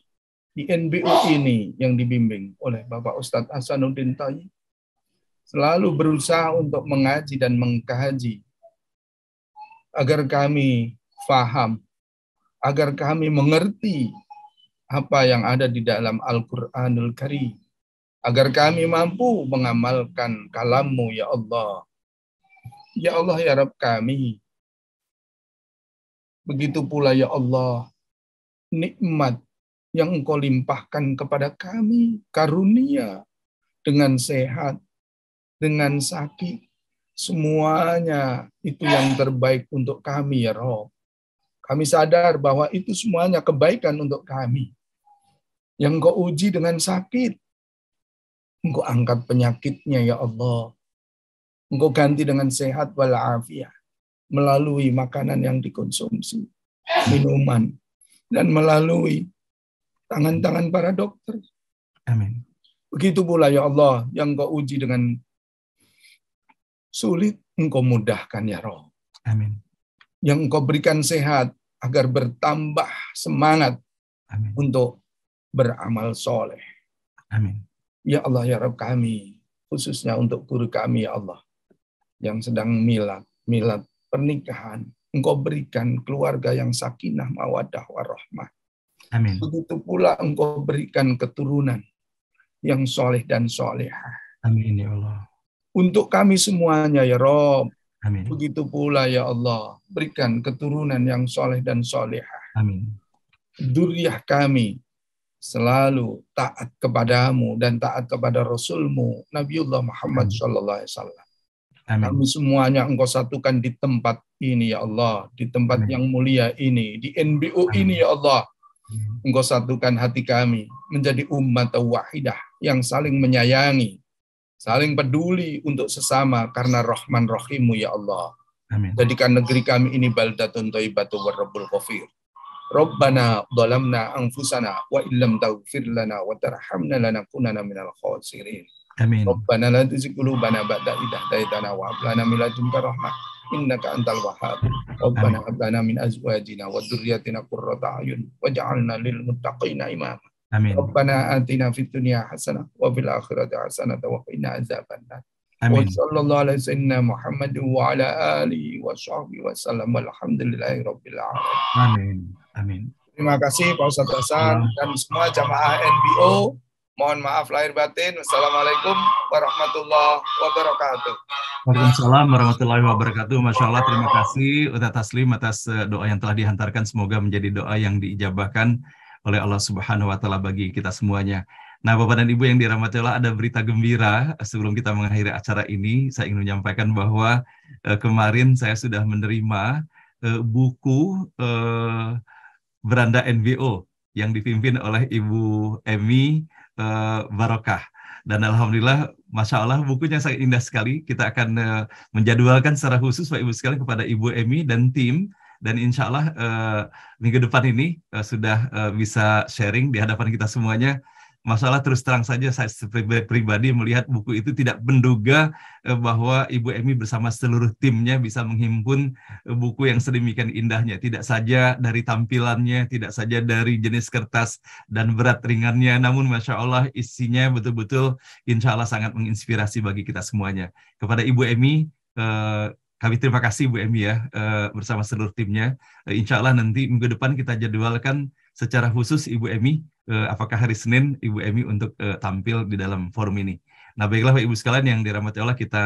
Di NBO ini yang dibimbing oleh Bapak Ustadz Hasanuddin Thayyib, selalu berusaha untuk mengaji dan mengkaji, agar kami faham, agar kami mengerti apa yang ada di dalam Al-Quranul Karim, agar kami mampu mengamalkan kalam-Mu, ya Allah. Ya Allah, ya Rabb kami. Begitu pula, ya Allah, nikmat yang Engkau limpahkan kepada kami, karunia dengan sehat, dengan sakit, semuanya itu yang terbaik untuk kami, ya Rabb. Kami sadar bahwa itu semuanya kebaikan untuk kami. Yang Engkau uji dengan sakit, Engkau angkat penyakitnya, ya Allah. Engkau ganti dengan sehat walafiat melalui makanan yang dikonsumsi, minuman, dan melalui tangan-tangan para dokter. Amin. Begitu pula, ya Allah, yang Engkau uji dengan sulit, Engkau mudahkan, ya Rabb. Amin. Yang Engkau berikan sehat agar bertambah semangat. Amin. Untuk beramal soleh. Amin. Ya Allah, ya Rabb kami, khususnya untuk guru kami, ya Allah, yang sedang milad pernikahan, Engkau berikan keluarga yang sakinah, mawaddah, warahmah. Amin. Begitu pula Engkau berikan keturunan yang soleh dan solehah. Amin, ya Allah. Untuk kami semuanya, ya Rabb. Amin. Begitu pula, ya Allah, berikan keturunan yang soleh dan solehah. Amin. Dzurriyyah kami selalu taat kepadamu dan taat kepada Rasulmu, Nabiullah Muhammad sallallahu alaihi wasallam. Kami semuanya Engkau satukan di tempat ini, ya Allah, di tempat yang mulia ini, di NBO ini, ya Allah. Engkau satukan hati kami menjadi umat wahidah yang saling menyayangi, saling peduli untuk sesama karena Rahman Rahim-Mu, ya Allah. Amin. Jadikan negeri kami ini baldatun thayyibatun warrabbul ghafir. Rabbana dhalamna anfusana wa illam taghfir lana wa tarhamna lanakunanna minal khasirin. Amin. Rabbana la tuzigh qulubana ba'da idh hadaytana wa hab lana min ladunka rahmah innaka antal wahhab. Rabbana hab lana min azwajina wa dhurriyyatina qurrata a'yun waj'alna lil muttaqina imama. Amin. Rabbana atina fid dunya hasanah wa fil akhirati hasanah wa qina azabannar. Amin. Wa sallallahu alaihi sayyidina Muhammad wa ala alihi wa sahbihi wa sallam walhamdulillahi rabbil alamin. Amin. Amin. Terima kasih Pak Ustadz Hasan dan semua jamaah NBO. Mohon maaf lahir batin. Wassalamualaikum warahmatullahi wabarakatuh. Waalaikumsalam warahmatullahi wabarakatuh. Masya Allah, terima kasih Ustadz Taslim atas doa yang telah dihantarkan. Semoga menjadi doa yang diijabahkan oleh Allah Subhanahu wa Ta'ala bagi kita semuanya. Nah, Bapak dan Ibu yang dirahmati Allah, ada berita gembira sebelum kita mengakhiri acara ini. Saya ingin menyampaikan bahwa kemarin saya sudah menerima buku Beranda NBO yang dipimpin oleh Ibu Emi Barokah. Dan alhamdulillah, Masya Allah, bukunya sangat indah sekali. Kita akan menjadwalkan secara khusus Pak Ibu sekalian kepada Ibu Emi dan tim. Dan insya Allah minggu depan ini sudah bisa sharing di hadapan kita semuanya. Masalah terus terang saja saya pribadi melihat buku itu tidak menduga bahwa Ibu Emi bersama seluruh timnya bisa menghimpun buku yang sedemikian indahnya. Tidak saja dari tampilannya, tidak saja dari jenis kertas dan berat ringannya, namun Masya Allah isinya betul-betul insya Allah sangat menginspirasi bagi kita semuanya. Kepada Ibu Emi, kami terima kasih Bu Emi ya, bersama seluruh timnya. Insya Allah nanti minggu depan kita jadwalkan secara khusus Ibu Emi, apakah hari Senin Ibu Emi untuk tampil di dalam forum ini. Nah baiklah Bapak Ibu sekalian yang dirahmati Allah, kita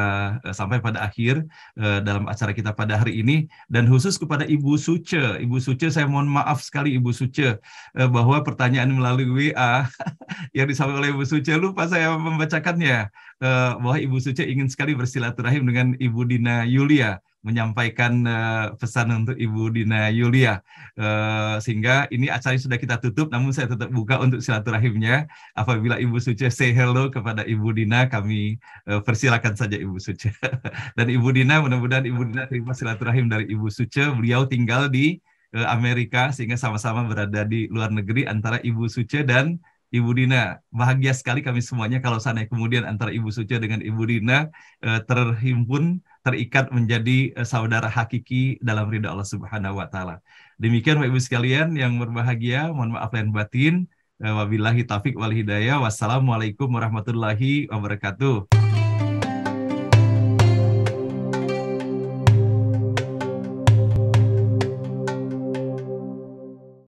sampai pada akhir dalam acara kita pada hari ini. Dan khusus kepada Ibu Suce. Ibu Suce, saya mohon maaf sekali Ibu Suce, bahwa pertanyaan melalui WA yang disampaikan oleh Ibu Suce, lupa saya membacakannya. Bahwa Ibu Suce ingin sekali bersilaturahim dengan Ibu Dina Yulia, menyampaikan pesan untuk Ibu Dina Yulia, sehingga ini acara sudah kita tutup, namun saya tetap buka untuk silaturahimnya. Apabila Ibu Suce say hello kepada Ibu Dina, kami persilakan saja Ibu Suce. Dan Ibu Dina, mudah-mudahan Ibu Dina terima silaturahim dari Ibu Suce. Beliau tinggal di Amerika, sehingga sama-sama berada di luar negeri antara Ibu Suce dan Ibu Dina. Bahagia sekali kami semuanya kalau seandainya kemudian antara Ibu Suce dengan Ibu Dina terhimpun, terikat menjadi saudara hakiki dalam ridha Allah Subhanahu wa taala. Demikian Bapak Ibu sekalian yang berbahagia, mohon maaf lahir batin. Wabillahi taufik wal hidayah. Wassalamualaikum warahmatullahi wabarakatuh.